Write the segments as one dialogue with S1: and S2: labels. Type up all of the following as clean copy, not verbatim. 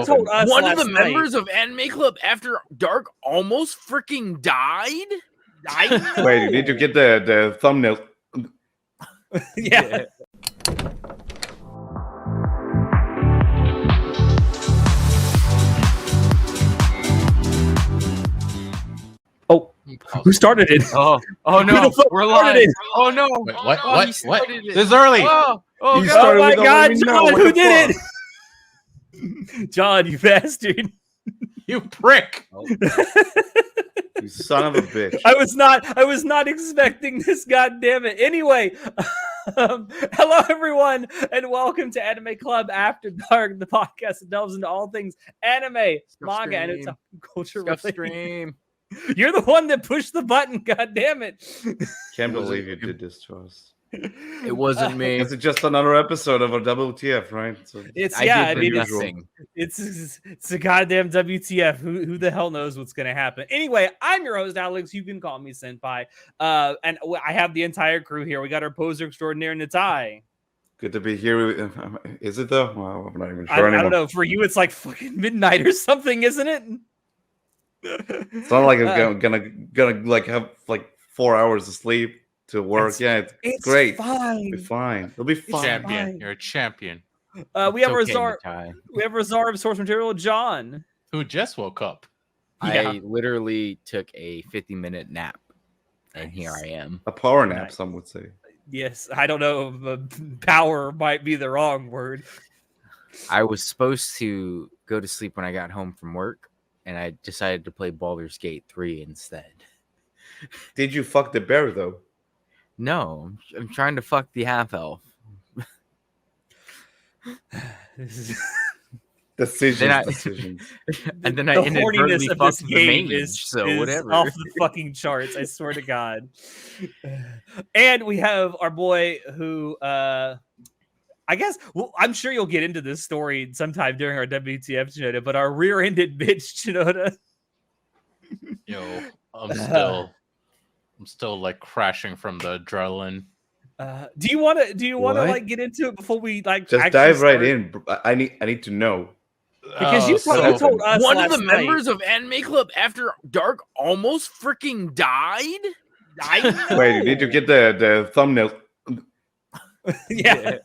S1: told us
S2: one of the
S1: night.
S2: members of Anime Club After Dark almost freaking died.
S3: Wait, you need to get the thumbnail.
S1: Yeah. Oh, who started it?
S2: Oh
S1: Who
S2: no,
S1: the fuck
S2: we're
S1: started
S2: live.
S1: it?
S2: Oh no.
S4: Wait, what?
S2: Oh,
S4: What?
S2: he started
S4: What?
S2: it.
S4: This is early.
S2: Oh
S3: You
S2: God.
S3: started
S1: Oh my
S3: without
S1: God,
S3: letting me know.
S1: John,
S3: What
S1: who
S3: the
S1: did
S3: fuck?
S1: it? John, you bastard.
S4: You prick!
S3: You son of a bitch.
S1: I was not expecting this, God damn it. Anyway, hello everyone, and welcome to Anime Club After Dark, the podcast that delves into all things anime, manga, and its culture.
S2: Stream.
S1: You're the one that pushed the button, god damn it.
S3: Can't believe you did this to us.
S2: It wasn't me.
S3: It's just another episode of a WTF, right? So
S1: It's
S2: I
S1: I mean
S2: nothing.
S1: it's a goddamn WTF. Who the hell knows what's gonna happen? Anyway, I'm your host, Alex. You can call me Senpai. And I have the entire crew here. We got our poser extraordinaire, Natai.
S3: good to be here. Is it though? Well, I'm not even
S1: I
S3: sure anymore.
S1: don't know. For you, it's like fucking midnight or something, isn't it?
S3: It's not like I'm gonna like have like 4 hours of sleep to work. It's great.
S1: Fine.
S3: It'll be fine. It'll be fine.
S4: Champion.
S1: fine.
S4: You're a champion.
S1: We have
S2: It's
S1: our
S2: okay,
S1: czar.
S2: Natai.
S1: We have our czar of source material, John.
S4: Who just woke up.
S1: Yeah.
S2: I literally took a 50-minute nap, and here I am.
S3: A power nap,
S1: Nice.
S3: some would say.
S1: Yes, I don't know. If, power might be the wrong word.
S2: I was supposed to go to sleep when I got home from work, and I decided to play Baldur's Gate 3 instead.
S3: Did you fuck the bear though?
S2: No, I'm trying to fuck the half-elf.
S3: Decisions.
S2: And then I
S1: the
S2: inadvertently
S1: horniness of
S2: fucked
S1: this
S2: the
S1: game
S2: mage,
S1: is
S2: so whatever.
S1: off the fucking charts. I swear to God. And we have our boy who, I guess, well, I'm sure you'll get into this story sometime during our WTF Chanoda, but our rear-ended bitch Chanoda.
S4: Yo, I'm still like crashing from the adrenaline.
S1: Do you want to
S3: What?
S1: like get into it before we like
S3: Just
S1: actually
S3: dive right
S1: start?
S3: in. I need to know.
S1: Because you told us
S2: One of the
S1: last night-
S2: members of Anime Club After Dark almost freaking died.
S3: Wait, you need to get the thumbnail.
S1: Yeah.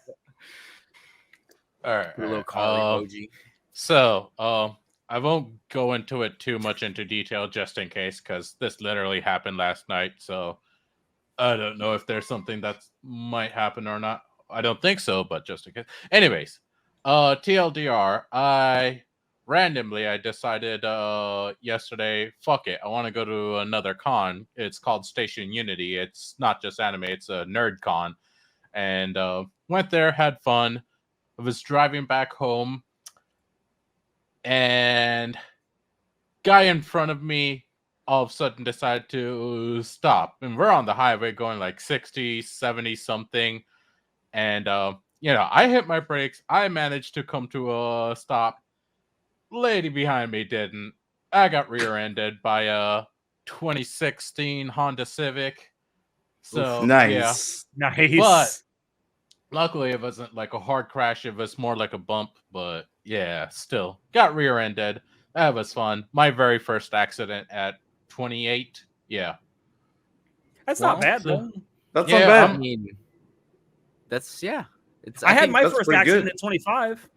S4: All right.
S2: A little car emoji.
S4: So, I won't go into it too much into detail just in case, because this literally happened last night. So, I don't know if there's something that might happen or not. I don't think so, but just in case. Anyways, TLDR, I decided yesterday, fuck it, I want to go to another con. It's called Station Unity. It's not just anime, it's a nerd con. And went there, had fun. I was driving back home, and guy in front of me all of a sudden decided to stop. And we're on the highway going like 60, 70 something. And, I hit my brakes. I managed to come to a stop. Lady behind me didn't. I got rear-ended by a 2016 Honda Civic. So,
S3: Nice.
S1: Nice.
S4: But luckily, it wasn't like a hard crash. It was more like a bump. But yeah, still got rear-ended. That was fun. My very first accident at 28. Yeah.
S1: That's not bad,
S4: so-
S1: though.
S3: That's
S4: Yeah,
S3: not bad.
S2: I mean, that's It's
S1: I had
S2: think
S1: my
S3: that's
S1: first
S3: pretty
S1: accident
S3: good.
S1: at 25.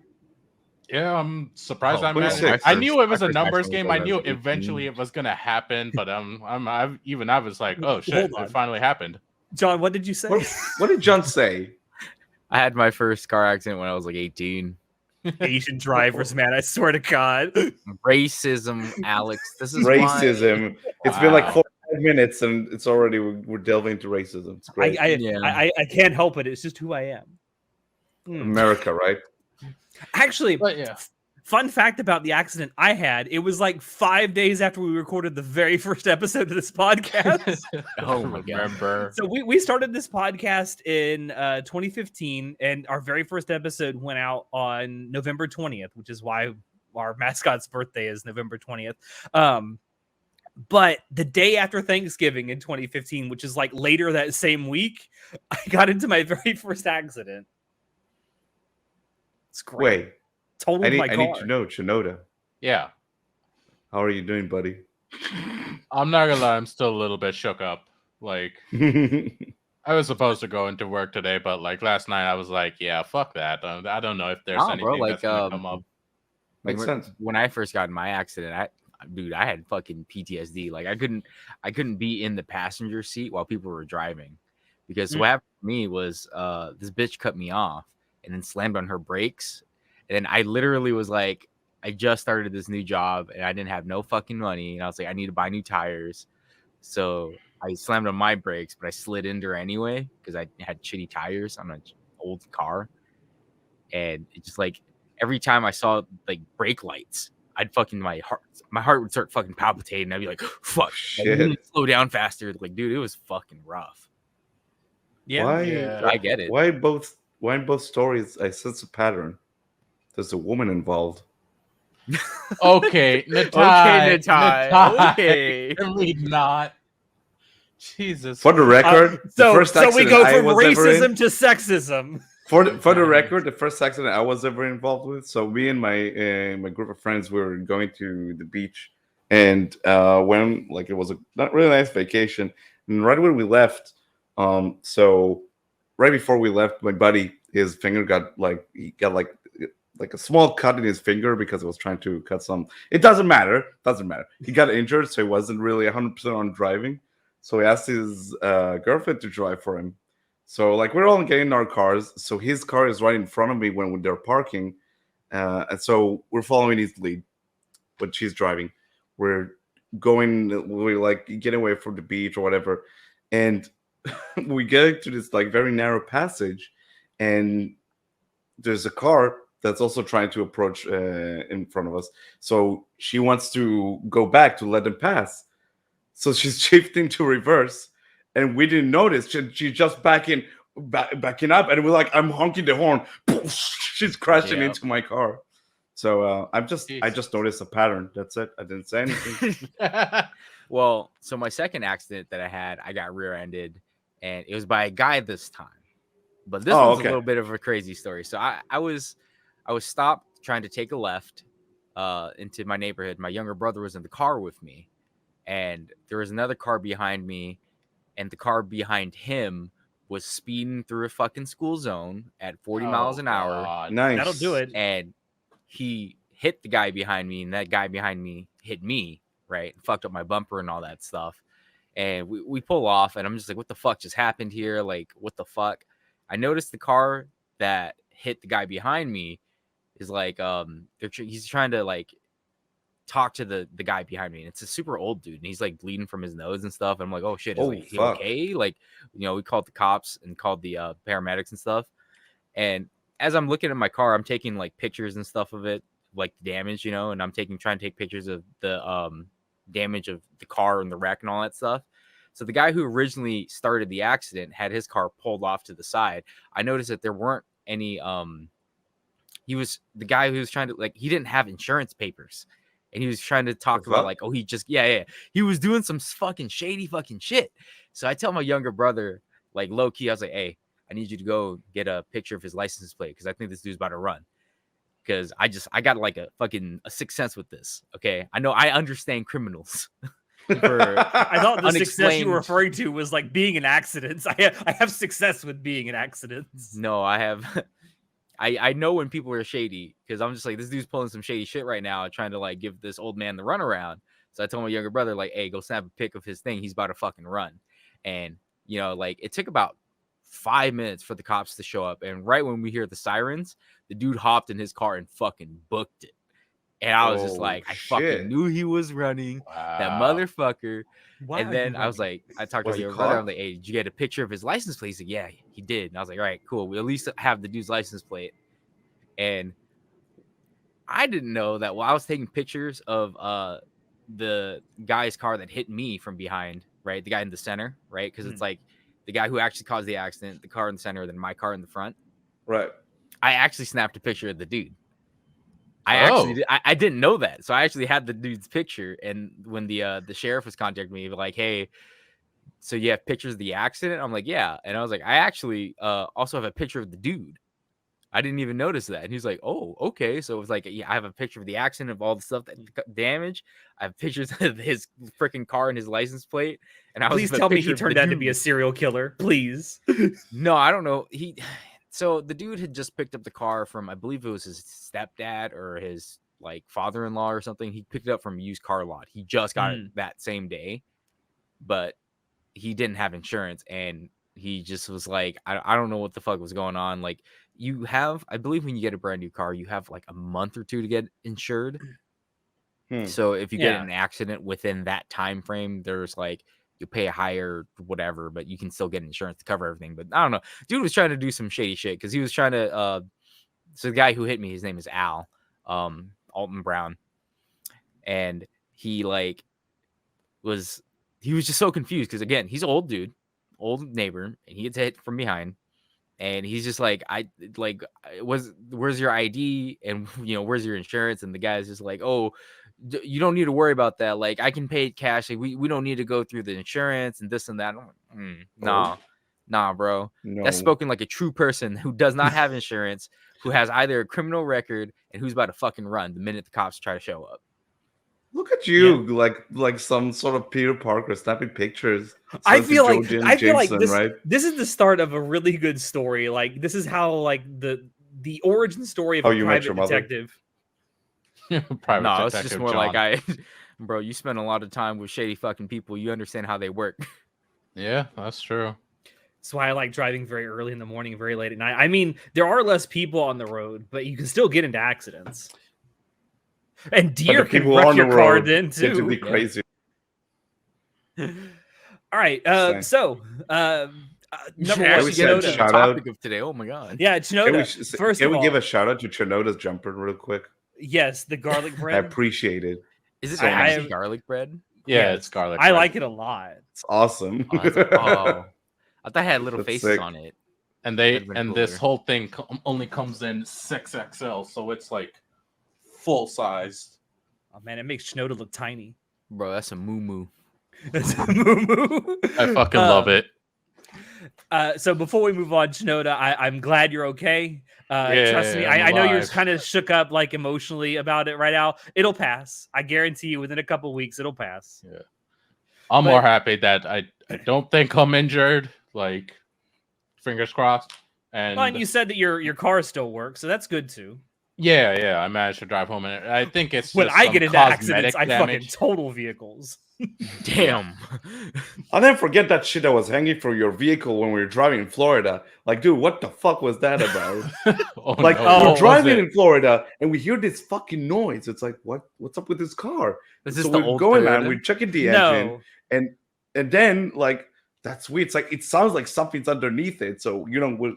S4: Yeah, I'm surprised
S3: Oh,
S4: I managed.
S3: 26.
S4: I knew it was
S2: My
S4: a
S2: first
S4: numbers
S2: accident
S4: game.
S2: was
S4: I
S2: when I
S4: knew
S2: was 18.
S4: eventually it was gonna happen, but I was like, oh shit,
S1: Hold on.
S4: it finally happened.
S1: John, what did you say?
S3: What did John say?
S2: I had my first car accident when I was like 18.
S1: Asian drivers, man. I swear to God.
S2: Racism, Alex. This is
S3: Racism. It's been like
S4: Wow.
S3: 45 minutes and it's already we're delving into racism. It's great.
S1: I can't help it. It's just who I am.
S3: America, right?
S1: Actually,
S4: But yeah,
S1: fun fact about the accident I had, it was like 5 days after we recorded the very first episode of this podcast.
S2: Oh my God.
S4: remember.
S1: So we started this podcast in 2015, and our very first episode went out on November 20th, which is why our mascot's birthday is November 20th. But the day after Thanksgiving in 2015, which is like later that same week, I got into my very first accident. It's great.
S3: Wait.
S1: totaled my
S3: I
S1: car.
S3: need to know, Chanoda.
S4: Yeah.
S3: How are you doing, buddy?
S4: I'm not gonna lie, I'm still a little bit shook up. Like, I was supposed to go into work today, but like last night I was like, yeah, fuck that. I don't know if there's anything
S2: bro, like,
S4: that's gonna come up.
S3: Makes sense.
S2: When I first got in my accident, I had fucking PTSD. Like I couldn't be in the passenger seat while people were driving, because what happened to me was this bitch cut me off and then slammed on her brakes, and then I literally was like, I just started this new job and I didn't have no fucking money, and I was like, I need to buy new tires, so I slammed on my brakes, but I slid into her anyway because I had shitty tires on an old car, and it just like every time I saw like brake lights, I'd fucking my heart would start fucking palpitating. I'd be like, fuck, like, slow down faster. Like, dude, it was fucking rough.
S1: Yeah,
S3: Why?
S2: I get it.
S3: Why in both stories I sense a pattern? There's a woman involved.
S4: Okay, Natai.
S2: Okay.
S4: Really not. Jesus.
S3: For the record, the first
S1: so we
S3: accident
S1: go
S3: I
S1: from
S3: was ever in-
S1: racism to sexism.
S3: For the record, the first accident I was ever involved with. So me and my group of friends, we were going to the beach, and when like it was a not really nice vacation, and right when we left, so right before we left, my buddy, his finger got like a small cut in his finger because he was trying to cut some. It doesn't matter. He got injured, so he wasn't really 100% on driving. So he asked his girlfriend to drive for him. So like we're all getting in our cars. So his car is right in front of me when they're parking, and so we're following his lead, but she's driving. We're like getting away from the beach or whatever, and we get to this like very narrow passage, and there's a car that's also trying to approach in front of us. So she wants to go back to let them pass. So she's shifting to reverse, and we didn't notice. She just backing up, and we're like, I'm honking the horn. She's crashing into my car. So I just noticed a pattern. That's it. I didn't say anything.
S2: Well, so my second accident that I had, I got rear-ended, and it was by a guy this time. But this one's a little bit of a crazy story. So I was stopped trying to take a left into my neighborhood. My younger brother was in the car with me, and there was another car behind me, and the car behind him was speeding through a fucking school zone at 40 miles an hour.
S3: Nice.
S1: That'll do it.
S2: And he hit the guy behind me, and that guy behind me hit me, right? Fucked up my bumper and all that stuff. And we pull off, and I'm just like, what the fuck just happened here? Like, what the fuck? I noticed the car that hit the guy behind me is like, he's trying to like talk to the guy behind me, and it's a super old dude, and he's like bleeding from his nose and stuff. And I'm like, oh shit, is he okay? Like, you know, we called the cops and called the paramedics and stuff. And as I'm looking at my car, I'm taking like pictures and stuff of it, like the damage, you know, and I'm trying to take pictures of the damage of the car and the wreck and all that stuff. So the guy who originally started the accident had his car pulled off to the side. I noticed that there weren't any he was the guy who was trying to, like, he didn't have insurance papers, and he was trying to talk about like, oh, he just he was doing some fucking shady fucking shit. So I tell my younger brother, like, low key, I was like, hey, I need you to go get a picture of his license plate, because I think this dude's about to run. Because I got like a sixth sense with this. Okay, I know, I understand criminals.
S1: I thought the success you were referring to was like being in accidents. I have success with being in accidents.
S2: No, I have. I know when people are shady, because I'm just like, this dude's pulling some shady shit right now, trying to like give this old man the runaround. So I told my younger brother, like, hey, go snap a pic of his thing. He's about to fucking run. And, you know, like, it took about 5 minutes for the cops to show up. And right when we hear the sirens, the dude hopped in his car and fucking booked it. And I was just like, I fucking knew he was running. Wow. That motherfucker. Wow. And then I was like, I talked to my younger brother. I'm like, hey, did you get a picture of his license plate? He's like, yeah, he did. And I was like, all right, cool. We at least have the dude's license plate. And I didn't know that while I was taking pictures of the guy's car that hit me from behind, right? The guy in the center, right? Because it's like the guy who actually caused the accident, the car in the center, then my car in the front.
S3: Right.
S2: I actually snapped a picture of the dude. I didn't know that. So I actually had the dude's picture. And when the sheriff was contacting me, like, hey, so you have pictures of the accident? I'm like, yeah. And I was like, I actually also have a picture of the dude. I didn't even notice that. And he's like, oh, okay. So it was like, yeah, I have a picture of the accident of all the stuff that got damaged. I have pictures of his freaking car and his license plate. And I was
S1: Please tell me he turned out to be a serial killer. Please.
S2: No, I don't know. So the dude had just picked up the car from, I believe it was his stepdad or his like father-in-law or something. He picked it up from a used car lot. He just got it that same day, but he didn't have insurance, and he just was like, I don't know what the fuck was going on. Like, you have, I believe when you get a brand new car, you have like a month or two to get insured. So if you get in an accident within that time frame, there's like, you pay a higher whatever, but you can still get insurance to cover everything. But I don't know. Dude was trying to do some shady shit because he was trying to so the guy who hit me, his name is Al, Alton Brown. And he like he was just so confused because again, he's an old dude, old neighbor, and he gets hit from behind. And he's just like, where's your ID? And where's your insurance? And the guy's just like, oh, you don't need to worry about that. Like, I can pay it cash. Like, we don't need to go through the insurance and this and that. Nah, bro.
S3: No.
S2: That's spoken like a true person who does not have insurance, who has either a criminal record and who's about to fucking run the minute the cops try to show up.
S3: Look at you, like some sort of Peter Parker snapping pictures.
S1: I feel like
S3: right?
S1: This is the start of a really good story. Like, this is how like the origin story of a private detective.
S2: No, it's just more John. Like bro, you spend a lot of time with shady fucking people. You understand how they work.
S4: Yeah, that's true.
S1: That's why I like driving very early in the morning, very late at night. I mean, there are less people on the road, but you can still get into accidents. And deer can wreck your car then too.
S3: It would be crazy.
S1: All right. So number one,
S2: Chanoda, the topic of today. Oh my god.
S1: Yeah, Chanoda.
S3: Can we give a shout out to Chanoda's jumper real quick?
S1: Yes, the garlic bread.
S3: I appreciate it.
S2: Is it actually garlic bread?
S4: Yeah, it's garlic bread.
S1: I like it a lot.
S3: It's awesome.
S2: I thought it had little faces on it.
S4: And this whole thing only comes in 6XL, so it's like full size.
S1: Oh man, it makes Chanoda look tiny.
S2: Bro, that's a moo-moo.
S1: That's a moo-moo.
S4: I fucking love it.
S1: So before we move on, Chanoda, I'm glad you're okay. Trust me, I know you're kind of shook up like emotionally about it right now. It'll pass. I guarantee you within a couple of weeks, it'll pass.
S4: Yeah. I'm more happy that I don't think I'm injured. Like, fingers crossed. And
S1: you said that your car still works, so that's good too.
S4: Yeah, I managed to drive home, and I think it's
S1: when I get into accidents, I
S4: damage.
S1: fucking total vehicles.
S2: Damn.
S3: I'll never forget that shit that was hanging from your vehicle when we were driving in Florida. Like, dude, what the fuck was that about? We're driving in Florida and we hear this fucking noise. It's like, what's up with this car?
S2: So
S3: we're going, man. We're checking the engine, and then like that's weird. It's like it sounds like something's underneath it. So we're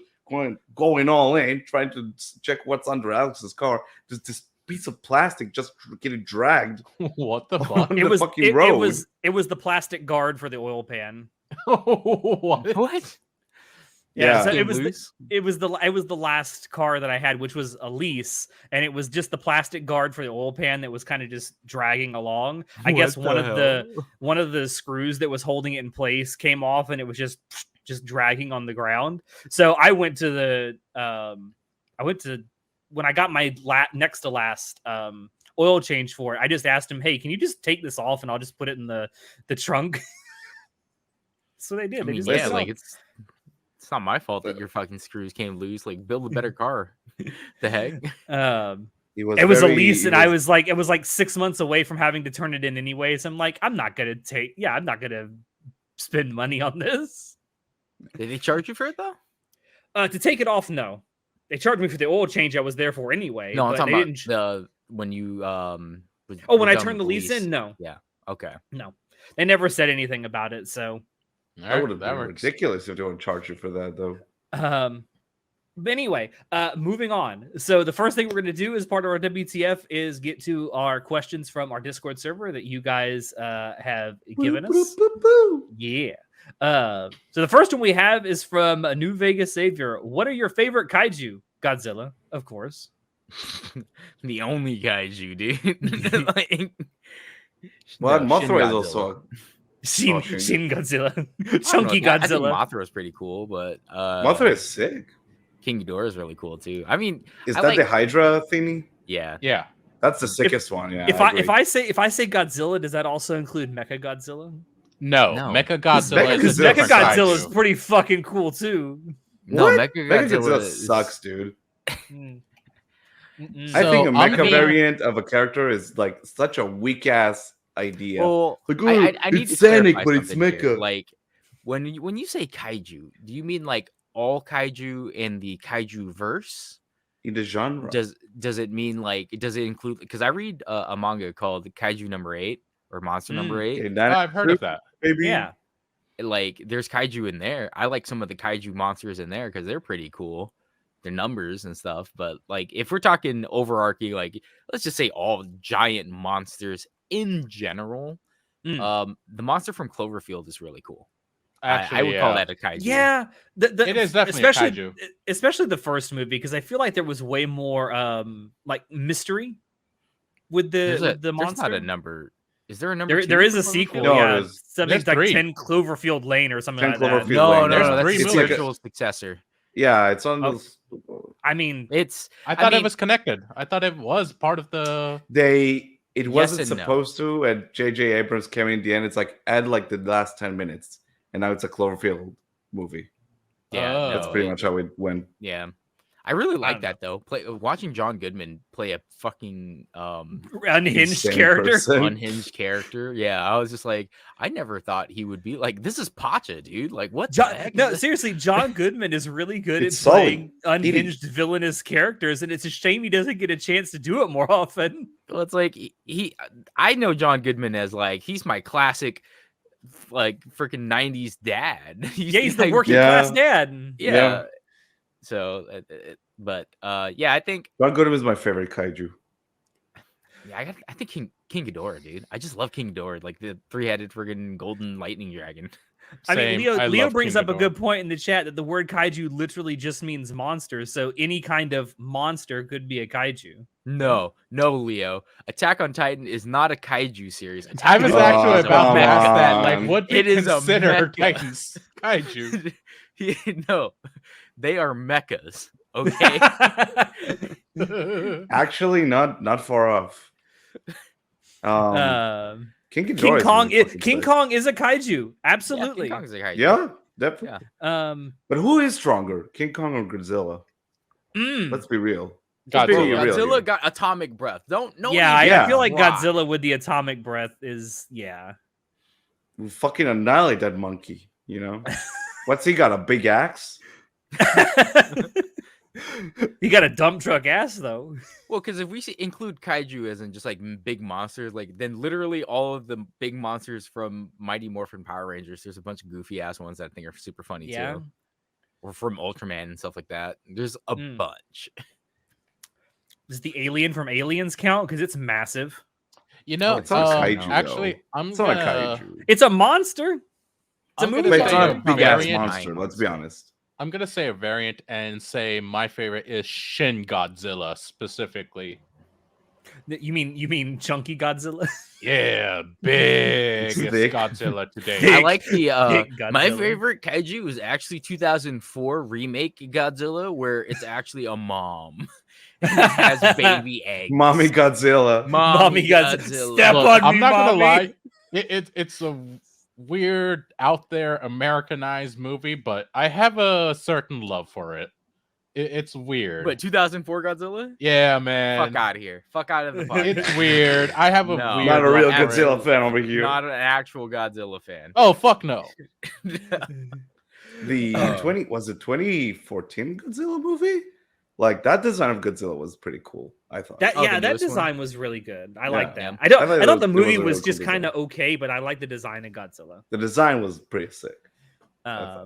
S3: going all in, trying to check what's under Alex's car. There's this piece of plastic just getting dragged.
S4: What the fuck?
S1: It was the plastic guard for the oil pan.
S2: What?
S1: Yeah, so it was the last car that I had, which was a lease, and it was just the plastic guard for the oil pan that was kind of just dragging along. I guess one of the screws that was holding it in place came off, and it was just dragging on the ground. So I went to when I got my next to last oil change for it. I just asked him, "Hey, can you just take this off and I'll just put it in the trunk?" So they did.
S2: It's not my fault that your fucking screws came loose. Like, build a better car. The heck?
S1: It was a lease, and it was like 6 months away from having to turn it in anyway. So I'm like, I'm not gonna spend money on this.
S2: Did they charge you for it though?
S1: To take it off, no. They charged me for the oil change I was there for anyway.
S2: No, I'm talking about when you
S1: when I turned the lease in, no.
S2: Yeah. Okay.
S1: No. They never said anything about it, so
S3: that would have been ridiculous if they would charge you for that though.
S1: But anyway, moving on. So the first thing we're going to do as part of our WTF is get to our questions from our Discord server that you guys have given us. Yeah. So the first one we have is from a New Vegas Savior. What are your favorite kaiju? Godzilla, of course.
S2: The only kaiju, dude.
S3: Mothra is also
S1: Shin Godzilla. Chunky Godzilla.
S2: I think Mothra is pretty cool, but
S3: Mothra is sick.
S2: King Ghidorah is really cool too. I mean,
S3: Is
S2: I
S3: that
S2: like-
S3: the Hydra thingy?
S2: yeah.
S4: Yeah.
S3: That's the sickest one. Yeah.
S1: If
S3: agree.
S1: if I say Godzilla, does that also include Mecha Godzilla?
S4: No,
S2: No.
S4: Mecha Godzilla is a
S3: Mechagodzilla
S4: different
S1: Mecha Godzilla is
S4: kaiju.
S1: pretty fucking cool too.
S2: No,
S3: What?
S2: Mechagodzilla
S3: Mechagodzilla
S2: is-
S3: sucks, dude.
S1: Mm. Mm-mm.
S3: I think a
S4: So, I'm
S3: mecha
S4: being-
S3: variant of a character is like such a weak ass idea.
S2: Well,
S3: Like,
S2: I need
S3: it's
S2: to clarify
S3: Sonic, but it's
S2: something here.
S3: mecha.
S2: Like when you say kaiju, do you mean like all kaiju in the kaiju verse?
S3: In the genre.
S2: Does it mean like does it include? Because I read a manga called Kaiju Number 8 or Monster Number 8.
S3: Okay, that
S4: I've heard of that.
S3: Maybe.
S1: Yeah.
S2: Like there's kaiju in there. I like some of the kaiju monsters in there because they're pretty cool. Their numbers and stuff. But like if we're talking overarching, like let's just say all giant monsters in general. The monster from Cloverfield is really cool.
S4: Actually,
S2: I would call that a kaiju.
S1: Yeah,
S4: It is definitely a kaiju.
S1: especially the first movie, because I feel like there was way more like mystery with
S2: There's
S1: the
S2: there's
S1: monster.
S2: not a number. Is there a number?
S1: There
S2: 2
S1: is
S2: for
S1: a sequel.
S2: Cloverfield?
S3: No,
S1: Yeah,
S3: there's-
S1: something
S4: there's
S1: like
S4: 3.
S1: 10 Cloverfield Lane or something
S3: 10
S1: like that.
S3: Cloverfield
S2: No,
S3: Lane.
S2: no,
S4: There's
S2: no. That's
S4: 3
S2: the
S4: movies.
S3: like a-
S2: spiritual successor.
S3: Yeah, it's on
S1: Oh.
S3: those.
S1: I mean,
S2: It's
S4: I thought
S2: mean-
S4: it was connected. I thought it was part of the.
S3: It
S2: Yes
S3: wasn't
S2: and no.
S3: supposed to, and J.J. Abrams came in the end. It's like add like the last 10 minutes, and now it's a Cloverfield movie.
S2: yeah,
S4: Oh.
S3: That's
S2: no,
S3: pretty
S2: it-
S3: much how it went.
S2: Yeah, I really like
S1: don't
S2: that though. Watching John Goodman play a fucking
S1: unhinged
S3: Insane
S1: character.
S3: person.
S2: unhinged character. Yeah, I was just like, I never thought he would be like, this is Pacha, dude. Like, what? the heck is
S1: No,
S2: this?
S1: seriously, John Goodman is really good at
S3: It's Sully.
S1: playing unhinged villainous characters, and it's a shame he doesn't get a chance to do it more often.
S2: Well, it's like I know John Goodman as like he's my classic, like freaking '90s dad.
S1: Yeah, he's the
S2: like,
S1: working
S3: Yeah.
S1: class dad.
S2: Yeah.
S3: Yeah.
S2: So, but yeah, I think
S3: John Goodman is my favorite kaiju.
S2: yeah, I think King Ghidorah, dude. I just love King Ghidorah, like the 3-headed friggin' golden lightning dragon.
S1: I mean,
S4: Same.
S1: Leo
S4: love
S1: brings
S4: King
S1: up a
S4: Ghidorah.
S1: good point in the chat that the word kaiju literally just means monster. So any kind of monster could be a kaiju.
S2: No, Leo. Attack on Titan is not a kaiju series.
S4: I was
S3: Oh,
S4: actually about to
S3: come
S4: ask that. Like,
S3: on.
S4: what do
S2: It
S4: you
S2: is a
S4: consider
S2: mecha.
S4: Titans kaiju?
S2: No, they are mechas. Okay.
S3: Actually, not far off. King Ghidorah
S1: King
S3: is
S1: Kong.
S3: really fucking
S1: King
S3: sick.
S1: Kong is a kaiju.
S2: Yeah,
S1: Absolutely.
S2: King Kong's a kaiju.
S3: Yeah, definitely.
S2: Yeah.
S3: But who is stronger, King Kong or Godzilla?
S1: mm.
S3: Let's be real.
S2: Bro,
S3: Godzilla.
S4: Godzilla.
S3: Really?
S2: Godzilla got atomic breath. Don't know.
S1: Yeah, I
S3: Yeah.
S1: feel like
S2: Why?
S1: Godzilla with the atomic breath is yeah.
S3: We fucking annihilate that monkey. You know, what's he got? A big axe?
S1: He got a dump truck ass though.
S2: Well, because if we include kaiju as in just like big monsters, like then literally all of the big monsters from Mighty Morphin Power Rangers, there's a bunch of goofy ass ones that I think are super funny
S1: Yeah.
S2: too. Or from Ultraman and stuff like that. There's a
S1: Mm.
S2: bunch.
S1: Does the alien from Aliens count? Because it's massive.
S4: You know,
S3: it's not a kaiju,
S4: actually,
S3: though.
S4: I'm
S3: It's not a
S4: gonna.
S3: kaiju.
S1: It's a monster. It's a
S4: I'm
S1: movie.
S4: gonna
S3: But it's
S4: say
S3: not
S4: a
S3: a big ass
S4: variant.
S3: monster. Let's be honest.
S4: I'm gonna say a variant and say my favorite is Shin Godzilla specifically.
S1: You mean chunky Godzilla?
S4: Yeah, biggest
S3: Thick.
S4: Godzilla today.
S2: I like the
S1: Big
S2: my
S1: Godzilla.
S2: favorite kaiju is actually 2004 remake Godzilla, where it's actually a mom. It has baby eggs.
S3: Mommy Godzilla.
S1: Mommy Godzilla. Step
S4: Look,
S1: on
S4: I'm
S1: me,
S4: not gonna
S1: mommy.
S4: lie. It's a weird, out there, Americanized movie, but I have a certain love for it. It's weird.
S2: But 2004 Godzilla?
S4: Yeah, man.
S2: Fuck out of here. Fuck out of the podcast.
S4: It's weird. I have a
S2: No.
S4: weird.
S3: Not a real
S4: love for it.
S3: Godzilla fan over here.
S2: Not an actual Godzilla fan.
S4: Oh fuck no.
S3: The 2014 Godzilla movie? Like that design of Godzilla was pretty cool. I thought.
S1: That
S2: Oh,
S1: yeah,
S2: the
S1: that
S2: newest one?
S1: design was really good. I
S3: Yeah.
S1: like that.
S2: Yeah.
S1: I don't.
S3: I thought
S1: I
S3: it
S1: thought the
S3: was- it was
S1: movie
S3: a
S1: was
S3: really
S1: just
S3: cool
S1: kind of
S3: design.
S1: okay, but I like the design of Godzilla.
S3: The design was pretty sick.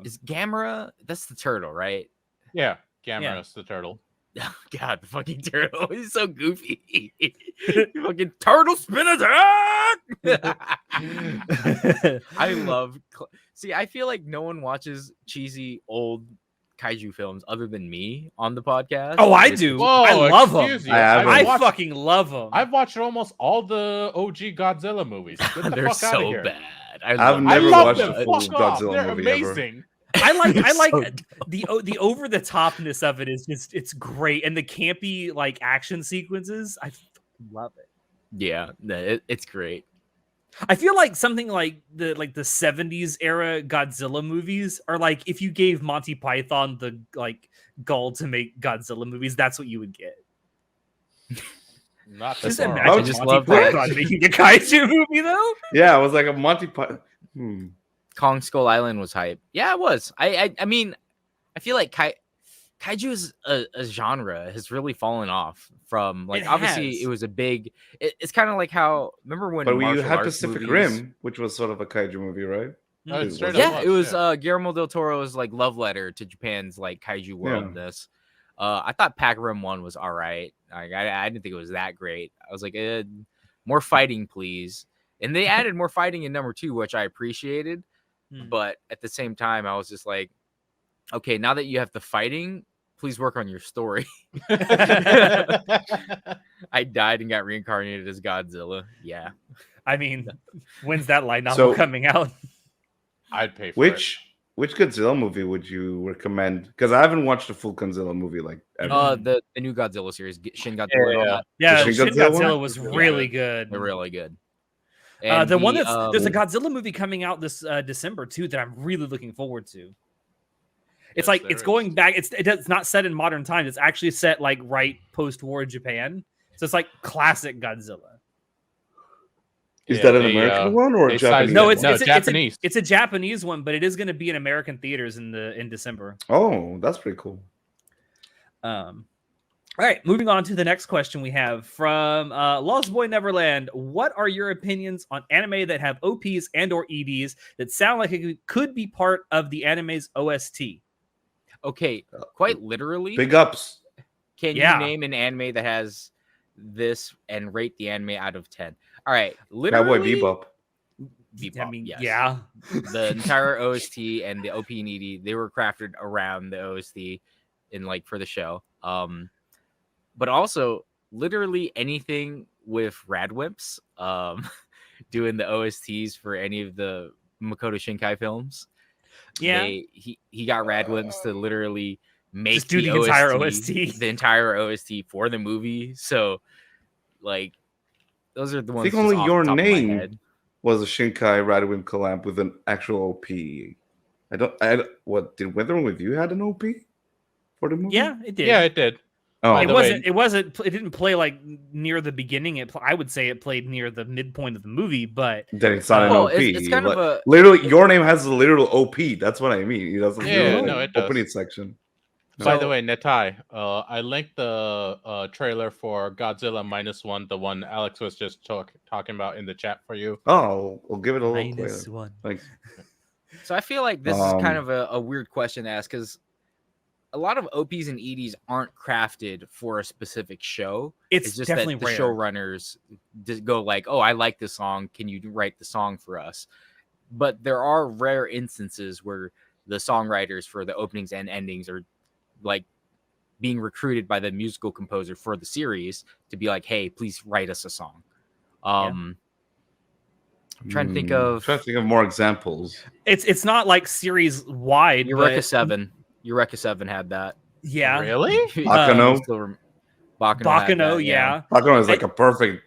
S2: Is Gamera? That's the turtle, right?
S4: Yeah, Gamera's
S1: Yeah.
S4: the turtle.
S2: Oh, God, the fucking turtle. He's so goofy. Fucking turtle spin attack. I love. See, I feel like no one watches cheesy old kaiju films other than me on the podcast.
S1: Oh, I
S2: It's-
S1: do.
S4: Whoa,
S1: I love them.
S4: excuse you.
S3: I haven't.
S1: I
S4: watched,
S1: fucking love them.
S4: I've watched almost all the OG Godzilla movies. Get the
S2: They're
S4: fuck out of
S2: so
S4: here.
S2: bad.
S3: I've
S2: love
S3: never
S4: I love
S3: watched
S4: them.
S3: a full
S4: Fuck off.
S3: Godzilla
S4: They're
S3: movie ever.
S4: amazing.
S1: I like
S2: So
S1: the over the topness of it is just it's great, and the campy like action sequences, I love it.
S2: Yeah, it's great.
S1: I feel like something like the 70s era Godzilla movies are like if you gave Monty Python the like goal to make Godzilla movies, that's what you would get.
S4: Not
S1: Just
S4: far
S1: imagine
S4: off.
S2: I just
S1: Monty
S2: love that.
S1: Python making a kaiju movie though.
S3: Yeah, it was like a Monty Python.
S2: Kong Skull Island was hype. Yeah, it was. I mean, I feel like kaiju as a genre has really fallen off from like
S1: It
S2: obviously
S1: has.
S2: it was a big. It's kind of like how remember when
S3: But you
S2: martial
S3: had
S2: arts
S3: Pacific
S2: movies-
S3: Rim, which was sort of a kaiju movie, right?
S4: No,
S3: It
S4: it's straight
S3: was-
S4: up
S2: Yeah, it was
S4: yeah.
S2: Guillermo del Toro's like love letter to Japan's like kaiju worldness. I thought Pac Rim 1 was all right. I didn't think it was that great. I was like, more fighting, please. And they added more fighting in number 2, which I appreciated. But at the same time, I was just like, okay, now that you have the fighting, please work on your story. I died and got reincarnated as Godzilla. Yeah.
S1: I mean, when's that light novel
S3: So-
S1: coming out?
S4: I'd pay for it.
S3: Which Godzilla movie would you recommend? Because I haven't watched a full Godzilla movie like ever.
S2: The new Godzilla series, Shin Godzilla. And all that,
S1: Yeah,
S3: Shin
S1: Shin
S3: Godzilla
S1: Godzilla
S3: one?
S1: was
S4: Yeah.
S1: really good.
S2: they're really good.
S1: The one that's there's a
S2: um,
S1: Godzilla movie coming out this December too that I'm really looking forward to. It's
S4: Yes,
S1: like
S4: there
S1: it's
S4: is.
S1: going back. It's not set in modern times. It's actually set like right post-war Japan. So it's like classic Godzilla.
S3: Is
S4: Yeah,
S3: that an
S4: they,
S3: American one or a
S4: they
S3: Japanese?
S4: sized
S1: No,
S3: one?
S1: it's
S4: No,
S1: it's
S4: Japanese.
S1: It's a Japanese one, but it is going to be in American theaters in December.
S3: Oh, that's pretty cool.
S1: All right, moving on to the next question we have from Lost Boy Neverland. What are your opinions on anime that have OPs and or EDs that sound like it could be part of the anime's OST?
S2: okay, quite literally.
S3: Big ups.
S2: Can
S1: Yeah.
S2: you name an anime that has this and rate the anime out of 10? All right, literally.
S3: Cowboy Bebop.
S2: Bebop,
S1: I mean,
S2: yes.
S1: yeah.
S2: The entire OST and the OP and ED, they were crafted around the OST in like for the show. But also literally anything with Radwimps doing the OSTs for any of the Makoto Shinkai films.
S1: Yeah.
S2: He got Radwimps to literally make
S1: Just do the entire OST.
S2: the entire OST for the movie. So like those are the ones.
S3: think
S2: just
S3: only
S2: off
S3: your
S2: the top of my
S3: name
S2: head.
S3: Was a Shinkai Radwimp collab with an actual OP. What did Weathering with You had an OP for the movie?
S1: Yeah, it did.
S4: Yeah, it did.
S3: Oh,
S4: By
S1: it
S4: the
S1: wasn't.
S4: way-
S1: It wasn't. It didn't play like near the beginning. I would say it played near the midpoint of the movie, but
S3: then it's not an
S2: Well,
S3: OP.
S2: it's kind of a
S3: Literally, your name has a literal OP. That's what I mean. It has a
S4: Yeah,
S3: literal
S4: no, it does.
S3: opening section.
S4: By the
S2: So-
S4: way, Netai, I linked the trailer for Godzilla -1, the one Alex was just talking about in the chat for you.
S3: Oh, we'll give it a little
S1: minus
S3: later.
S1: one.
S3: Thanks.
S2: So I feel like this is kind
S3: Um,
S2: of a weird question to ask because a lot of OPs and EDs aren't crafted for a specific show.
S1: It's
S2: just
S1: definitely
S2: that the
S1: rare.
S2: showrunners just go like, "Oh, I like this song. Can you write the song for us?" But there are rare instances where the songwriters for the openings and endings are like being recruited by the musical composer for the series to be like, "Hey, please write us a song." I'm trying to think of
S3: Trying to think of more examples.
S1: It's not like series wide.
S2: Eureka 7. Eureka 7 had that.
S1: Yeah.
S4: Really?
S3: Bakano?
S1: Bakano, yeah.
S3: Bakano is like a perfect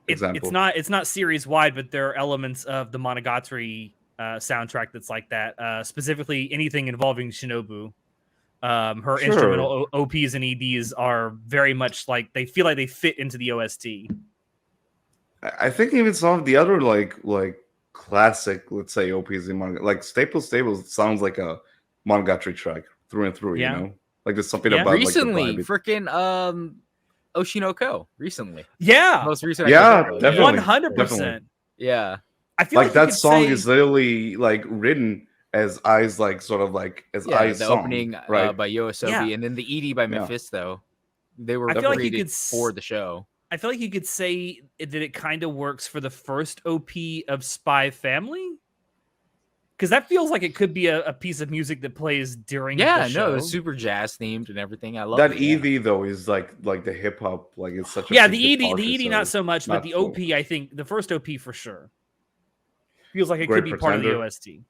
S3: example.
S1: It's not series wide, but there are elements of the Monogatari soundtrack that's like that. Specifically, anything involving Shinobu. Her
S3: Sure.
S1: instrumental OPs and EDs are very much like they feel like they fit into the OST.
S3: I think even some of the other like classic, let's say OPs in manga, like Staples sounds like a Monogatari track through and through.
S1: Yeah.
S3: You know, like there's something
S1: Yeah.
S3: about
S2: Recently,
S3: like, the vibe.
S2: freaking Oshinoko. Recently,
S1: Yeah,
S2: most recent.
S3: Yeah,
S2: episode.
S3: definitely.
S1: 100%.
S2: Yeah,
S1: I feel
S3: Like that
S1: you could
S3: song
S1: say-
S3: is literally like written as eyes, like sort of like as
S2: yeah.
S3: eyes
S2: The
S3: song,
S2: opening
S3: right?
S2: by Yoasobi,
S1: Yeah.
S2: and then the ED by
S3: Yeah.
S2: Mephisto. They were
S1: I feel like you
S2: created
S1: could
S2: for the show.
S1: I feel like you could say that it kind of works for the first OP of Spy Family. Because that feels like it could be a piece of music that plays during
S2: Yeah,
S1: the show.
S2: no, it was super jazz themed and everything. I love
S3: That
S2: it. yeah.
S3: ED though is like the hip hop, like it's such a
S1: Yeah,
S3: big
S1: the ED
S3: departure,
S1: not so much, but
S3: not
S1: the
S3: so-
S1: OP, I think the first OP for sure feels like it
S3: Great
S1: could be part of the
S3: Pretender.
S1: OST.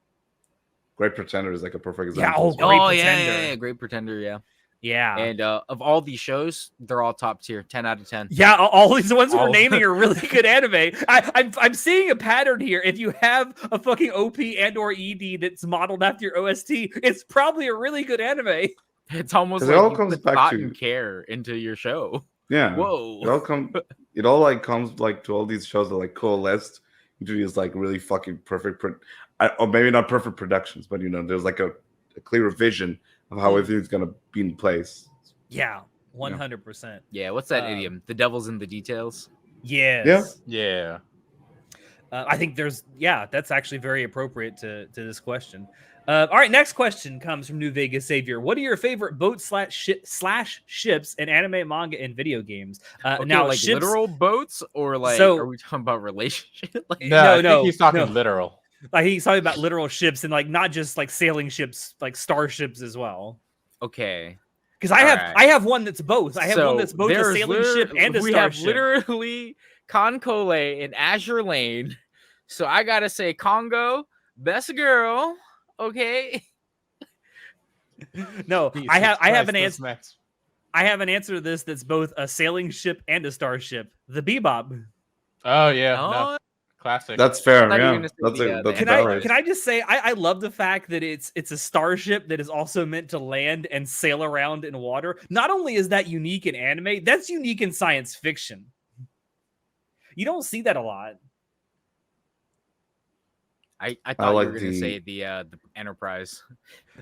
S3: Great Pretender is like a perfect
S1: Yeah,
S3: example.
S1: oh,
S3: as well.
S1: Great
S2: Oh
S1: Pretender.
S2: yeah, Great Pretender, yeah.
S1: Yeah.
S2: And of all these shows, they're all top tier, 10 out of 10.
S1: Yeah, all these ones we're
S2: All-
S1: naming are really good anime. I'm seeing a pattern here. If you have a fucking OP and or ED that's modeled after your OST, it's probably a really good anime.
S2: It's almost
S3: 'Cause it
S2: like
S3: all
S2: you
S3: comes
S2: put
S3: back
S2: thought
S3: to-
S2: and care into your show.
S3: Yeah.
S2: Whoa.
S3: It all like comes like to all these shows that like coalesced into these like really fucking perfect or maybe not perfect productions, but there's like a clearer vision of how everything's gonna be in place.
S1: Yeah, 100%.
S2: Yeah, what's that idiom? The devil's in the details.
S1: Yes.
S4: Yeah.
S1: I think that's actually very appropriate to this question. All right, next question comes from New Vegas Savior. What are your favorite boats slash ships in anime, manga, and video games?
S2: Okay,
S1: now,
S2: like
S1: ships,
S2: literal boats, or like
S1: So-
S2: are we talking about relationship? Like,
S4: No, I
S1: No,
S4: think he's talking
S1: no.
S4: literal.
S1: like he's talking about literal ships and like not just like sailing ships, like starships as well.
S2: okay.
S1: Because
S2: Alright.
S1: I have one that's both. I have one that's both a
S2: there's
S1: sailing ship and a
S2: we have
S1: starship.
S2: literally Concole and Azure Lane. So I gotta say Congo, best girl. Okay.
S1: No,
S4: Jesus
S1: I have
S4: Christ,
S1: an
S4: this
S1: answer.
S4: Max-
S1: I have an answer to this that's both a sailing ship and a starship. The Bebop.
S4: Oh yeah, no.
S2: Oh,
S4: Classic.
S3: That's fair.
S2: thought you were
S3: Yeah,
S2: gonna say
S3: that's
S2: the,
S3: that's
S1: Can
S3: valid.
S1: I just say I love the fact that it's a starship that is also meant to land and sail around in water. Not only is that unique in anime, that's unique in science fiction. You don't see that a lot.
S2: I thought you
S3: like
S2: were gonna
S3: the-
S2: say the Enterprise.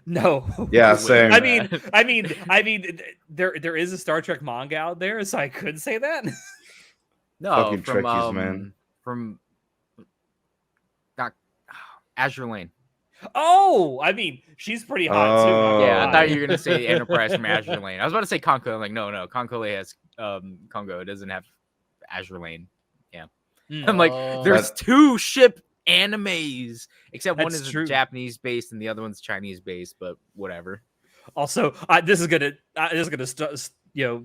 S1: No.
S3: Yeah,
S2: Wait,
S3: same.
S1: I mean, there is a Star Trek manga out there, so I could say that.
S2: No,
S3: Fucking
S2: from
S3: Trekkies, man.
S2: from not Azure Lane.
S1: Oh, I mean, she's pretty hot too. not gonna
S2: Yeah, I
S1: lie.
S2: thought you were gonna say Enterprise from Azure Lane. I was about to say Conco. I'm like, no, Conco has Congo. It doesn't have Azure Lane.
S1: Mm.
S2: I'm like, there's two ship animes, except one
S1: That's
S2: is
S1: true.
S2: Japanese based and the other one's Chinese based. But whatever.
S1: Also, this is gonna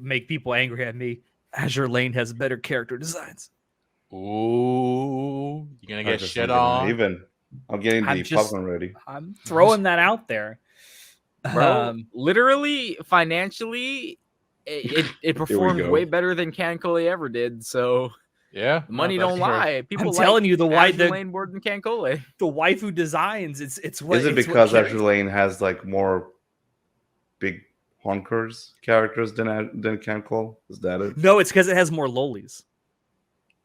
S1: make people angry at me. Azure Lane has better character designs.
S4: Ooh, you're gonna get
S3: Just
S4: shit
S3: not
S4: on.
S3: Even. I'm getting
S1: I'm
S3: the
S1: just-
S3: popcorn ready.
S1: I'm throwing that out there.
S2: Bro, literally, financially, it performed
S3: go.
S2: way better than Cancole ever did. So
S4: Yeah,
S2: the money
S4: no,
S2: don't
S4: that's true.
S2: lie. People
S1: I'm telling
S2: like
S1: you, the
S2: Azure Lane more than Cancole.
S1: the waifu designs. It's what
S3: Is it
S1: it's what
S3: because
S1: carries-
S3: Azure Lane has like more big honkers characters than Can Call? Is that it?
S1: No, it's because it has more lolis.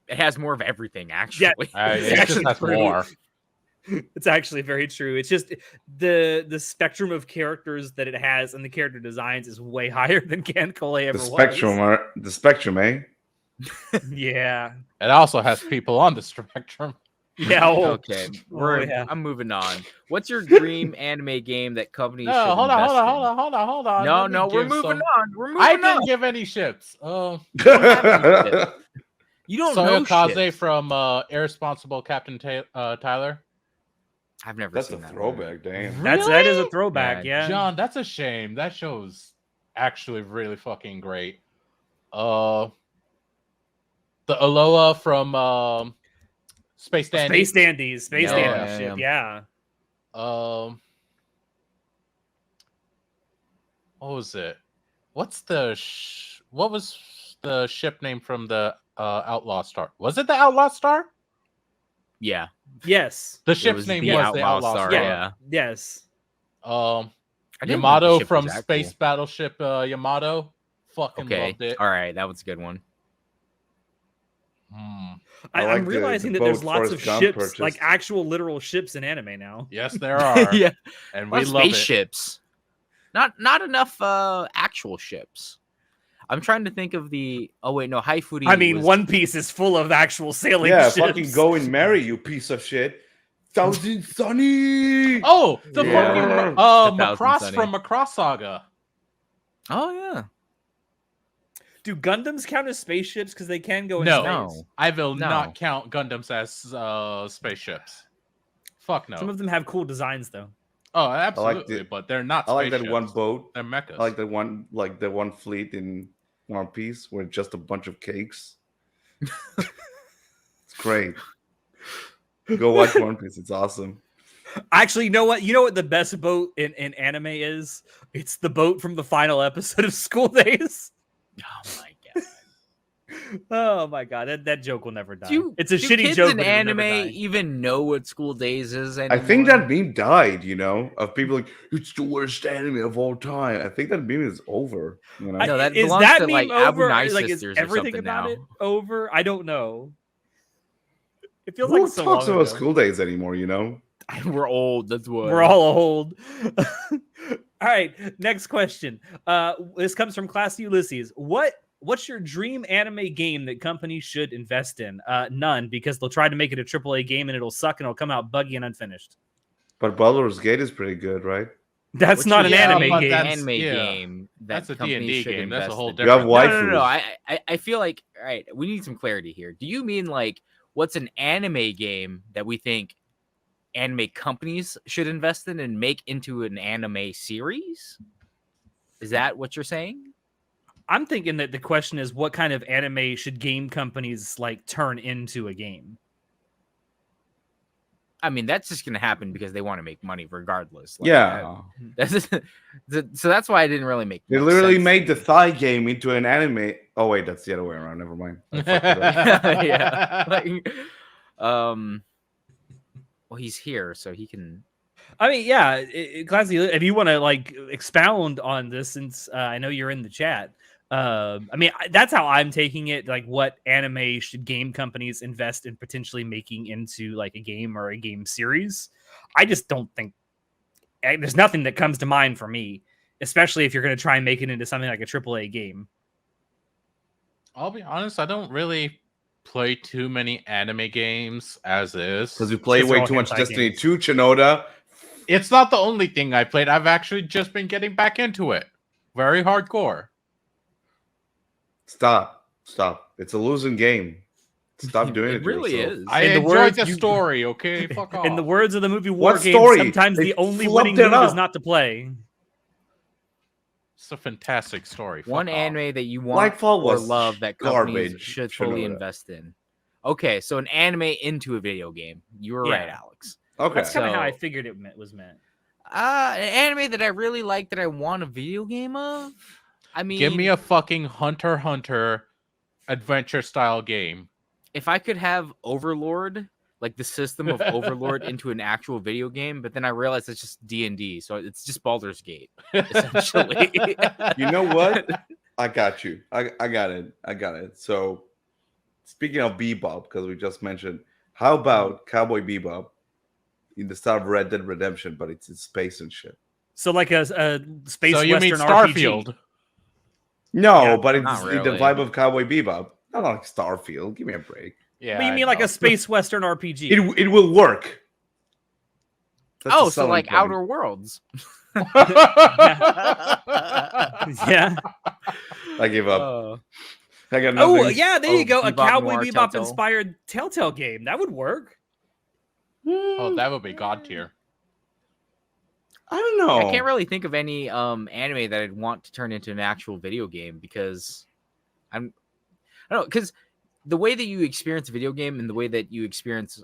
S2: It has more of everything, actually.
S1: It's
S4: It just
S1: actually
S4: has
S1: true.
S4: more.
S1: It's actually very true. It's just the spectrum of characters that it has and the character designs is way higher than Cancole ever
S3: The
S1: was.
S3: spectrum, eh?
S1: Yeah.
S4: It also has people on the spectrum.
S1: Yeah. Oh,
S2: Okay,
S1: yeah.
S2: I'm moving on. What's your dream anime game that companies should
S4: No, hold
S2: invest in?
S4: on.
S2: No,
S4: Let me
S2: we're
S4: give
S2: moving
S4: some-
S2: on. We're moving
S4: I
S2: on.
S4: didn't give any ships.
S2: You don't know
S4: Soyokaze
S2: shit.
S4: from Irresponsible Captain Tyler.
S2: I've never
S3: That's a
S2: seen that.
S3: throwback, damn.
S1: that is a throwback.
S2: Yeah,
S1: Yeah.
S4: John, that's a shame. That show's actually really fucking great. The Aloha from Space Dandy.
S1: Space Dandies. Space
S2: Yeah,
S1: Dandy
S2: yeah,
S1: ship. Yeah.
S4: What was it? What was the ship name from the Outlaw Star? Was it the Outlaw Star?
S2: Yeah.
S1: Yes.
S4: The
S2: It
S4: ship's
S2: was
S4: name
S2: the
S4: was the
S2: Outlaw
S4: Outlaw
S2: Star,
S4: Star.
S2: yeah.
S1: Yes.
S2: I didn't think the
S4: Yamato
S2: ship
S4: from
S2: was that
S4: Space
S2: cool.
S4: Battleship Yamato. Fucking
S2: Okay.
S4: loved it.
S2: All right, that was a good one.
S3: I like
S1: I'm
S3: the
S1: realizing that there's
S3: boat
S1: lots
S3: Forrest
S1: of
S3: Gump
S1: ships,
S3: purchased.
S1: like actual literal ships in anime now.
S4: Yes, there are.
S2: Yeah.
S4: And
S2: A lot
S4: we
S2: of
S4: love it.
S2: spaceships. Not enough actual ships. I'm trying to think of the. Oh wait, no, Haifuri.
S1: I mean,
S2: was-
S1: One Piece is full of actual sailing
S3: Yeah,
S1: ships.
S3: fucking go and marry, you piece of shit. Thousand Sunny.
S4: Oh, the
S3: Yeah.
S4: fucking
S2: The
S4: Macross
S2: Thousand Sunny.
S4: from Macross Saga.
S2: Oh yeah.
S1: Do Gundams count as spaceships because they can go in
S4: No.
S1: space?
S2: No.
S4: I will
S2: No.
S4: not count Gundams as spaceships. Fuck no.
S1: Some of them have cool designs though.
S4: Oh, absolutely,
S3: the-
S4: but they're not.
S3: I like that
S4: spaceships.
S3: one boat.
S4: They're mechas.
S3: I like the one fleet in One Piece where it's just a bunch of cakes. It's great. Go watch One Piece. It's awesome.
S1: Actually, you know what? You know what the best boat in anime is? It's the boat from the final episode of School Days.
S2: Oh my god.
S1: Oh my god, that joke will never die.
S2: Do
S1: It's a
S2: do
S1: shitty
S2: kids
S1: joke,
S2: in
S1: but it'll never
S2: anime
S1: die.
S2: even know what School Days is
S3: I
S2: anymore?
S3: think that meme died, of people like, it's the worst anime of all time. I think that meme is over,
S2: No, that
S1: Is
S2: belongs
S1: that
S2: to,
S1: meme
S2: like, Abu
S1: over?
S2: Nice
S1: Like, is
S2: Sisters or
S1: everything
S2: something
S1: about
S2: now.
S1: it over? I don't know. It feels
S3: Who
S1: like so
S3: talks
S1: long
S3: about
S1: ago.
S3: School Days anymore,
S2: We're old. That's what.
S1: We're all old. All right, next question. This comes from Classy Ulysses. What's your dream anime game that companies should invest in? None, because they'll try to make it a AAA game and it'll suck and it'll come out buggy and unfinished.
S3: But Baldur's Gate is pretty good, right?
S1: That's
S2: What's
S1: not
S2: your
S1: an anime
S4: but
S1: game.
S4: that's-
S2: anime
S4: yeah.
S2: game that
S4: That's a
S2: companies
S4: D&D
S2: should
S4: game. That's a
S2: invest
S4: whole
S2: in.
S3: You have
S4: different.
S2: No.
S3: waifus.
S2: I feel like, all right, we need some clarity here. Do you mean like what's an anime game that we think anime companies should invest in and make into an anime series? Is that what you're saying?
S1: I'm thinking that the question is, what kind of anime should game companies like turn into a game?
S2: I mean, that's just going to happen because they want to make money regardless. Like,
S3: Yeah.
S2: So that's why I didn't really make.
S3: They
S2: much
S3: literally
S2: sense
S3: made
S2: to
S3: the
S2: me.
S3: Thigh game into an anime. Oh, wait, that's the other way around. Never mind. I fucked it up.
S2: Yeah. Like, well, he's here, so he can.
S1: I mean, yeah, Classy, if you want to like expound on this, since I know you're in the chat. I mean, that's how I'm taking it. Like, what anime should game companies invest in potentially making into like a game or a game series? I just don't think there's nothing that comes to mind for me, especially if you're going to try and make it into something like a AAA game.
S4: I'll be honest, I don't really play too many anime games as is.
S3: Because we play
S1: Because they're
S3: way
S1: all
S3: too much
S1: hentai
S3: Destiny
S1: games.
S3: 2, Chanoda.
S4: It's not the only thing I played. I've actually just been getting back into it. Very hardcore.
S3: Stop. It's a losing game. Stop doing it.
S2: It really
S3: yourself.
S2: is.
S4: I
S1: In the
S4: enjoyed
S1: words
S4: the
S1: you-
S4: story, okay? Fuck off.
S1: In the words of the movie War
S3: What
S1: Games,
S3: story?
S1: sometimes
S3: They
S1: the only
S3: flubbed
S1: winning
S3: it
S1: move is
S3: up.
S1: not to play.
S4: It's a fantastic story.
S2: One
S4: Fuck off.
S2: anime that you want
S3: Lightfall
S2: or
S3: was
S2: love that companies
S3: garbage,
S2: should fully
S3: Chanoda.
S2: invest in. Okay, so an anime into a video game. You were right,
S1: Yeah.
S2: Alex.
S3: Okay.
S1: That's kind of how I
S2: So-
S1: figured it was meant.
S2: An anime that I really like that I want a video game of. I mean,
S4: Give me a fucking Hunter x Hunter adventure style game.
S2: if I could have Overlord, like the system of Overlord, into an actual video game, but then I realized it's just D&D, so it's just Baldur's Gate, essentially.
S3: You know what? I got you. I got it. So, speaking of Bebop, because we just mentioned, how about Cowboy Bebop in the style of Red Dead Redemption, but it's in space and shit?
S1: So like a space
S4: So you
S1: western
S4: mean
S1: RPG.
S4: Starfield?
S3: No,
S1: Yeah,
S3: but it's
S2: not
S3: in the
S2: really.
S3: vibe of Cowboy Bebop. Not like Starfield. Give me a break.
S4: Yeah.
S1: But you
S4: I
S1: mean like
S4: know.
S1: a space western RPG?
S3: It will work. That's
S2: Oh,
S3: the
S2: so
S3: selling
S2: like
S3: point.
S2: Outer Worlds.
S1: Yeah.
S3: I give up.
S2: Oh.
S3: I got
S1: Oh
S3: nothing.
S1: yeah, there you
S2: Oh,
S1: go. A
S2: Bebop
S1: Cowboy
S2: Noir
S1: Bebop
S2: Telltale.
S1: inspired Telltale game. That would work.
S4: Oh, that would be god tier.
S3: I don't know.
S2: I can't really think of any anime that I'd want to turn into an actual video game because I don't know, because the way that you experience a video game and the way that you experience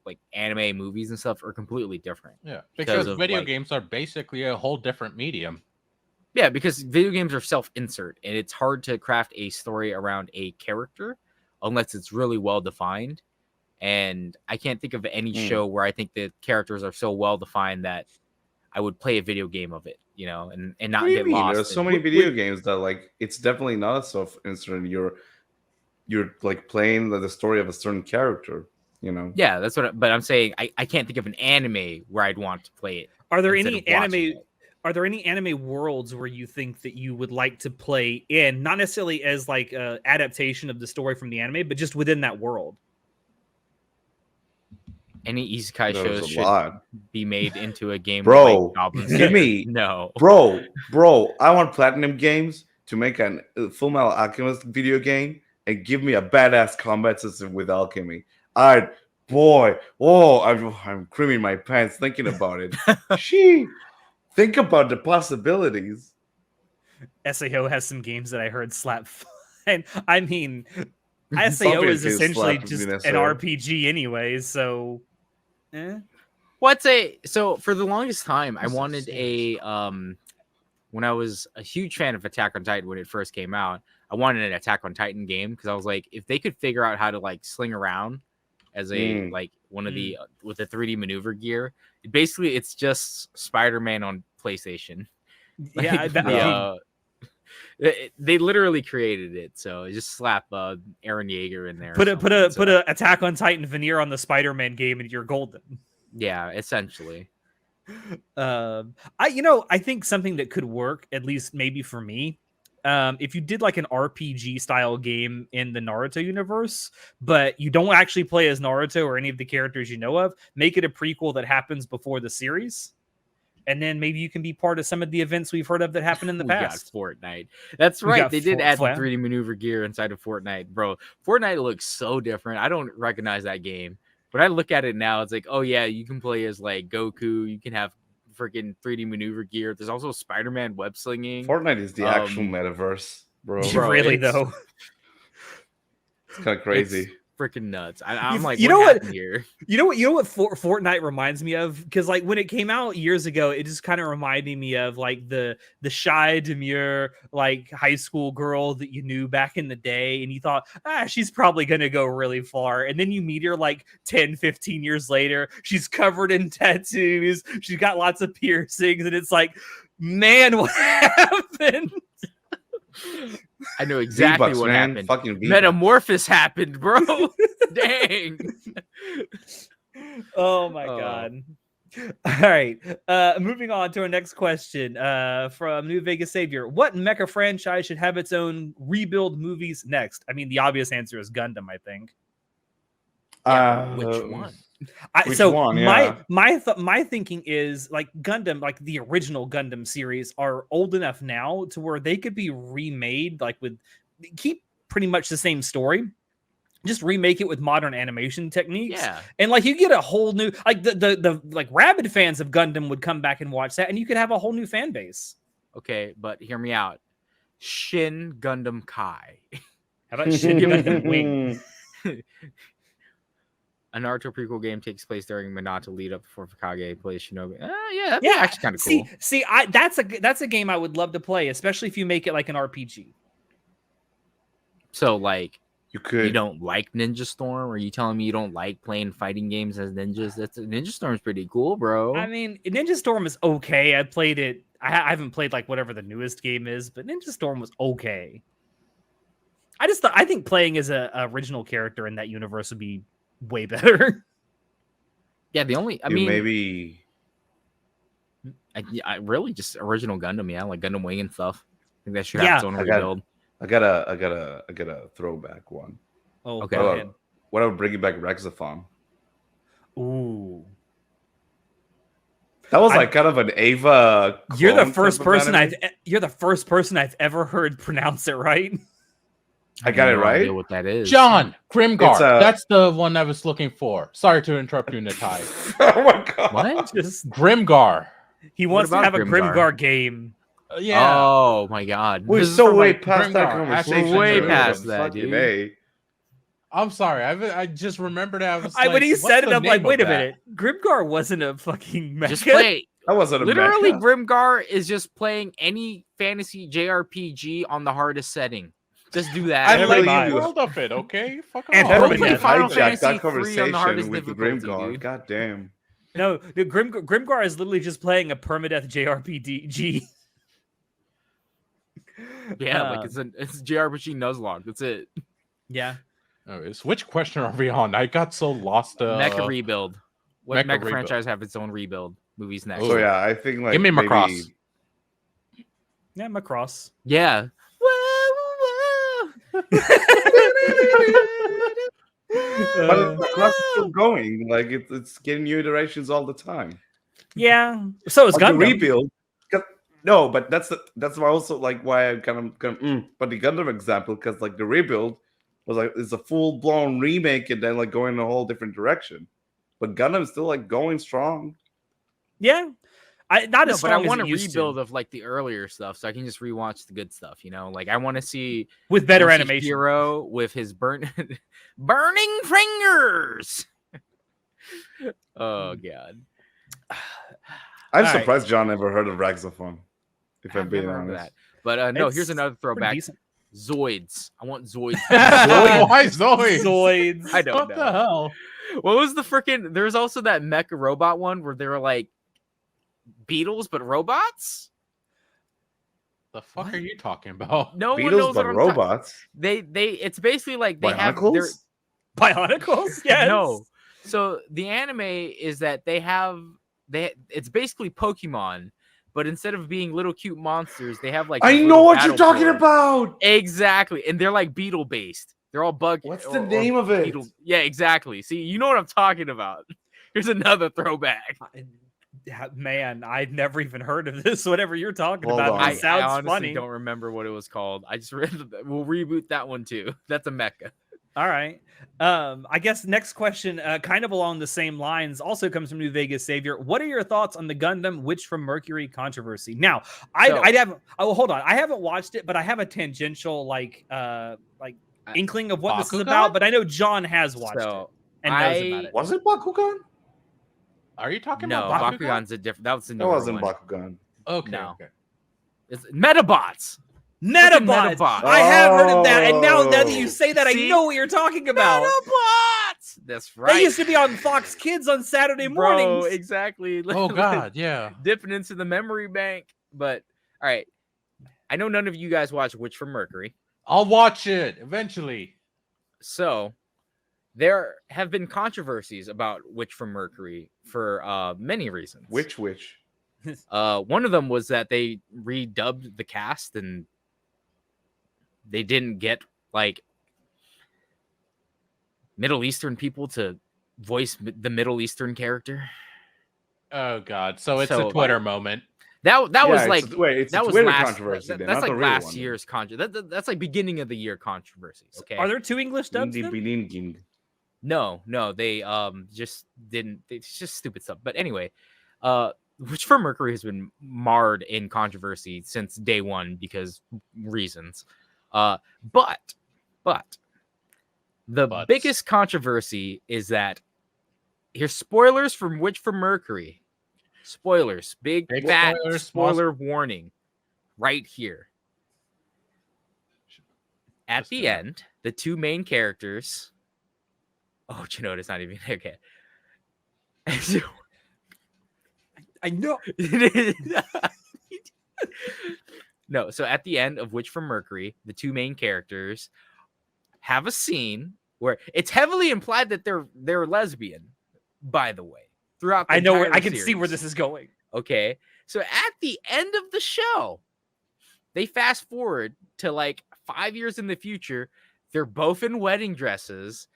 S2: like anime movies and stuff are completely different.
S4: Yeah,
S2: Because
S4: because
S2: of,
S4: video
S2: like-
S4: games are basically a whole different medium.
S2: Yeah, because video games are self-insert and it's hard to craft a story around a character unless it's really well defined. And I can't think of any show where I think the characters are so well defined that I would play a video game of it, you know, and not
S3: What do you
S2: get
S3: mean?
S2: lost.
S3: There's so
S2: in-
S3: many video games that like it's definitely not a self-insert. You're like playing the story of a certain character. You know.
S2: Yeah, that's what. But I'm saying I can't think of an anime where I'd want to play it.
S1: Are there
S2: instead
S1: any
S2: of watching
S1: anime?
S2: it.
S1: Are there any anime worlds where you think that you would like to play in, not necessarily as like a adaptation of the story from the anime, but just within that world?
S2: Any isekai
S3: There's
S2: shows
S3: a
S2: should
S3: lot.
S2: be made into a game.
S3: Bro,
S2: with, like, goblins.
S3: give me-
S2: no.
S3: Bro, I want Platinum Games to make a Full Metal Alchemist video game and give me a badass combat system with alchemy. I'm creaming my pants thinking about it. Think about the possibilities.
S1: SAO has some games that I heard slap. And I mean, SAO
S3: Something
S1: is
S3: feels
S1: essentially
S3: slapped
S1: just
S3: in
S1: an
S3: SAO.
S1: RPG, anyways. So,
S2: So for the longest time, I wanted a when I was a huge fan of Attack on Titan when it first came out, I wanted an Attack on Titan game because I was like, if they could figure out how to like sling around as a like one of the with the 3D maneuver gear, basically it's just Spider-Man on PlayStation.
S1: Yeah,
S2: They literally created it, so just slap Aaron Yeager in there.
S1: Put a Attack on Titan veneer on the Spider-Man game, and you're golden.
S2: Yeah, essentially.
S1: I think something that could work, at least maybe for me, if you did like an RPG style game in the Naruto universe, but you don't actually play as Naruto or any of the characters you know of, make it a prequel that happens before the series. And then maybe you can be part of some of the events we've heard of that happened in the past.
S2: Got Fortnite. That's right. They did add the 3D maneuver gear inside of Fortnite, bro. Fortnite looks so different. I don't recognize that game. But I look at it now, it's like, oh yeah, you can play as like Goku. You can have freaking 3D maneuver gear. There's also Spider-Man web slinging.
S3: Fortnite is the actual metaverse, bro.
S1: Really though,
S3: it's kind of crazy.
S2: Freaking nuts. I'm like,
S1: you know what?
S2: Here?
S1: You know what Fortnite reminds me of? Because like when it came out years ago, it just kind of reminded me of like the shy, demure, like high school girl that you knew back in the day, and you thought, she's probably gonna go really far. And then you meet her like 10, 15 years later. She's covered in tattoos. She's got lots of piercings, and it's like, man, what happened?
S2: I know exactly what happened. Fucking Metamorphosis happened, bro. Dang.
S1: Oh my god. All right. Moving on to our next question from New Vegas Savior. What mecha franchise should have its own rebuild movies next? I mean, the obvious answer is Gundam, I think.
S2: Which one?
S1: My thinking is like Gundam, like the original Gundam series, are old enough now to where they could be remade, like keep pretty much the same story, just remake it with modern animation techniques.
S2: Yeah,
S1: and like you get a whole new, like the like rabid fans of Gundam would come back and watch that, and you could have a whole new fan base.
S2: Okay, but hear me out. Shin Gundam Kai.
S1: How about Shin Gundam Wing?
S2: A Naruto prequel game takes place during Minato lead up before Hokage plays Shinobi. Yeah, actually kind of cool.
S1: See, that's a game I would love to play, especially if you make it like an RPG.
S2: So, like,
S3: you
S2: don't like Ninja Storm? Or are you telling me you don't like playing fighting games as ninjas? Ninja Storm's pretty cool, bro.
S1: I mean, Ninja Storm is okay. I played it. I haven't played like whatever the newest game is, but Ninja Storm was okay. I think playing as a original character in that universe would be way better.
S2: Yeah,
S3: maybe
S2: I really just original Gundam, like Gundam Wing and stuff. I think that should have its own rebuild.
S3: I got a throwback one.
S1: Oh, okay.
S3: What about bringing back Rexathon?
S1: Ooh,
S3: that was like kind of an Ava.
S1: You're the first person I've ever heard pronounce it right.
S3: I got it right.
S2: Know what that is?
S4: John Grimgar. That's the one I was looking for. Sorry to interrupt you, Natai.
S3: Oh my god!
S2: What?
S1: Just
S4: Grimgar.
S1: He wants to have a Grimgar game.
S2: Yeah. Oh my god.
S3: We're so way past that conversation.
S2: We're way past that, dude.
S4: I'm sorry. I just remembered.
S1: When he said it, I'm like, wait a minute. Grimgar wasn't a fucking mecha.
S2: Just play.
S3: That wasn't a
S2: literally
S3: mecha.
S2: Grimgar is just playing any fantasy JRPG on the hardest setting. Just do that.
S4: I like the world of it, okay? Fuck off.
S2: Go play Final Fantasy
S3: that
S2: 3
S3: conversation
S2: on the hardest
S3: with
S2: difficulty,
S3: Grimgar.
S2: dude.
S3: God damn.
S1: No, Grimgar is literally just playing a permadeath JRPG.
S2: Yeah, like it's JRPG Nuzlocke. That's it.
S1: Yeah.
S4: Which question are we on? I got so lost.
S2: Mecha rebuild. What Mecha franchise have its own rebuild? Movies next.
S3: So yeah, I think like
S4: give me Macross.
S1: Yeah, Macross.
S2: Yeah.
S3: But Macross is still going. Like it's getting new iterations all the time.
S1: Yeah. So it's Gundam.
S3: The rebuild. No, but that's also like why I'm kind of but the Gundam example, because like the rebuild was like it's a full blown remake and then like going in a whole different direction. But Gundam's still like going strong.
S1: Yeah. Not as strong,
S2: but I want a rebuild
S1: of
S2: like the earlier stuff, so I can just rewatch the good stuff. Like I want to see
S1: with better animation.
S2: Hero with his burning fingers. Oh god.
S3: I'm
S1: All right.
S3: surprised John never heard of Raxophone. If I'm
S2: I've
S3: being
S2: never heard of
S3: honest.
S2: that. But no, here's
S1: It's
S2: another
S1: pretty
S2: throwback.
S1: decent.
S2: Zoids. I want Zoids.
S4: Why Zoids?
S1: Zoids.
S2: I don't
S4: What
S2: know.
S4: the hell?
S2: What was the freaking? There's also that mecha robot one where they were like beetles but robots.
S4: The fuck are you talking about?
S2: No one
S3: Beatles,
S2: knows
S3: but
S2: what I'm
S3: robots.
S2: They it's basically like they have their
S3: Bionicles?
S1: Bionicles? Yes.
S2: no. So the anime is that it's basically Pokemon, but instead of being little cute monsters, they have like
S3: I
S2: these
S3: know
S2: little
S3: what you're talking
S2: battle
S3: about.
S2: Exactly, and they're like beetle based. They're all bug.
S3: What's the name of it?
S2: Yeah, exactly. See, you know what I'm talking about. Here's another throwback.
S1: Man, I'd never even heard of this. Whatever you're talking
S3: Hold
S1: about,
S3: on.
S1: it
S2: I
S1: sounds
S2: honestly
S1: funny.
S2: don't remember what it was called. I just read. We'll reboot that one too. That's a mecha.
S1: All right. I guess next question, kind of along the same lines, also comes from New Vegas Savior. What are your thoughts on the Gundam Witch from Mercury controversy? Now, I haven't. Oh, hold on. I haven't watched it, but I have a tangential inkling of what this is
S4: Bakugan?
S1: about. But I know John has watched it and knows about it.
S3: Was it Bakugan?
S4: Are you talking
S2: No,
S4: about Bakugan?
S2: Bakugan's a different. That was the
S3: That
S2: newer
S3: wasn't
S2: one.
S3: Bakugan.
S4: Okay,
S2: No.
S4: okay.
S2: It's Metabots.
S1: Metabots.
S2: Metabots.
S1: I have heard of that, and now that you
S3: Oh.
S1: say that,
S2: See?
S1: I know what you're talking about.
S2: Metabots. That's right.
S1: They used to be on Fox Kids on Saturday mornings.
S2: Bro, exactly.
S4: Oh god, yeah.
S2: Dipping into the memory bank. But all right, I know none of you guys watch Witch from Mercury,
S4: I'll watch it eventually.
S2: so there have been controversies about Witch from Mercury for many reasons.
S3: Which?
S2: One of them was that they redubbed the cast and they didn't get like Middle Eastern people to voice the Middle Eastern character.
S4: Oh god, so it's
S2: So,
S4: a Twitter moment.
S2: That was like
S3: it's
S2: that
S3: a
S2: was
S3: Twitter
S2: last.
S3: controversy. then,
S2: That's
S3: not the
S2: like
S3: real
S2: last
S3: one.
S2: year's controversy. That's like beginning of the year controversies. Okay.
S1: Are there 2 English dubs?
S3: Indie
S1: then?
S3: Beninking.
S2: No, they just didn't. It's just stupid stuff. But anyway, Witch from Mercury has been marred in controversy since day one because reasons. But the biggest controversy is that here's spoilers from Witch from Mercury. Spoilers, big fat
S4: spoilers,
S2: spoiler warning right here. At
S4: Just
S2: the
S4: do it.
S2: end, the 2 main characters. Oh, Chanoda's not even okay.
S1: I know.
S2: No, so at the end of Witch from Mercury, the 2 main characters have a scene where it's heavily implied that they're lesbian, by the way. Throughout the
S1: I know where
S2: entire
S1: I can see where
S2: series.
S1: this is going.
S2: Okay. So at the end of the show, they fast forward to like 5 years in the future. They're both in wedding dresses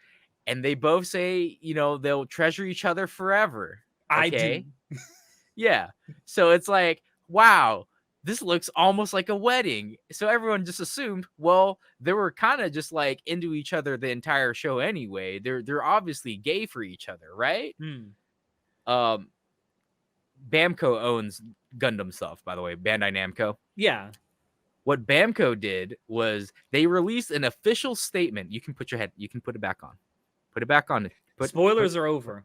S2: and they both say, they'll treasure each other forever.
S1: I
S2: Okay.
S1: do.
S2: Yeah. So it's like, wow, this looks almost like a wedding. So everyone just assumed, well, they were kind of just like into each other the entire show anyway. They're obviously gay for each other, right? Bamco owns Gundam stuff, by the way, Bandai Namco.
S1: Yeah.
S2: What Bamco did was they released an official statement. You can put it back on. Put it back on.
S1: Spoilers are over.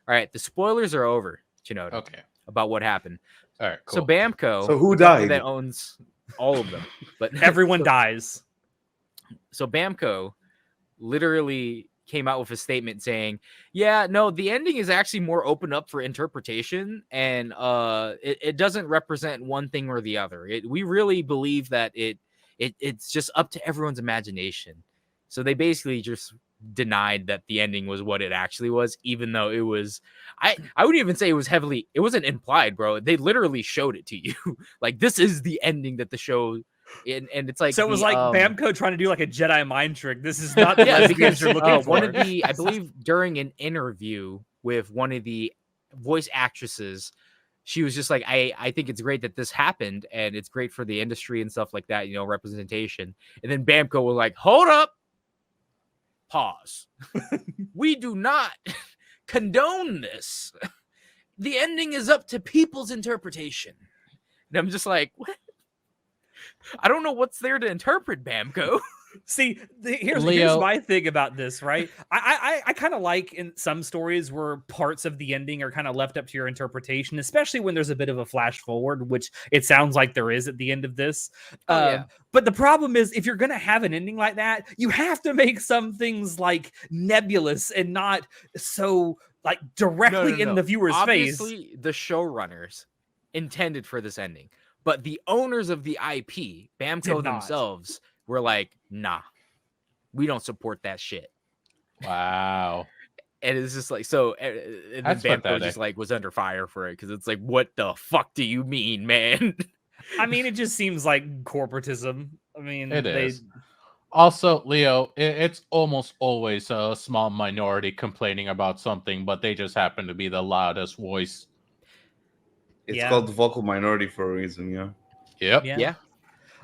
S2: All right, the spoilers are over, Chanoda,
S4: Okay.
S2: about what happened.
S4: All right, cool.
S2: So Bamco,
S3: So who
S2: the company
S3: died?
S2: that owns all of them, but
S1: Everyone dies.
S2: So Bamco literally came out with a statement saying, yeah, no, the ending is actually more open up for interpretation, and it doesn't represent one thing or the other. We really believe that it's just up to everyone's imagination. So they basically just denied that the ending was what it actually was, even though it was, I wouldn't even say it wasn't implied, bro. They literally showed it to you. Like, this is the ending that the show, and it's like,
S1: So it was like Bamco trying to do like a Jedi mind trick. This is not the
S2: yeah,
S1: lesbians
S2: because
S1: you're looking for.
S2: one of the, I believe during an interview with one of the voice actresses, she was just like, I think it's great that this happened and it's great for the industry and stuff like that, representation. And then Bamco was like, hold up, pause. We do not condone this. The ending is up to people's interpretation. And I'm just like, what? I don't know what's there to interpret, Bamco.
S1: See, here's
S4: Leo-
S1: my thing about this, right? I kind of like in some stories where parts of the ending are kind of left up to your interpretation, especially when there's a bit of a flash forward, which it sounds like there is at the end of this.
S2: Yeah.
S1: But the problem is, if you're gonna have an ending like that, you have to make some things like nebulous and not so like directly in the viewer's face.
S2: Obviously, the showrunners intended for this ending, but the owners of the IP, Bamco
S1: Did not.
S2: themselves, were like, "Nah, we don't support that shit."
S4: Wow.
S2: And it's just like so. And then
S4: That's
S2: Bamco
S4: pathetic.
S2: just like was under fire for it because it's like, what the fuck do you mean, man?
S1: I mean, it just seems like corporatism. I mean,
S4: It is. Also, Leo, it's almost always a small minority complaining about something, but they just happen to be the loudest voice.
S3: It's
S1: Yeah.
S3: called the vocal minority for a reason, yeah.
S4: Yep.
S2: Yeah.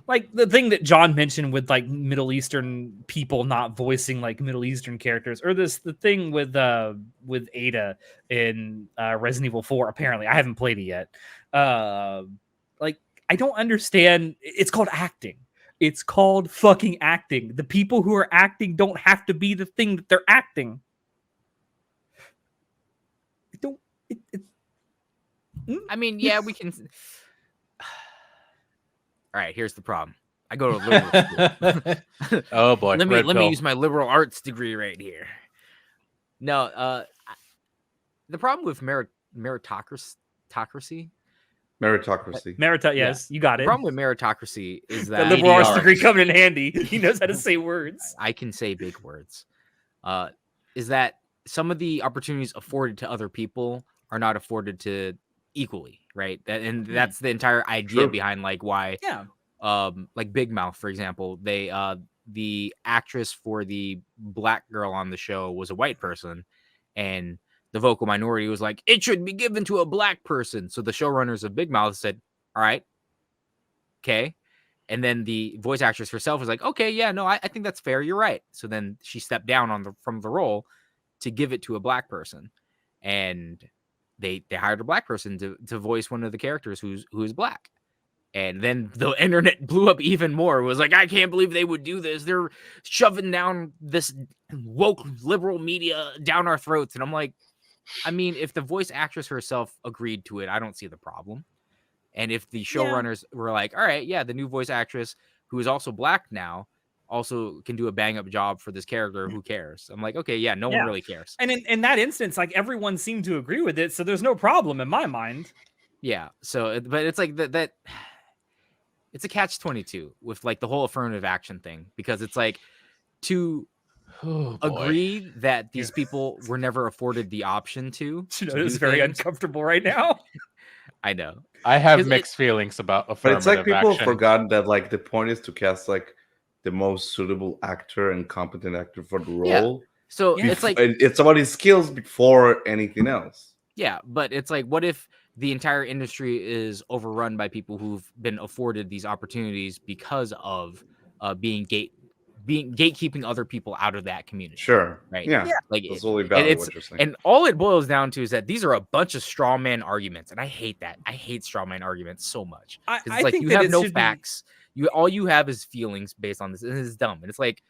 S1: Like the thing that John mentioned with like Middle Eastern people not voicing like Middle Eastern characters, or the thing with Ada in Resident Evil 4. Apparently, I haven't played it yet. Like I don't understand. It's called acting. It's called fucking acting. The people who are acting don't have to be the thing that they're acting.
S2: I mean, yeah, we can. All right, here's the problem. I go to liberal school.
S4: Oh boy.
S2: let
S4: red
S2: me
S4: pill.
S2: use my liberal arts degree right here. No, the problem with meritocracy.
S3: Meritocracy.
S1: Yes, you got
S2: The
S1: it.
S2: problem with meritocracy is
S1: The
S2: that
S1: liberal arts
S4: ADRs.
S1: degree coming in handy. He knows how to say words.
S2: I can say big words. Is that some of the opportunities afforded to other people are not afforded to equally, right? And that's the entire idea
S3: True.
S2: behind like why
S1: Yeah.
S2: like Big Mouth, for example, they the actress for the black girl on the show was a white person, and the vocal minority was like, it should be given to a black person. So the showrunners of Big Mouth said, all right, okay. And then the voice actress herself was like, okay, yeah, no, I think that's fair. You're right. So then she stepped down from the role to give it to a black person, and they hired a black person to voice one of the characters who's black. And then the internet blew up even more. It was like, I can't believe they would do this. They're shoving down this woke liberal media down our throats. And I'm like, I mean, if the voice actress herself agreed to it, I don't see the problem. And if the showrunners were like, all right, yeah, the new voice actress who is also black now also can do a bang up job for this character, who cares? I'm like, okay, yeah, no one really cares.
S1: And in that instance, like everyone seemed to agree with it, so there's no problem in my mind.
S2: Yeah. So, but it's like that it's a catch-22 with like the whole affirmative action thing, because it's like to agree that these people were never afforded the option to.
S1: It's very uncomfortable right now.
S2: I know.
S4: I have mixed feelings about
S3: But
S4: affirmative
S3: it's like people
S4: action.
S3: forgotten that like the point is to cast like the most suitable actor and competent actor for the role.
S2: So it's like
S3: it's about his skills before anything else.
S2: Yeah, but it's like, what if the entire industry is overrun by people who've been afforded these opportunities because of being gatekeeping other people out of that community?
S3: Sure.
S2: Right.
S3: Yeah.
S2: Like
S3: That's totally valid what you're saying.
S2: And all it boils down to is that these are a bunch of straw man arguments, and I hate that. I hate straw man arguments so much. It's
S1: I
S2: like
S1: think
S2: you
S1: that
S2: have
S1: it
S2: no
S1: should be-
S2: facts. All you have is feelings based on this, and it's dumb. And it's like,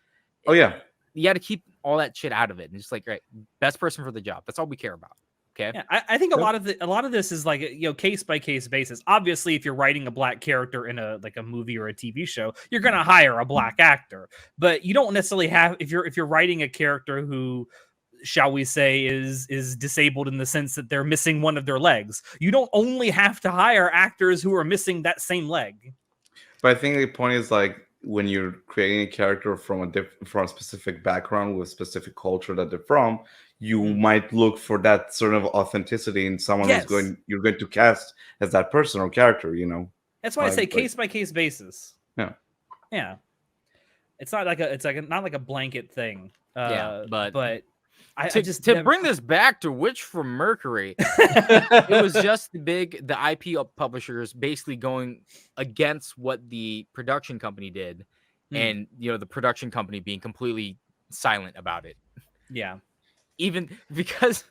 S3: Oh yeah.
S2: you got to keep all that shit out of it, and just like, right, best person for the job. That's all we care about. Okay.
S1: Yeah, I think a lot of this is like case by case basis. Obviously, if you're writing a black character in a movie or a TV show, you're gonna hire a black actor. But you don't necessarily have if you're writing a character who, shall we say, is disabled in the sense that they're missing one of their legs. You don't only have to hire actors who are missing that same leg.
S3: But I think the point is like when you're creating a character from a specific background with specific culture that they're from, you might look for that sort of authenticity in someone you're going to cast as that person or character, you know.
S1: That's why I say case by case basis.
S3: Yeah.
S1: Yeah. It's not like not like a blanket thing.
S2: But
S1: I
S2: to
S1: just
S2: bring this back to Witch from Mercury, it was just the IP publishers basically going against what the production company did, and the production company being completely silent about it.
S1: Yeah.
S2: Even because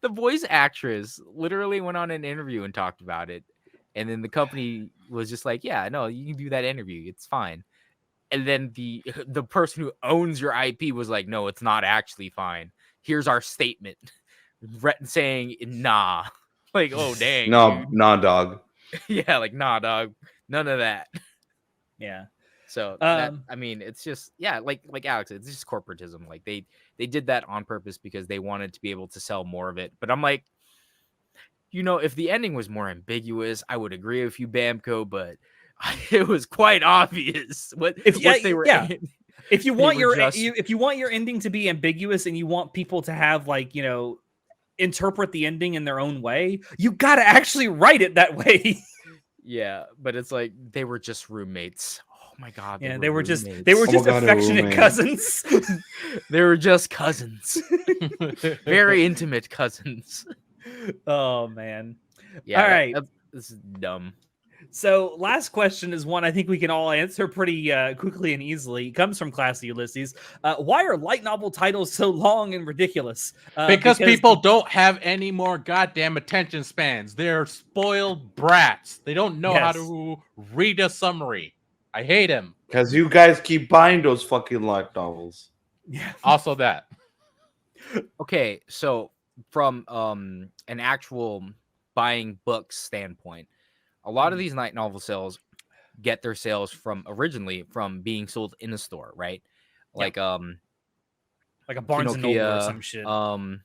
S2: the voice actress literally went on an interview and talked about it, and then the company was just like, yeah, no, you can do that interview, it's fine. And then the person who owns your IP was like, no, it's not actually fine. Here's our statement saying, nah. Like, oh, dang,
S3: No,
S2: dude.
S3: nah, dog.
S2: Yeah, like, nah, dog. None of that.
S1: Yeah.
S2: So that, I mean, it's just, yeah, like Alex, it's just corporatism. Like they did that on purpose because they wanted to be able to sell more of it. But I'm like, if the ending was more ambiguous, I would agree with you, Bamco, but it was quite obvious what they were.
S1: Yeah. If you want
S2: if
S1: you want your ending to be ambiguous and you want people to have like, interpret the ending in their own way, you got to actually write it that way.
S2: Yeah, but it's like they were just roommates. Oh my god.
S1: They were just
S3: God,
S1: affectionate cousins.
S2: They were just cousins. Very intimate cousins.
S1: Oh man.
S2: Yeah.
S1: All right.
S2: This is dumb.
S1: So last question is one I think we can all answer pretty quickly and easily. It comes from Classy Ulysses. Why are light novel titles so long and ridiculous?
S4: Because people don't have any more goddamn attention spans. They're spoiled brats. They don't know how to read a summary. I hate him.
S3: Because you guys keep buying those fucking light novels.
S1: Yeah.
S4: Also that.
S2: Okay, so from an actual buying books standpoint, a lot of these light novel sales get their sales originally from being sold in a store, right? Like
S1: a Barnes and Noble or some shit.
S2: I'm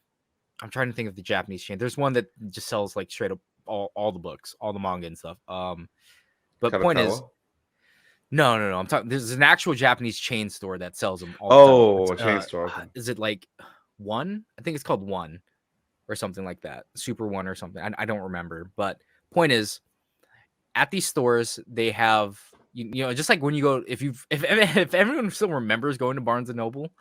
S2: trying to think of the Japanese chain. There's one that just sells like straight up all the books, all the manga and stuff. But point is, no. I'm talking. There's an actual Japanese chain store that sells them. All the time.
S3: A chain store. Okay.
S2: Is it like One? I think it's called One, or something like that. Super One or something. I don't remember. But point is, at these stores, they have just like when you go, if everyone still remembers going to Barnes and Noble,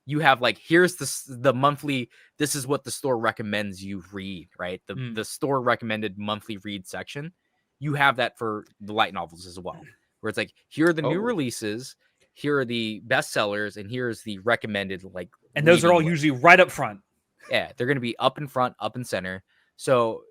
S2: you have like, here's the monthly, this is what the store recommends you read, right? The store recommended monthly read section. You have that for the light novels as well, where it's like, here are the new releases, here are the bestsellers, and here's the recommended, like,
S1: and those are all usually right up front.
S2: Yeah, they're going to be up in front, up in center. So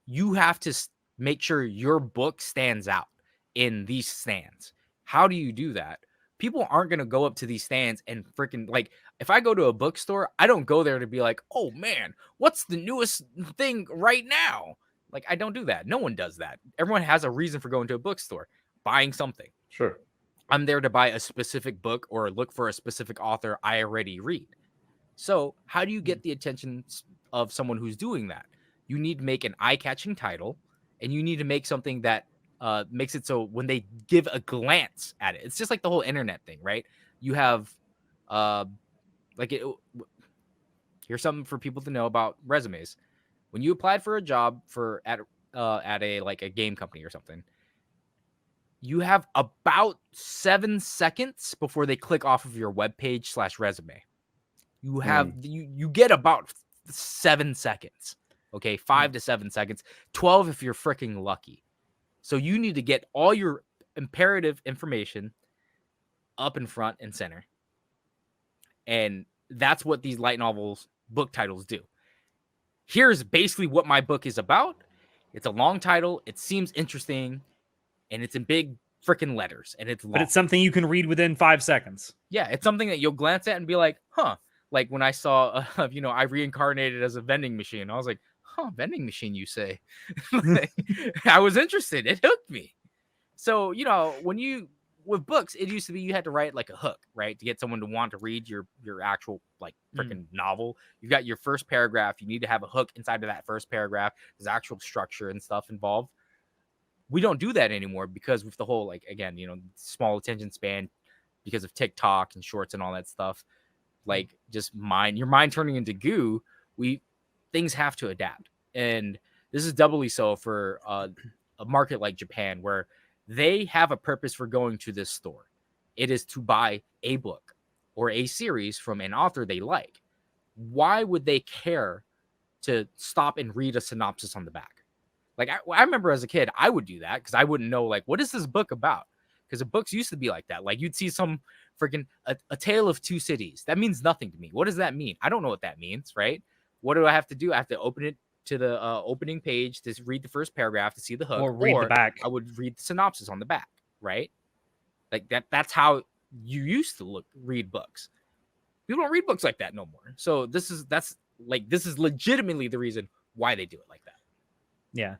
S2: you have to make sure your book stands out in these stands. How do you do that? People aren't going to go up to these stands and freaking, like, if I go to a bookstore, I don't go there to be like, oh man, what's the newest thing right now? Like, I don't do that. No one does that. Everyone has a reason for going to a bookstore, buying something.
S3: Sure.
S2: I'm there to buy a specific book or look for a specific author I already read. So how do you get the attention of someone who's doing that? You need to make an eye-catching title, and you need to make something that makes it so when they give a glance at it, it's just like the whole internet thing, right? You have here's something for people to know about resumes. When you applied for a job at a like a game company or something, you have about 7 seconds before they click off of your webpage /resume. You have you get about 7 seconds. Okay, 5 to 7 seconds, 12 if you're freaking lucky. So you need to get all your imperative information up in front and center. And that's what these light novels book titles do. Here's basically what my book is about. It's a long title. It seems interesting, and it's in big freaking letters, and it's long.
S1: But it's something you can read within 5 seconds.
S2: Yeah, it's something that you'll glance at and be like, huh. Like when I saw, I reincarnated as a vending machine. I was like, huh, vending machine, you say? I was interested. It hooked me. So, with books, it used to be you had to write like a hook, right? To get someone to want to read your actual like freaking novel. You've got your first paragraph. You need to have a hook inside of that first paragraph. There's actual structure and stuff involved. We don't do that anymore because with the whole, like, again, small attention span because of TikTok and shorts and all that stuff, like just your mind turning into goo, things have to adapt. And this is doubly so for a market like Japan, where they have a purpose for going to this store. It is to buy a book or a series from an author they like. Why would they care to stop and read a synopsis on the back? Like, I remember as a kid, I would do that because I wouldn't know, like, what is this book about? Because the books used to be like that. Like, you'd see some freaking a Tale of Two Cities. That means nothing to me. What does that mean? I don't know what that means, right? What do I have to do? I have to open it to the opening page to read the first paragraph to see the hook,
S1: or read the back.
S2: I would read the synopsis on the back, right? Like that's how you used to read books. People don't read books like that no more. So this is legitimately the reason why they do it like that.
S1: Yeah.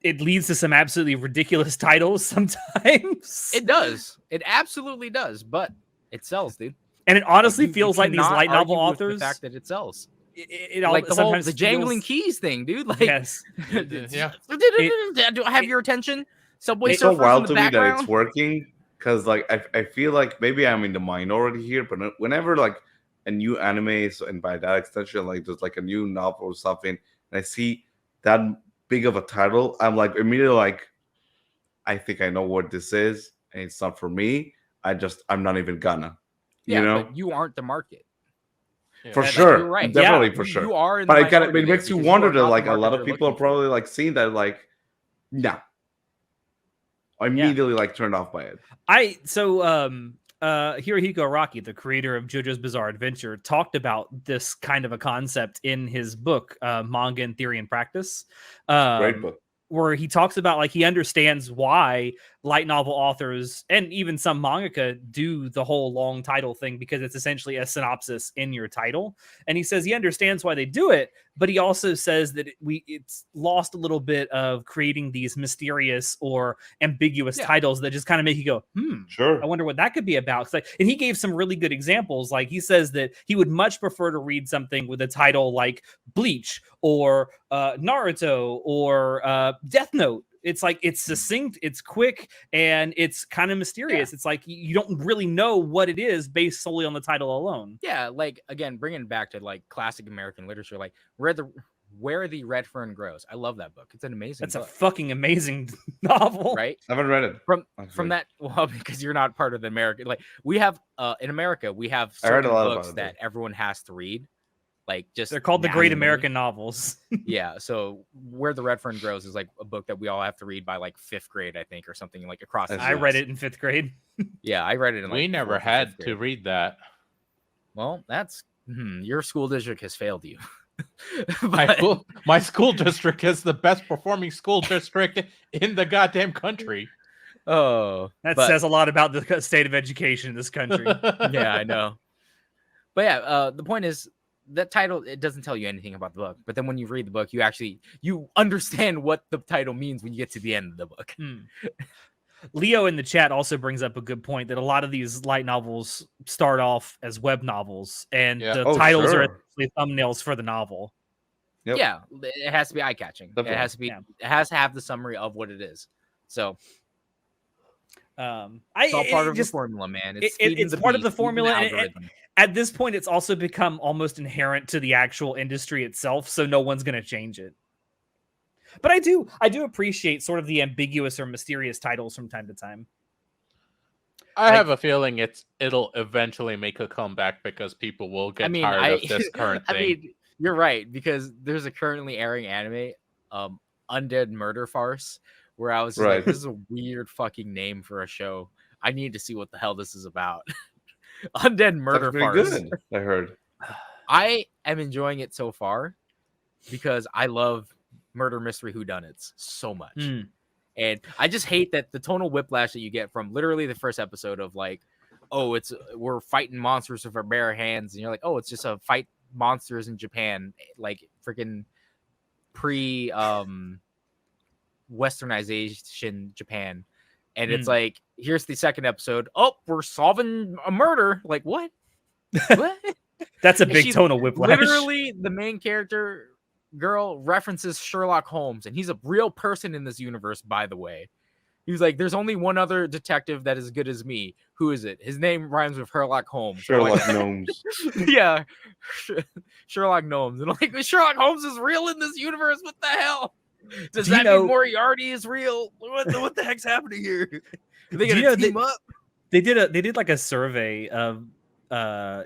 S1: It leads to some absolutely ridiculous titles sometimes.
S2: It does. It absolutely does, but it sells, dude.
S1: And it honestly
S2: You
S1: feels like these light novel
S2: argue with
S1: authors,
S2: the fact that it sells.
S1: it all
S2: Like the
S1: sometimes
S2: jangling
S1: feels,
S2: keys thing, dude. Like,
S1: yes.
S4: Yeah.
S2: do I have your attention? Subway
S3: It's so
S2: surfers in
S3: wild
S2: the
S3: to me that
S2: background.
S3: it's working because like I feel like maybe I'm in the minority here, but whenever like a new anime, and by that extension, like there's like a new novel or something, and I see that big of a title, I'm like immediately like, I think I know what this is, and it's not for me. I'm not even gonna,
S2: Yeah,
S3: you know,
S2: but you aren't the market.
S3: for
S2: Like,
S3: sure,
S2: you're right.
S3: definitely
S1: Yeah,
S3: for sure.
S2: You are in the
S3: But it
S2: minority
S3: it makes
S2: there
S3: you
S2: because
S3: wonder
S2: are
S3: that
S2: not the
S3: like a
S2: market
S3: lot
S2: they're
S3: of people are
S2: looking for.
S3: probably like seeing that like, no, immediately like turned off by it.
S1: Hirohiko Araki, the creator of JoJo's Bizarre Adventure, talked about this kind of a concept in his book, Manga in Theory and Practice.
S3: Great book.
S1: Where he talks about like he understands why light novel authors and even some mangaka do the whole long title thing because it's essentially a synopsis in your title. And he says he understands why they do it, but he also says that it's lost a little bit of creating these mysterious or ambiguous titles that just kind of make you go,
S3: Sure.
S1: I wonder what that could be about. And he gave some really good examples. Like he says that he would much prefer to read something with a title like Bleach or Naruto or Death Note. It's like it's succinct, it's quick, and it's kind of mysterious. It's like you don't really know what it is based solely on the title alone.
S2: Yeah, like again, bringing it back to like classic American literature, like Where the Red Fern Grows. I love that book. It's an amazing
S1: That's
S2: book.
S1: a fucking amazing novel,
S2: right?
S3: I haven't read it
S2: From that. Well, because you're not part of the American. Like we have in America, we have
S3: I heard a
S2: certain
S3: lot
S2: books
S3: about it,
S2: that everyone has to read. Like just
S1: they're called the Great
S2: nationally.
S1: American Novels.
S2: Yeah, so Where the Red Fern Grows is like a book that we all have to read by like 5th grade, I think, or something like across.
S1: I read it in 5th grade.
S2: Yeah, I read it in. Like,
S4: we never had to read that.
S2: Well, that's your school district has failed you.
S4: My school district is the best performing school district in the goddamn country.
S2: Oh,
S1: that says a lot about the state of education in this country.
S2: Yeah, I know. But yeah, the point is that title, it doesn't tell you anything about the book. But then when you read the book, you understand what the title means when you get to the end of the book.
S1: Leo in the chat also brings up a good point that a lot of these light novels start off as web novels, and the titles are actually thumbnails for the novel.
S3: Yep.
S2: Yeah, it has to be eye-catching.
S3: Definitely.
S2: It has to be. It has to have the summary of what it is. So it's all part of the formula, man.
S1: It's part of the formula. And at this point, it's also become almost inherent to the actual industry itself, so no one's going to change it. But I do appreciate sort of the ambiguous or mysterious titles from time to time.
S4: I have a feeling it'll eventually make a comeback because people will get tired of this current thing.
S2: I mean, you're right, because there's a currently airing anime, Undead Murder Farce, where I was just like, this is a weird fucking name for a show. I need to see what the hell this is about. Undead Murder Farce.
S3: Good, I heard.
S2: I am enjoying it so far because I love murder mystery whodunits so much. And I just hate that the tonal whiplash that you get from literally the first episode of like, oh, we're fighting monsters with our bare hands, and you're like, oh, it's just a fight monsters in Japan, like freaking pre westernization Japan. And it's like, here's the second episode. Oh, we're solving a murder. Like, what? What?
S1: That's a big tonal whiplash.
S2: Literally, the main character girl references Sherlock Holmes, and he's a real person in this universe, by the way. He was like, there's only one other detective that is as good as me. Who is it? His name rhymes with Sherlock Holmes.
S3: Sherlock Gnomes.
S2: Yeah. Sherlock Gnomes. And like, Sherlock Holmes is real in this universe. What the hell? Does that mean Moriarty is real? What the heck's happening here? Are they gonna team up?
S1: They did like a survey of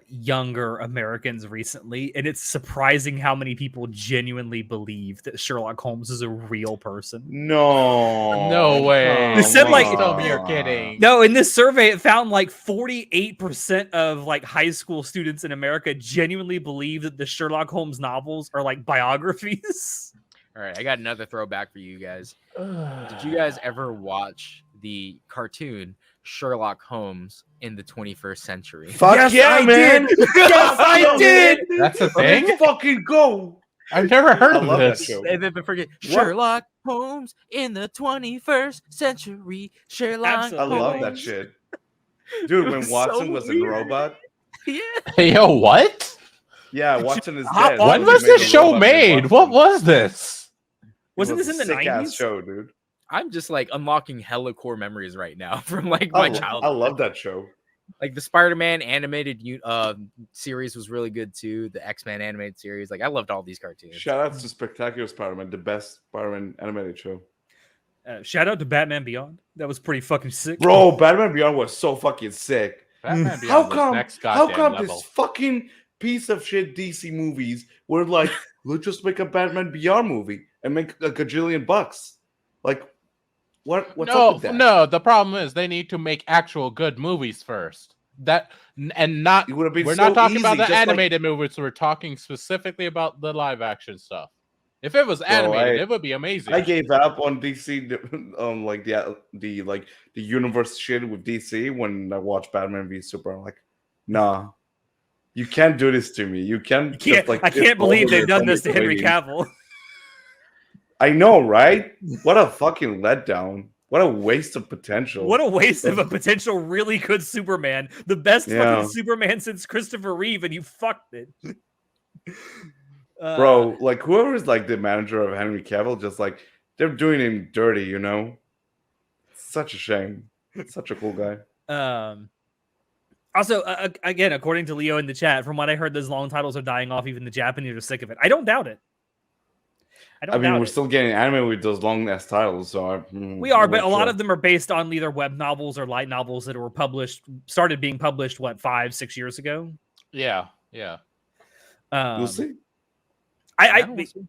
S1: younger Americans recently, and it's surprising how many people genuinely believe that Sherlock Holmes is a real person.
S4: No way.
S1: It said like,
S4: tell me you're kidding.
S1: No, in this survey, it found like 48% of like high school students in America genuinely believe that the Sherlock Holmes novels are like biographies.
S2: All right, I got another throwback for you guys. Did you guys ever watch the cartoon Sherlock Holmes in the 21st century.
S3: Fuck
S1: Yes,
S3: yeah,
S1: I
S3: man!
S1: did. Yes, I did.
S4: That's a
S3: Let's
S4: thing.
S3: fucking go!
S4: I've never heard
S3: I
S4: of
S3: love that
S4: this.
S3: show.
S2: And then forget Sherlock Holmes in the 21st century. Sherlock
S3: I love that
S2: Holmes.
S3: shit, dude.
S2: It
S3: When
S2: was
S3: Watson
S2: so
S3: was in
S2: weird.
S3: Robot,
S2: Yeah.
S4: Hey, yo, what?
S3: yeah, Watson is
S1: Hop
S3: dead.
S1: on.
S4: When
S3: They
S4: was
S3: made
S4: this
S3: a
S4: show
S3: robot named
S4: made? What
S3: Watson.
S4: was this?
S3: It
S1: Wasn't
S3: was
S1: this
S3: a
S1: in the
S3: sick-ass
S1: 90s?
S3: show, dude?
S2: I'm just like unlocking hella core memories right now from like my
S3: I
S2: childhood.
S3: love that show.
S2: Like the Spider-Man animated series was really good too. The X-Men animated series, like I loved all these cartoons.
S3: Shout out to Spectacular Spider-Man, the best Spider-Man animated show.
S1: Shout out to Batman Beyond. That was pretty fucking sick.
S3: Bro, Batman Beyond was so fucking sick.
S4: Batman
S3: How
S4: Beyond was
S3: come?
S4: next
S3: How
S4: goddamn
S3: come
S4: level.
S3: this fucking piece of shit DC movies were like, let's just make a Batman Beyond movie and make a gajillion bucks? Like, what's up
S4: No,
S3: with that?
S4: no. The problem is they need to make actual good movies first. And not.
S3: It would have been
S4: We're
S3: so
S4: not talking about
S3: easy,
S4: the
S3: just like-
S4: animated movies. We're talking specifically about the live action stuff. If it was
S3: Bro,
S4: animated, it would be amazing.
S3: I gave up on DC, like the universe shit with DC when I watched Batman v Superman. I'm like, nah, you can't do this to me. You can't. Just, like,
S1: I can't believe they've done this to
S3: over
S1: Henry
S3: me.
S1: Cavill.
S3: I know, right? What a fucking letdown. What a waste of potential.
S1: What a waste of a potential really good Superman. The best
S3: Yeah.
S1: fucking Superman since Christopher Reeve, and you fucked it.
S3: Bro, like whoever is like the manager of Henry Cavill, just like they're doing him dirty, you know? Such a shame. Such a cool guy.
S1: Also, again, according to Leo in the chat, from what I heard, those long titles are dying off. Even the Japanese are sick of it. I don't doubt it.
S3: I mean, we're still getting anime with those long ass titles, so
S1: we are, but a lot of them are based on either web novels or light novels that were started being published 5-6 years ago.
S4: Yeah.
S3: We'll see.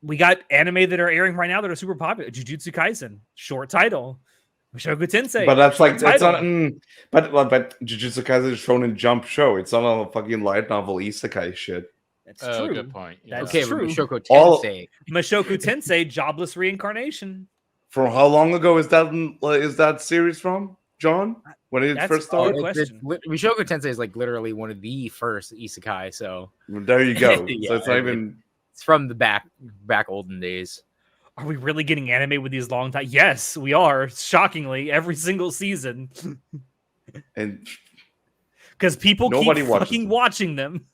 S1: We got anime that are airing right now that are super popular. Jujutsu Kaisen, short title. Mushoku Tensei,
S3: But that's like
S1: short
S3: it's
S1: title.
S3: not. But Jujutsu Kaisen is Shonen Jump show. It's not a fucking light novel isekai shit.
S1: That's
S4: Oh,
S1: true.
S4: good point. Yeah.
S1: That's
S2: Okay,
S1: true.
S2: but Mushoku
S3: All-
S2: Tensei.
S1: Mushoku Tensei, jobless reincarnation.
S3: From how long ago is that series from, John? When did it
S1: That's
S3: first
S1: all
S3: start?
S1: question.
S2: Mushoku Tensei is like literally one of the first isekai, so
S3: There you go.
S2: Yeah,
S3: So it's not even.
S2: it's from the back olden days.
S1: Are we really getting anime with these long titles? Yes, we are. Shockingly, every single season,
S3: And
S1: because people
S3: Nobody
S1: keep
S3: watches
S1: fucking
S3: them.
S1: watching them.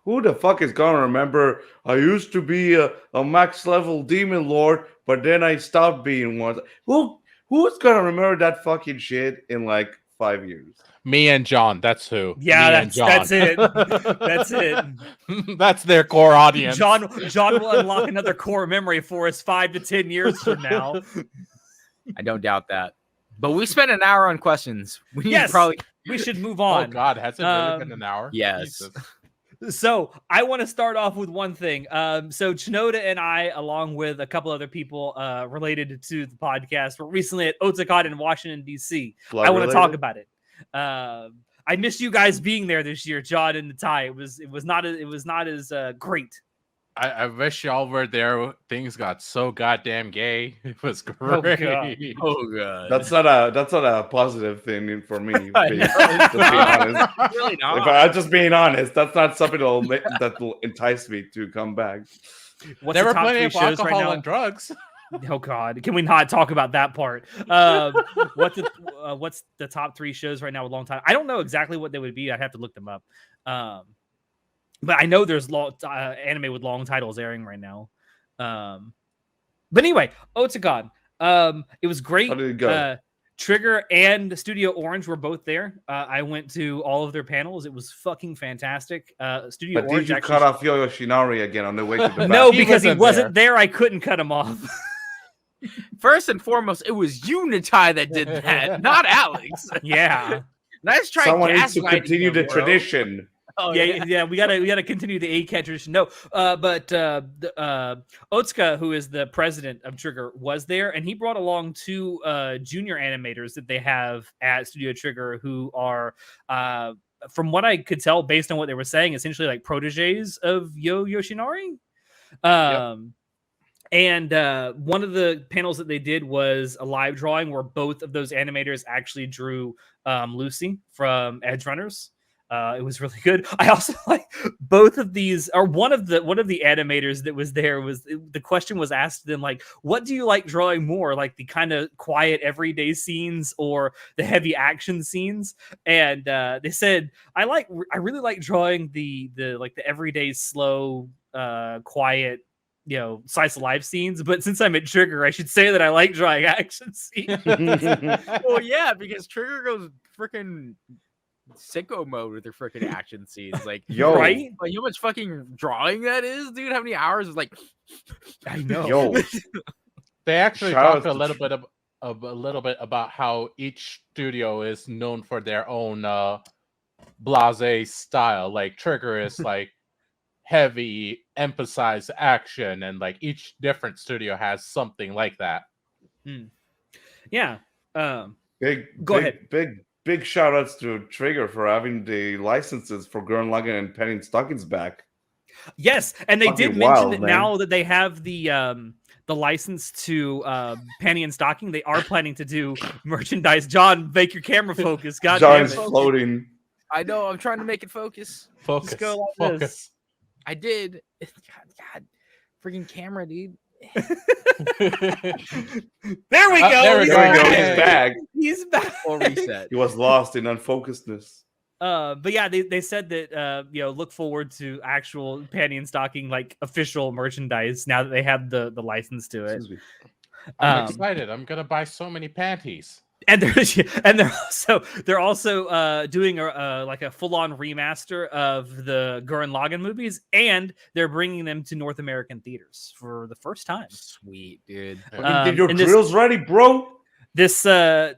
S3: who the fuck is gonna remember? I used to be a max level demon lord, but then I stopped being one. Who's gonna remember that fucking shit in like 5 years?
S4: Me and John. That's who.
S1: Yeah,
S4: Me and
S1: that's it.
S4: John.
S1: That's it.
S4: That's their core audience.
S1: John will unlock another core memory for us 5 to 10 years from now.
S2: I don't doubt that. But we spent an hour on questions. We need
S1: Yes.
S2: to probably
S1: We should move
S4: Oh
S1: on.
S4: God, has it really been an hour?
S2: yes.
S4: Jesus.
S1: So I want to start off with one thing. So Chanoda and I, along with a couple other people related to the podcast, were recently at ACAD in Washington, D.C. I want to talk about it. I missed you guys being there this year, John and Natai. It was not as great.
S4: I wish y'all were there. Things got so goddamn gay. It was
S1: Oh,
S4: great.
S1: God.
S2: Oh god.
S3: That's not a positive thing for me.
S2: I
S3: being-
S2: know.
S3: just being honest.
S2: Really not.
S3: If I'm just being honest, that's not something that'll entice me to come back.
S1: What's
S4: There
S1: the
S4: were
S1: top
S4: plenty
S1: 3
S4: of
S1: shows
S4: alcohol
S1: right now?
S4: and drugs.
S1: Oh God, can we not talk about that part? What's the top 3 shows right now with long time? I don't know exactly what they would be. I'd have to look them up. But I know there's anime with long titles airing right now. But anyway, Otacon. It was great.
S3: How did it go?
S1: Trigger and Studio Orange were both there. I went to all of their panels. It was fucking fantastic. Studio
S3: But
S1: Orange
S3: did you
S1: actually
S3: cut off Yo Yoshinari again on the way to the
S1: no,
S3: bathroom?
S4: He
S1: because he
S4: wasn't
S1: wasn't there. I couldn't cut him off.
S2: First and foremost, it was you, Natai, that did that, not Alex.
S1: Yeah.
S2: Nice try.
S3: Someone needs to
S2: gaslighting
S3: continue
S2: him,
S3: the
S2: bro.
S3: tradition.
S2: Oh,
S1: Yeah, we gotta continue the ACAD tradition. No, but Otsuka, who is the president of Trigger, was there, and he brought along 2 junior animators that they have at Studio Trigger, who are, from what I could tell, based on what they were saying, essentially like proteges of Yo Yoshinari. And one of the panels that they did was a live drawing where both of those animators actually drew Lucy from Edge Runners. It was really good. I also like both of these, or one of the animators that was there was the question was asked to them, like, what do you like drawing more, like the kind of quiet everyday scenes or the heavy action scenes? And they said, I really like drawing the everyday slow, quiet, slice of life scenes. But since I'm at Trigger, I should say that I like drawing action scenes.
S2: Well, yeah, because Trigger goes freaking sicko mode with their freaking action scenes. Like,
S3: Yo,
S1: right?
S2: Like, you know how much fucking drawing that is, dude? How many hours is like?
S1: I know.
S3: Yo,
S4: They actually
S3: Shout
S4: talked
S3: out
S4: a
S3: to
S4: little bit about how each studio is known for their own blase style. Like Trigger is like heavy, emphasized action, and like each different studio has something like that.
S1: Yeah.
S3: Go
S1: ahead.
S3: Big shout outs to Trigger for having the licenses for Gurren Lagann and Penny and Stockings back.
S1: Yes, and they did
S3: Fucking
S1: mention
S3: wild,
S1: that
S3: man.
S1: now that they have the license to Penny and Stocking, they are planning to do merchandise. John, make your camera focus. God damn
S3: John's
S1: it.
S3: floating.
S2: I know. I'm trying to make it focus.
S4: Focus.
S1: go like
S4: Focus.
S1: this.
S2: I did. God, freaking camera, dude.
S1: There we go.
S4: There we
S3: There we
S4: go.
S3: go.
S4: Yay.
S3: He's back.
S1: He's back.
S2: Full reset.
S3: He was lost in unfocusedness.
S1: But yeah, they said that look forward to actual Penny and Stocking like official merchandise now that they have the license to it.
S3: Excuse me.
S4: I'm excited. I'm gonna buy so many panties.
S1: And they're also doing a full-on remaster of the Gurren Lagann movies, and they're bringing them to North American theaters for the first time.
S2: Sweet, dude.
S3: Did your
S1: and this-
S3: drills ready, bro?
S1: This the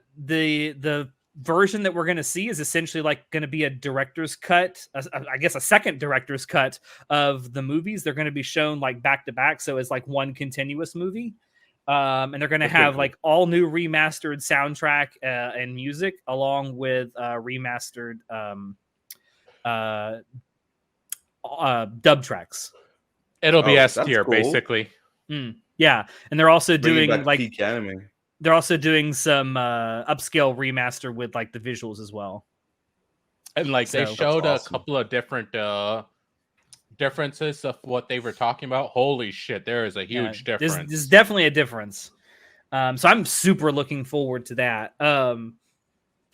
S1: version that we're going to see is essentially like going to be a director's cut, I guess a second director's cut of the movies. They're going to be shown like back to back, so as like one continuous movie. And they're going to have like all new remastered soundtrack and music, along with remastered dub tracks.
S4: It'll be S
S3: that's
S4: tier,
S3: cool.
S4: basically.
S1: Yeah, and they're also
S3: Bringing
S1: doing
S3: back
S1: like
S3: peak anime.
S1: they're also doing some upscale remaster with like the visuals as well.
S4: And like they
S1: So-
S4: showed
S3: That's
S4: a
S3: awesome.
S4: couple of different differences of what they were talking about. Holy shit, there is a huge difference.
S1: There's definitely a difference. So I'm super looking forward to that.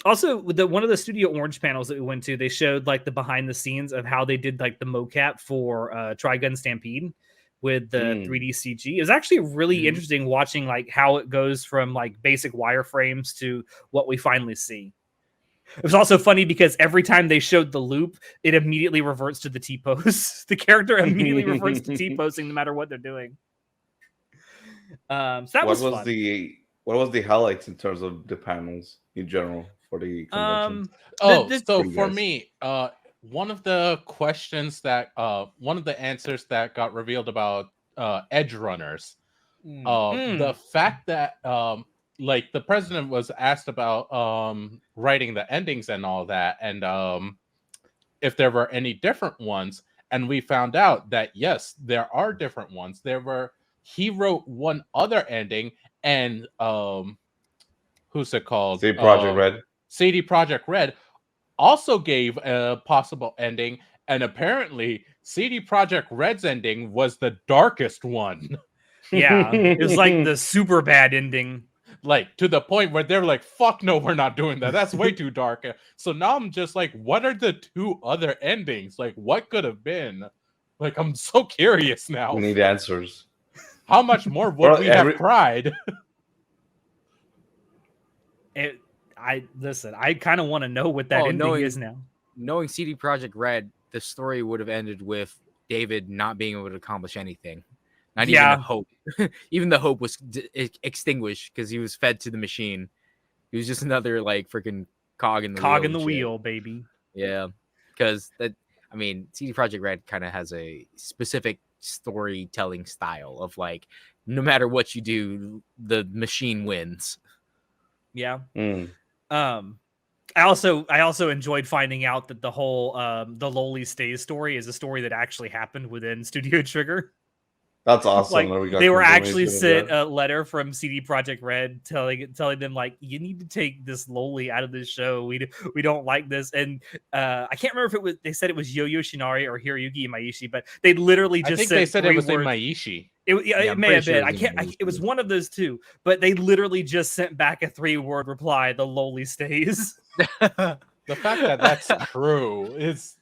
S1: Also, with one of the Studio Orange panels that we went to, they showed like the behind the scenes of how they did like the mocap for Trigun Stampede with the 3D CG. It was actually really interesting watching like how it goes from like basic wireframes to what we finally see. It was also funny because every time they showed the loop, it immediately reverts to the T-pose. The character immediately reverts to T-posing no matter what they're doing. So that was fun.
S3: What was the highlights in terms of the panels in general for the convention?
S4: So
S3: Pretty
S4: for
S3: guys.
S4: me, one of the questions that one of the answers that got revealed about edge runners, the fact that like the president was asked about writing the endings and all that, and if there were any different ones, and we found out that yes, there are different ones. He wrote one other ending, and who's it called?
S3: CD Projekt Red.
S4: CD Projekt Red also gave a possible ending, and apparently CD Projekt Red's ending was the darkest one.
S1: Yeah, it was like the super bad ending.
S4: Like to the point where they're like, fuck no, we're not doing that. That's way too dark. So now I'm just like, what are the two other endings? Like, what could have been? Like, I'm so curious now.
S3: We need answers.
S4: How much more would
S3: Well,
S4: we have cried?
S1: I kind of want to know what that ending is now.
S2: Knowing CD Projekt Red, the story would have ended with David not being able to accomplish anything. Not even the hope. Even the hope was extinguished because he was fed to the machine. He was just another like freaking cog in the
S1: wheel, baby.
S2: Yeah, because CD Projekt Red kind of has a specific storytelling style of like, no matter what you do, the machine wins.
S1: Yeah. I also enjoyed finding out that the whole the Loli Stays story is a story that actually happened within Studio Trigger.
S3: That's awesome.
S1: Like
S3: that we got
S1: they were actually
S3: confirmation of
S1: sent
S3: that.
S1: a letter from CD Projekt Red telling them like, you need to take this loli out of this show. We don't like this. And I can't remember if it was, they said it was Yo-Yo Shinari or Hiroyuki Imaishi, but they literally
S4: I
S1: just
S4: think
S1: sent
S4: they said it
S1: 3
S4: was in
S1: words.
S4: Maishi.
S1: Yeah,
S2: I'm
S1: it may
S2: pretty
S1: have
S2: sure
S1: been.
S2: it
S1: I
S2: was
S1: can't.
S2: in
S1: It was
S2: Maishi.
S1: one of those two, but they literally just sent back a 3-word reply. The loli stays.
S4: The fact that that's true is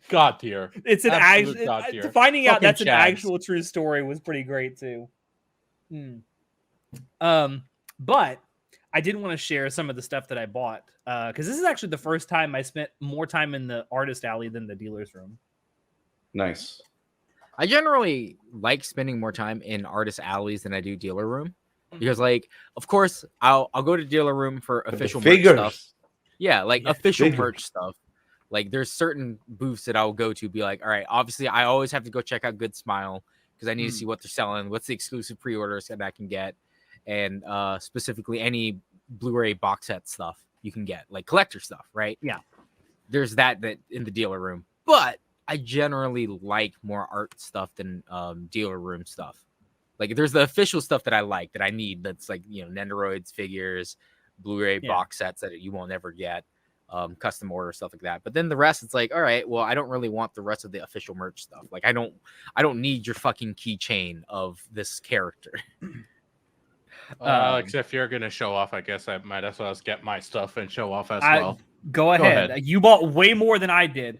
S4: god tier.
S1: It's an
S4: Absolute
S1: actual.
S4: god tier.
S1: Finding out
S4: Fucking
S1: that's an
S4: Chads.
S1: actual true story was pretty great too. But I did want to share some of the stuff that I bought because this is actually the first time I spent more time in the artist alley than the dealer's room.
S3: Nice.
S2: I generally like spending more time in artist alleys than I do dealer room because, like, of course, I'll go to dealer room for
S3: But the
S2: official merch
S3: figures.
S2: stuff. Yeah, like
S1: Yeah,
S2: official
S3: figures.
S2: merch stuff. Like, there's certain booths that I'll go to, be like, all right, obviously, I always have to go check out Good Smile because I need to see what they're selling, what's the exclusive pre-orders that I can get, and specifically any Blu-ray box set stuff you can get, like collector stuff, right?
S1: Yeah.
S2: There's that in the dealer room, but I generally like more art stuff than dealer room stuff. Like, there's the official stuff that I like, that I need, that's like, you know, Nendoroids, figures, Blu-ray box sets that you won't ever get, custom order, stuff like that. But then the rest, it's like, all right, well, I don't really want the rest of the official merch stuff. Like, I don't need your fucking keychain of this character.
S4: Alex, if you're gonna show off, I guess I might as well get my stuff and show off as well.
S1: Go ahead.
S4: ahead.
S1: You bought way more than I did.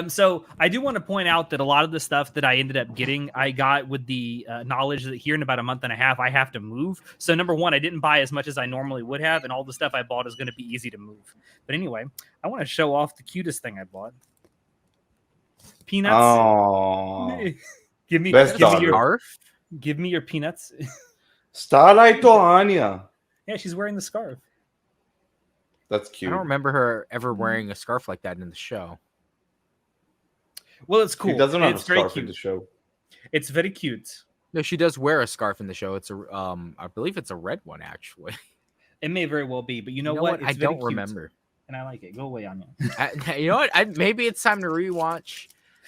S1: So I do want to point out that a lot of the stuff that I ended up getting, I got with the knowledge that here in about a month and a half, I have to move. So number one, I didn't buy as much as I normally would have, and all the stuff I bought is going to be easy to move. But anyway, I want to show off the cutest thing I bought. Peanuts.
S3: Oh,
S1: give me
S3: Best daughter.
S1: give me your peanuts.
S3: Starlight to Anya.
S1: Yeah, she's wearing the scarf.
S3: That's
S2: I
S3: cute.
S2: don't remember her ever wearing a scarf like that in the show.
S1: Well, it's cool.
S3: He doesn't have a
S1: It's very
S3: scarf in
S1: cute.
S3: the show.
S1: It's very cute.
S2: No, she does wear a scarf in the show. It's a I believe it's a red one, actually.
S1: It may very well be, but you know what? It's
S2: I
S1: very
S2: don't
S1: cute,
S2: remember.
S1: and I like it. Go away, Anya.
S2: You know what? Maybe it's time to rewatch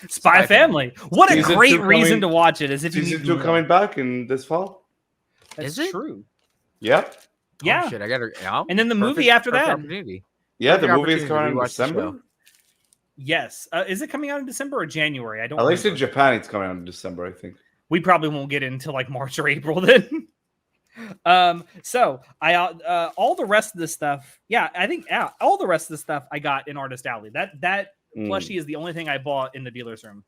S1: Spy Family. What a
S3: Season
S1: great
S3: 2
S1: reason
S3: coming-
S1: to watch it. As if you
S3: Season
S1: need
S3: 2
S1: more.
S3: coming back in this fall.
S1: That's
S2: Is it?
S1: true.
S3: Yep.
S1: Yeah.
S2: Oh, shit, I gotta.
S1: And then the movie after
S2: perfect
S1: that.
S2: opportunity.
S3: Yeah, the
S2: Perfect
S3: movie is
S2: opportunity to
S3: coming out in
S2: rewatch the
S3: December.
S2: show.
S1: Yes. Is it coming out in December or January? I don't.
S3: At least in
S1: remember.
S3: Japan, it's coming out in December, I think.
S1: We probably won't get it until like March or April then. So I all the rest of the stuff. Yeah, I think all the rest of the stuff I got in Artist Alley. That plushie is the only thing I bought in the dealer's room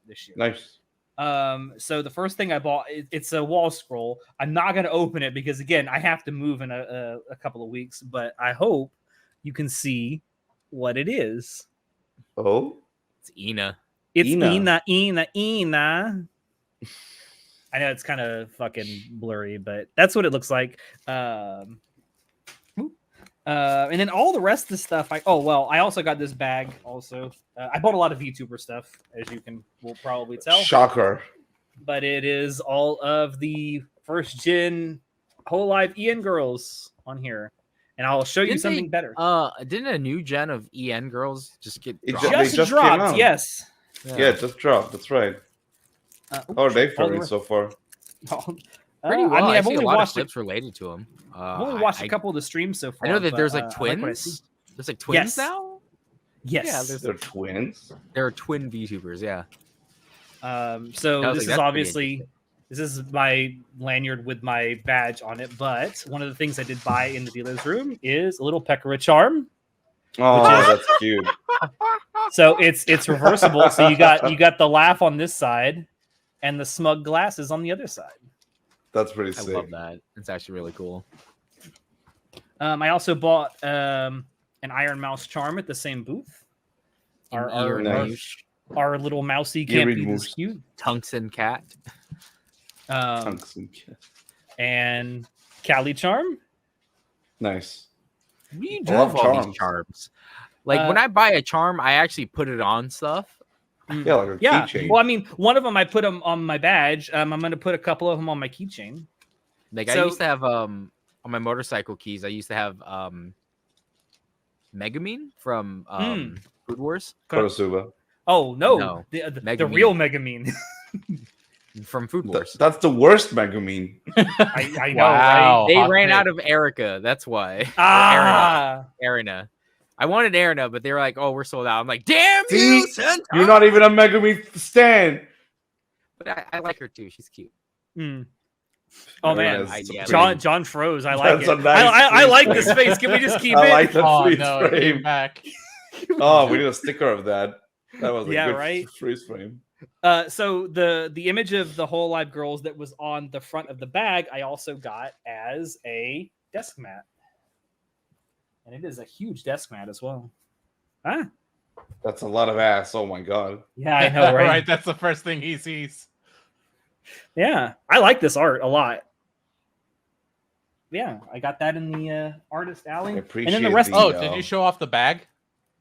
S1: this year.
S3: Nice.
S1: So the first thing I bought, it's a wall scroll. I'm not going to open it because again, I have to move in a couple of weeks, but I hope you can see what it is.
S3: Oh,
S2: It's Ina.
S1: It's
S3: Ina.
S1: Ina. I know it's kind of fucking blurry, but that's what it looks like. And then all the rest of the stuff, I also got this bag also. I bought a lot of VTuber stuff, as you will probably tell.
S3: shocker.
S1: But it is all of the first gen Whole Live EN girls on here. And I'll show you
S2: Didn't
S1: something
S2: they-
S1: better.
S2: Didn't a new gen of EN girls just get
S3: It
S2: dropped?
S3: they
S1: Just
S3: just came
S1: dropped,
S3: out.
S1: yes.
S3: Yeah, it just dropped. That's right. How are they faring so far?
S2: Pretty well.
S1: I mean,
S2: I
S1: I've
S2: see
S1: only
S2: a lot of
S1: watched
S2: clips related to them.
S1: I've only watched a couple of the streams so far.
S2: I know that
S1: but,
S2: there's
S1: I
S2: like
S1: like what I see.
S2: twins. There's like twins
S1: Yes.
S2: now.
S1: Yes.
S2: Yeah, there's
S3: They're twins.
S2: there are twin VTubers. Yeah.
S1: So
S2: I was
S1: this
S2: like,
S1: is
S2: that's pretty
S1: obviously this is my lanyard with my badge on it. But one of the things I did buy in the dealer's room is a little Pekora charm.
S3: Oh,
S1: is-
S3: that's cute.
S1: So it's reversible. So you got the laugh on this side, and the smug glasses on the other side.
S3: That's pretty
S2: I
S3: sick.
S2: love that. It's actually really cool.
S1: I also bought an Iron Mouse charm at the same booth. Our
S3: Nice.
S1: our little mousy can't
S3: Eerie
S1: be this
S3: moose.
S1: cute.
S2: Tungsten cat.
S3: Tungsten.
S1: And Cali charm.
S3: Nice.
S2: What do you
S3: I
S2: do
S3: love
S2: with all
S3: charms.
S2: these charms? Like when I buy a charm, I actually put it on stuff.
S3: Yeah, like a
S1: Yeah.
S3: keychain.
S1: Well, I mean, one of them I put them on my badge. I'm going to put a couple of them on my keychain.
S2: Like
S1: So-
S2: I used to have on my motorcycle keys, I used to have Megamine from Food Wars.
S3: Konosuba.
S1: Oh no,
S2: No,
S1: the
S2: Megamine.
S1: real Megamine.
S2: from Food Wars.
S3: That's the worst Megumin.
S1: I know,
S4: Wow.
S1: right?
S2: They
S4: hot
S2: ran
S4: take.
S2: out of Erica. That's why. Or
S1: Ah,
S2: Arena. I wanted Arena, but they were like, "Oh, we're sold out." I'm like, "Damn
S3: See?
S2: you, Sentai!"
S3: You're not even a Megumin stan.
S2: But I like her too. She's cute.
S1: hmm. Oh man,
S3: That's
S2: Yeah,
S3: supreme.
S1: John froze. I like
S3: That's
S1: it.
S3: a nice
S1: I like
S3: freeze
S1: this face. Can we just keep
S3: I
S1: it?
S3: like that
S4: Oh
S3: freeze
S4: no, it
S3: frame.
S4: came back.
S3: Oh, we need a sticker of that. That was a
S1: Yeah,
S3: good
S1: right?
S3: freeze frame.
S1: So the image of the Whole Live Girls that was on the front of the bag, I also got as a desk mat, and it is a huge desk mat as well. Ah,
S3: That's a lot of ass. Oh my god.
S1: yeah, I know, right?
S4: Right, that's the first thing he sees.
S1: Yeah, I like this art a lot. Yeah, I got that in the artist
S3: I
S1: alley,
S3: appreciate
S1: and then the rest.
S4: Oh, did you show off the bag?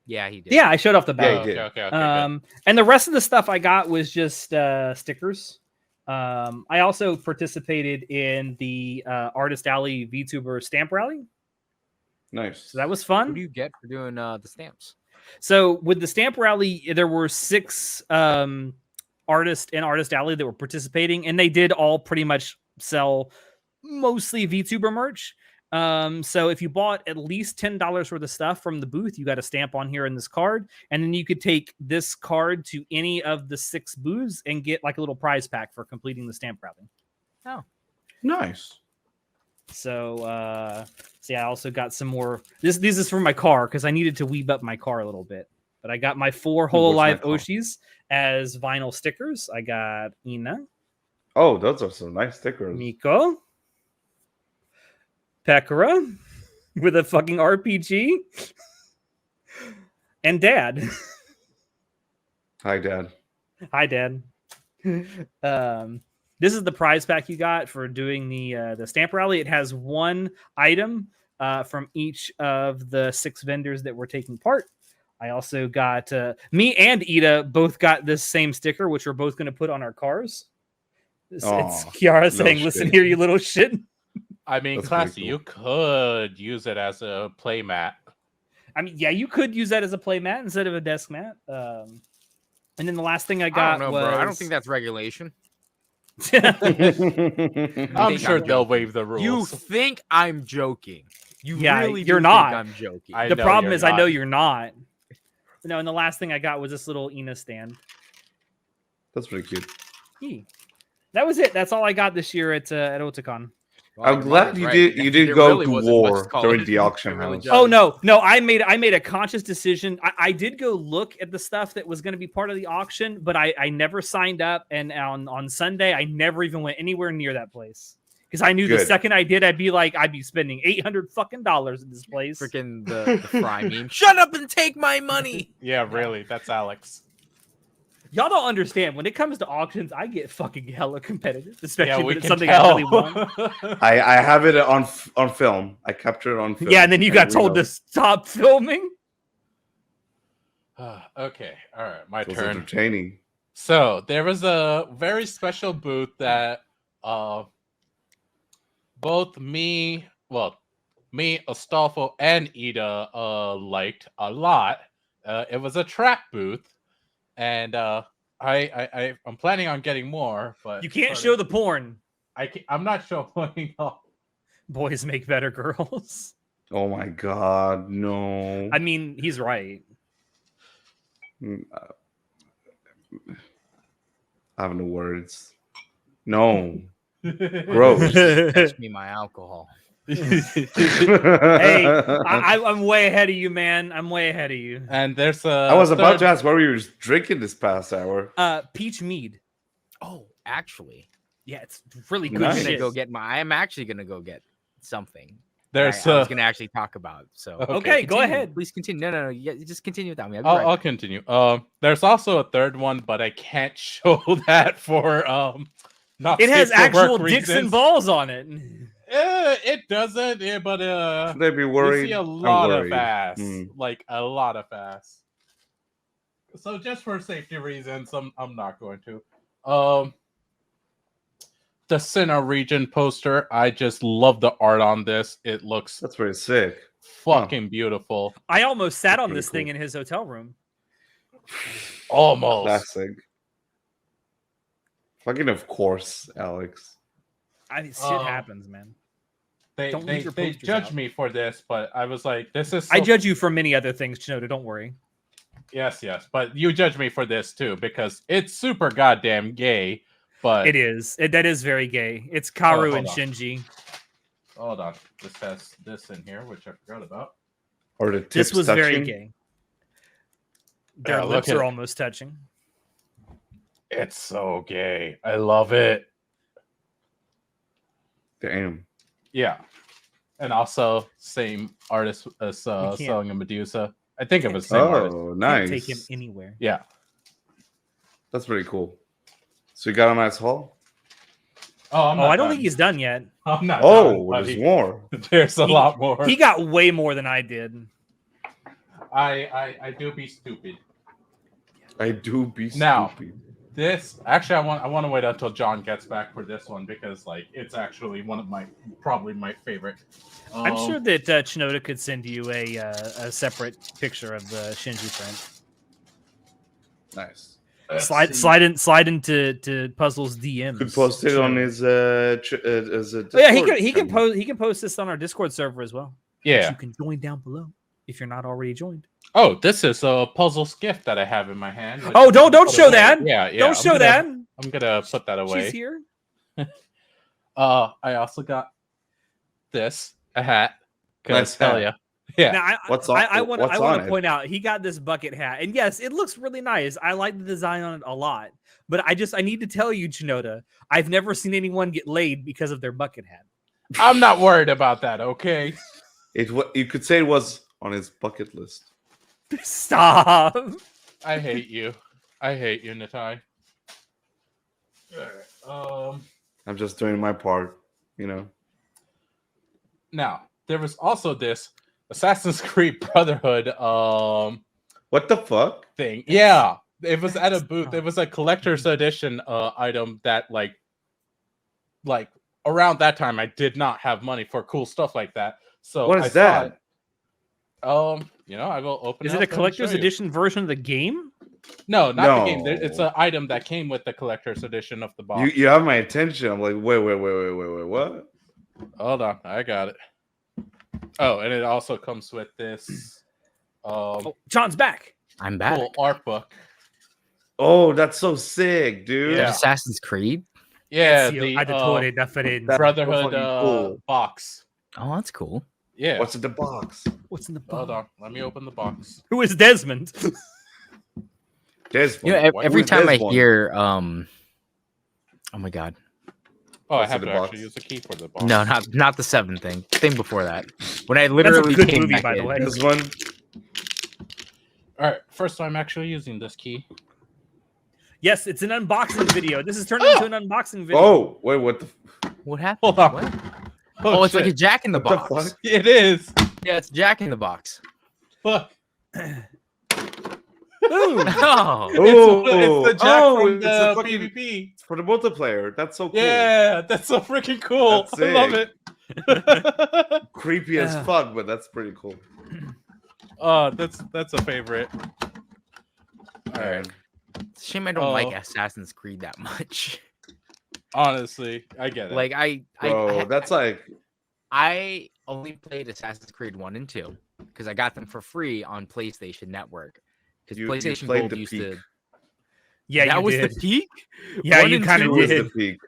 S2: Yeah, he did.
S1: Yeah, I showed off the
S3: Yeah,
S1: bag.
S3: he
S4: Oh,
S3: did.
S4: okay, good.
S1: And the rest of the stuff I got was just stickers. I also participated in the Artist Alley VTuber stamp rally,
S3: Nice.
S1: so that was
S2: What
S1: fun.
S2: do you get for doing the stamps?
S1: So with the stamp rally, there were 6 artists in Artist Alley that were participating, and they did all pretty much sell mostly VTuber merch. So if you bought at least $10 worth of stuff from the booth, you got a stamp on here in this card, and then you could take this card to any of the 6 booths and get like a little prize pack for completing the stamp rally.
S3: Nice.
S1: So see, I also got some more. This is for my car because I needed to weeb up my car a little bit. But I got my 4
S3: What's my
S1: Hololive
S3: car?
S1: Oshis as vinyl stickers. I got Ina,
S3: Oh, those are some nice stickers.
S1: Miko, Pekora with a fucking RPG, and Dad.
S3: Hi, Dad.
S1: Hi, Dad. This is the prize pack you got for doing the stamp rally. It has 1 item from each of the 6 vendors that were taking part. I also got me and Ida both got this same sticker, which we're both going to put on our cars. It's
S3: Aw,
S1: Kiara
S3: little
S1: saying, "Listen
S3: shit.
S1: here, you little shit."
S4: I mean,
S3: That's pretty
S4: Classy,
S3: cool.
S4: you could use it as a play mat.
S1: I mean, yeah, you could use that as a play mat instead of a desk mat. And then the last thing I
S2: I
S1: got
S2: don't know,
S1: was
S2: bro. I don't think that's regulation.
S4: I'm
S2: think
S4: sure
S2: I'm
S4: they'll
S2: joking.
S4: waive the rules.
S2: You think I'm joking? You
S1: Yeah,
S2: really
S1: you're
S2: do
S1: not.
S2: think I'm joking.
S4: I
S1: the
S4: know
S1: problem
S4: you're
S1: is I know
S4: not.
S1: you're not. No, and the last thing I got was this little Ina stand.
S3: That's pretty cute.
S1: Hey. That was it. That's all I got this year at Otakon.
S2: Well,
S3: I'm
S2: your
S3: glad
S2: mother's
S3: you
S2: right.
S3: did. You
S2: There
S3: did go
S2: really
S3: to
S2: wasn't much
S3: war
S2: call
S3: during
S2: it.
S3: the auction
S2: It really
S3: house.
S2: doesn't.
S1: Oh no, I made a conscious decision. I did go look at the stuff that was going to be part of the auction, but I never signed up. And on Sunday, I never even went anywhere near that place because I knew the
S3: Good.
S1: second I did, I'd be spending $800 fucking dollars in this place.
S2: Freaking the fry meme. Shut up and take my money.
S4: Yeah, really. That's Alex.
S1: Y'all don't understand. When it comes to auctions, I get fucking hella competitive, especially
S4: Yeah,
S1: when
S4: we
S1: it's
S4: can
S1: something
S4: tell.
S1: I really want.
S3: I have it on film. I captured it on film.
S1: Yeah, and then you got
S3: we
S1: told
S3: know.
S1: to stop filming.
S4: Okay, all right, my
S3: It was
S4: turn.
S3: entertaining.
S4: So there was a very special booth that both me, Astolfo, and Ida liked a lot. It was a trap booth, and I'm planning on getting more, but
S1: You can't show the porn.
S4: I'm not showing off.
S1: Boys make better girls.
S3: Oh my god, no.
S1: I mean, he's right.
S3: I have no words. No. Gross.
S2: Fetch me my alcohol.
S1: Hey, I'm way ahead of you, man. I'm way ahead of you.
S4: And there's a.
S3: I was about to ask what were you drinking this past hour.
S1: Peach mead.
S2: Oh, actually,
S1: Yeah, it's really good
S3: Nice.
S2: I'm gonna
S1: shit.
S2: go get my. I'm actually gonna go get something.
S4: There's
S2: I was gonna actually talk about. So
S1: Okay, go
S2: continue.
S1: ahead.
S2: Please continue. No. Yeah, just continue without me. I'll be right
S4: I'll
S2: back.
S4: continue. There's also a third one, but I can't show that for not.
S1: It has
S4: safe for
S1: actual
S4: work
S1: dicks and
S4: reasons.
S1: balls on it.
S4: It doesn't, but
S3: Should they be worried?
S4: you see a
S3: I'm
S4: lot of
S3: worried.
S4: ass,
S3: Hmm.
S4: like a lot of ass. So just for safety reasons, I'm not going to. The Sinnoh region poster, I just love the art on this. It looks
S3: That's pretty sick.
S4: fucking beautiful.
S1: I almost sat on
S3: Pretty
S1: this thing
S3: cool.
S1: in his hotel room.
S4: Almost.
S3: Classic. Fucking of course, Alex.
S1: I mean, shit happens, man.
S4: They
S1: Don't leave your posters
S4: judge
S1: out.
S4: me for this, but I was like, this is.
S1: I judge you for many other things, Chanoda. Don't worry.
S4: Yes, but you judge me for this too because it's super goddamn gay. But
S1: It is. That is very gay. It's Karu
S4: hold
S1: and
S4: on.
S1: Shinji.
S4: Hold on, this has this in here, which I forgot about.
S3: Or the tips
S1: This was very
S3: touching.
S1: gay. Their
S4: Yeah,
S1: lips
S4: look
S1: are
S4: at-
S1: almost touching.
S4: It's so gay. I love it.
S3: Damn.
S4: Yeah, and also same artist as
S1: can't-
S4: selling a Medusa. I think it was the same artist.
S3: Oh,
S1: Can't
S3: nice.
S1: take him anywhere.
S4: Yeah.
S3: That's pretty cool. So you got a nice haul?
S4: Oh, I'm
S1: Oh,
S4: not
S1: I don't
S4: done.
S1: think he's done yet.
S4: I'm not.
S3: Oh,
S4: done,
S3: there's
S4: buddy.
S3: more.
S4: There's a lot more.
S1: He got way more than I did.
S4: I do be stupid.
S3: I do be
S4: Now.
S3: stupid.
S4: This actually, I want to wait until John gets back for this one because like it's actually one of probably my favorite.
S1: I'm sure that Chanoda could send you a separate picture of the Shinji print.
S3: Nice.
S1: Slide into Puzzle's DMs.
S3: Could post it on
S1: Chanoda.
S3: his as a
S1: Oh, yeah,
S3: Discord
S1: he can
S3: channel.
S1: post this on our Discord server as well. Which
S4: Yeah.
S1: you can join down below if you're not already joined.
S4: Oh, this is a puzzle's gift that I have in my hand.
S1: Oh, don't
S4: Put
S1: show
S4: away.
S1: that.
S4: Yeah, yeah.
S1: Don't show that.
S4: I'm gonna put that away.
S1: She's here.
S4: I also got this a hat.
S3: Nice
S4: Hell
S3: hat.
S4: yeah, yeah.
S1: Now,
S3: What's
S1: I
S3: on-
S1: want
S3: what's
S1: to
S3: on it?
S1: point out he got this bucket hat, and yes, it looks really nice. I like the design on it a lot, but I need to tell you, Chanoda, I've never seen anyone get laid because of their bucket hat.
S4: I'm not worried about that. Okay.
S3: You could say it was on his bucket list.
S1: Stop.
S4: I hate you. I hate you, Natai.
S3: I'm just doing my part, you know.
S4: Now there was also this Assassin's Creed Brotherhood
S3: What the fuck?
S4: thing. Yeah, it was at a booth. It was a collector's edition item that like around that time I did not have money for cool stuff like that. So
S3: What is
S4: I
S3: that?
S4: thought, I will open.
S1: Is
S4: up
S1: it a
S4: and
S1: collector's
S4: show you.
S1: edition version of the game?
S4: No, not the game.
S3: No.
S4: It's an item that came with the collector's edition of the box.
S3: You have my attention. I'm like, wait, what?
S4: Hold on, I got it. Oh, and it also comes with this
S1: Oh, John's back.
S2: I'm back.
S4: cool art book.
S3: Oh, that's so sick, dude.
S4: Yeah.
S2: Assassin's Creed.
S4: Yeah,
S1: Ezio
S4: the
S1: Auditore da Firenze.
S3: That's so
S4: Brotherhood
S3: fucking cool.
S4: box.
S2: Oh, that's cool.
S4: Yeah.
S3: What's in the box?
S1: What's in the
S4: Hold
S1: box?
S4: on, let me open the box.
S1: Who is Desmond?
S3: There's
S2: You know,
S3: one.
S2: every
S3: Who's
S2: time I
S3: this one?
S2: hear, oh my god,
S4: Oh, I
S3: What's
S4: have
S3: in
S4: to
S3: the
S4: actually
S3: box?
S4: use the key for the box.
S2: no, not the 7 thing. Thing before that, when I
S1: That's a
S2: literally
S1: good
S2: came
S1: movie,
S2: back
S1: by the
S2: in.
S1: way.
S3: This one.
S4: All right, first time actually using this key.
S1: Yes, it's an unboxing video. This is turned into an unboxing video.
S3: Oh, wait, what the?
S2: What happened?
S4: Hold on.
S2: What? Oh, it's like a
S4: shit.
S2: Jack in the
S3: What the
S2: Box.
S3: fuck?
S4: It is.
S2: Yeah, it's Jack in the Box.
S4: Look,
S1: Ooh.
S2: Oh,
S4: it's the Jack
S3: Oh,
S4: from
S3: it's
S4: the
S3: a fucking-
S4: PvP.
S3: For the multiplayer. That's so cool.
S4: Yeah, that's so freaking cool.
S3: That's
S4: I love
S3: sick.
S4: it.
S3: Creepy as
S1: Yeah.
S3: fuck, but that's pretty cool.
S4: Oh, that's a favorite. All right.
S2: it's a shame I don't like
S4: Oh.
S2: Assassin's Creed that much.
S4: Honestly, I get it.
S2: Like
S3: Bro, that's like
S2: I only played Assassin's Creed 1 and 2 because I got them for free on PlayStation Network. Because
S3: you
S2: PlayStation
S3: played
S2: Gold
S3: the
S2: used
S3: peak.
S2: to.
S1: Yeah,
S2: that
S1: you
S2: was
S1: did.
S2: the peak.
S1: Yeah,
S2: One
S1: you
S2: and
S1: kind of
S3: Two is
S1: did.
S3: the peak.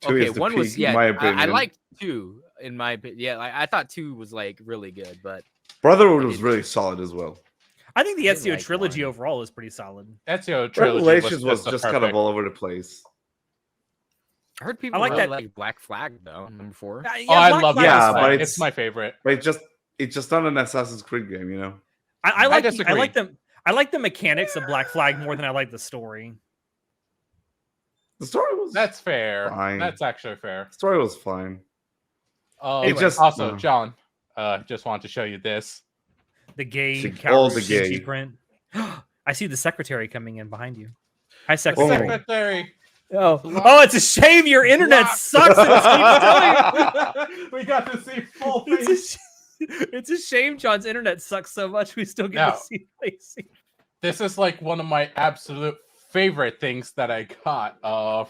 S3: Two
S2: Okay,
S3: is the
S2: one
S3: peak,
S2: was
S3: in my
S2: I
S3: opinion.
S2: liked 2 in my opinion. Yeah, I thought 2 was like really good, but
S3: Brotherhood was really solid as well.
S1: I think the
S2: didn't
S1: Ezio
S2: like
S1: trilogy
S2: one.
S1: overall is pretty solid.
S4: Ezio trilogy
S3: Revelations was
S4: the
S3: just kind of
S4: perfect-
S3: all over the place.
S2: I heard people
S1: like
S2: really
S1: that-
S2: like Black Flag though. Number 4.
S1: Yeah,
S4: Oh, I
S1: Black
S4: love
S1: Flag
S3: yeah,
S1: is
S3: but
S1: fun.
S3: it's-
S4: it's my favorite.
S3: But it's just not an Assassin's Creed game, you know.
S1: I like I
S4: disagree.
S1: like them. I like the mechanics of Black Flag more than I like the story.
S3: The story was
S4: That's fair.
S3: Fine.
S4: That's actually fair.
S3: the story was fine.
S1: Anyway,
S3: just-
S4: also,
S3: no.
S4: John, just wanted to show you this.
S1: The gay
S3: All
S1: Kaoru
S3: the
S1: Shinji
S3: gay.
S1: print. I see the secretary coming in behind you. Hi,
S3: Oh.
S1: secretary.
S4: Secretary.
S1: Oh, it's a shame your internet
S4: Block.
S1: sucks. It keeps telling you.
S4: We got to see full face.
S1: It's a shame John's internet sucks so much we still get
S4: Now.
S1: to see Lacey.
S4: This is like one of my absolute favorite things that I got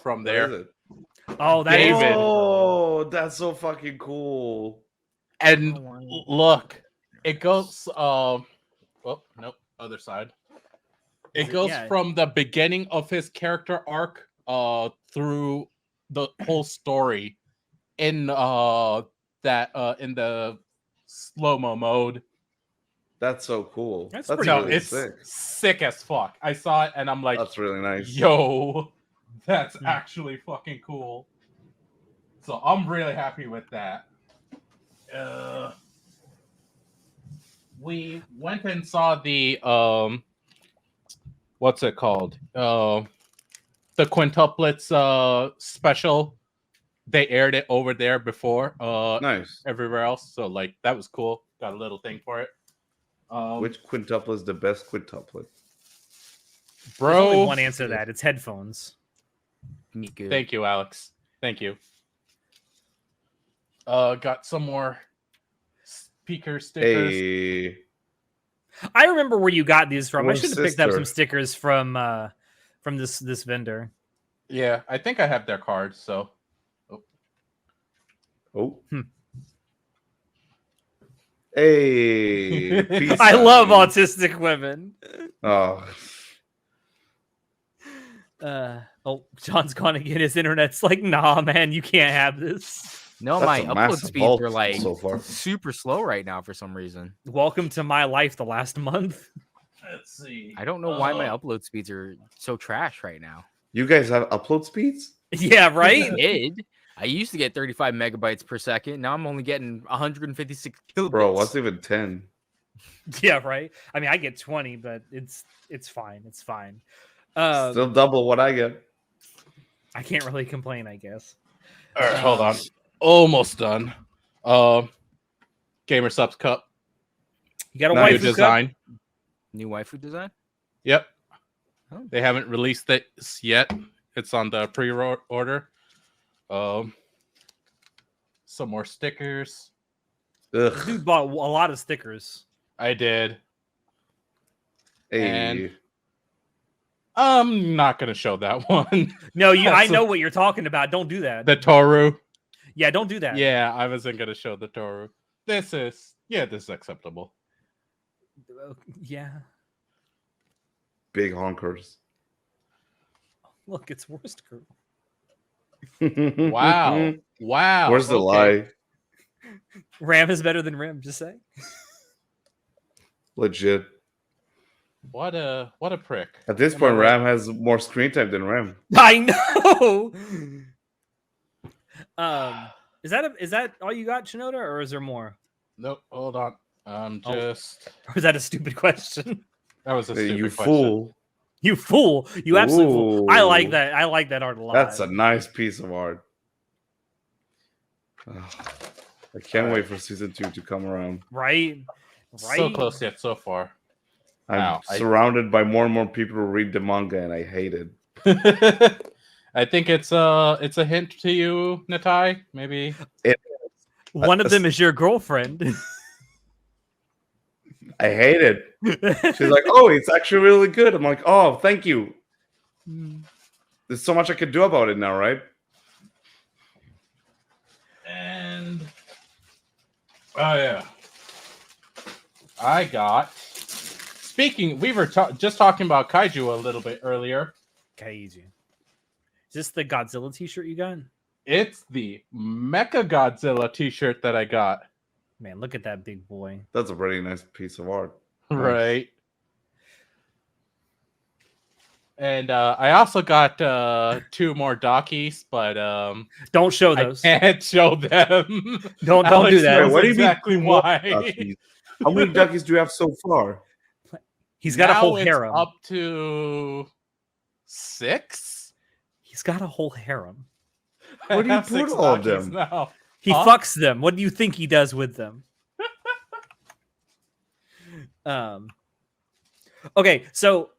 S4: from
S3: What
S4: there.
S3: is it?
S1: Oh, that is
S4: David.
S3: Oh, that's so fucking cool.
S4: And
S1: Oh,
S4: look, it goes oh nope, other side. It goes
S1: Yeah.
S4: from the beginning of his character arc through the whole story in in the slow-mo mode.
S3: That's so cool.
S1: That's
S3: That's
S1: pretty
S4: No,
S3: really
S4: it's
S3: sick.
S4: sick as fuck. I saw it and I'm like,
S3: That's really nice.
S4: yo, that's
S1: Hmm.
S4: actually fucking cool. So I'm really happy with that. We went and saw the what's it called? The quintuplets special. They aired it over there before
S3: Nice.
S4: everywhere else. So like that was cool. Got a little thing for it.
S3: Which quintuplet is the best quintuplet?
S1: There's
S4: Bro,
S1: only one answer to that. It's headphones.
S2: Miku.
S4: thank you, Alex. Thank you. Got some more speaker stickers.
S3: Hey,
S1: I remember where you got these from. I
S3: Little
S1: should have picked up some
S3: sister.
S1: stickers from this vendor.
S4: Yeah, I think I have their cards. So
S3: oh,
S1: Hmm.
S3: hey, peace
S1: I love
S3: sign.
S1: autistic women.
S3: Oh,
S1: John's gonna get his internet's like, nah, man, you can't have this.
S2: No,
S3: That's
S2: my
S3: a
S2: upload
S3: massive
S2: speeds
S3: vault
S2: are like
S3: so far.
S2: super slow right now for some reason.
S1: Welcome to my life the last month.
S4: let's see.
S2: I don't know why my upload speeds are so trash right now.
S3: you guys have upload speeds?
S1: Yeah, right?
S2: I did. I used to get 35 megabytes per second. Now I'm only getting 156 kilobits.
S3: Bro, what's even 10?
S1: Yeah, right. I mean, I get 20, but it's fine. It's fine.
S3: Still double what I get.
S1: I can't really complain, I guess.
S4: All right, hold on. Almost done. Gamer Subs Cup.
S1: You got a
S3: Nice.
S4: New
S1: waifu cup?
S4: design.
S2: New waifu design?
S4: Yep.
S2: Oh.
S4: They haven't released this yet. It's on the pre-order. Some more stickers.
S1: This
S3: Ugh.
S1: dude bought a lot of stickers.
S4: I did.
S3: Hey,
S4: And- I'm not gonna show that one.
S1: No, I
S4: That's
S1: know what you're talking about. Don't do that.
S4: The Toru.
S1: Yeah, don't do that.
S4: Yeah, I wasn't gonna show the Toru. This is acceptable.
S1: Yeah.
S3: big honkers.
S1: Look, it's worst group.
S4: Wow. Wow.
S3: Where's the
S4: okay.
S3: lie?
S1: Ram is better than Rim, just say.
S3: Legit.
S4: What a prick.
S3: At this
S4: Am I
S3: point,
S4: right?
S3: Ram has more screen time than Ram.
S1: I know. Is that all you got, Chanoda, or is there more?
S4: Nope, hold on.
S1: Oh.
S4: Just
S1: Or is that a stupid question?
S4: that was a
S3: Hey,
S4: stupid
S3: you
S4: question.
S3: fool.
S1: You fool! You absolute fool! I like
S3: Ooh.
S1: that. I like that art a lot.
S3: That's a nice piece of art. Ugh. I can't
S4: Alright.
S3: wait for season 2 to come around.
S1: right.
S4: So close yet so far.
S3: I'm
S4: Wow,
S3: surrounded by more and more people who read the manga, and I hate it.
S4: I think it's a hint to you, Natai. Maybe.
S1: One of them is your girlfriend.
S3: I hate it. She's like, "Oh, it's actually really good." I'm like, "Oh, thank you." There's so much I could do about it now, right?
S4: And oh yeah, I got. Speaking, we were just talking about kaiju a little bit earlier.
S1: Kaiju. Is this the Godzilla T-shirt you got?
S4: It's the Mecha Godzilla T-shirt that I got.
S1: Man, look at that big boy.
S3: That's a pretty nice piece of art. Nice.
S4: Right. And I also got 2 more Dockies, but
S1: Don't show
S4: I
S1: those.
S4: can't show them.
S1: Don't
S4: Alex
S1: do that.
S4: knows
S3: What do you mean
S4: exactly why.
S3: Duckies? How many duckies do you have so far?
S1: He's got a
S4: Now
S1: whole
S4: it's
S1: harem.
S4: up to 6.
S1: He's got a whole harem.
S3: Where do you
S4: I have
S3: put
S4: 6
S3: all of
S4: Dockies
S3: them?
S4: now.
S1: He
S4: Huh?
S1: fucks them. What do you think he does with them? Okay, so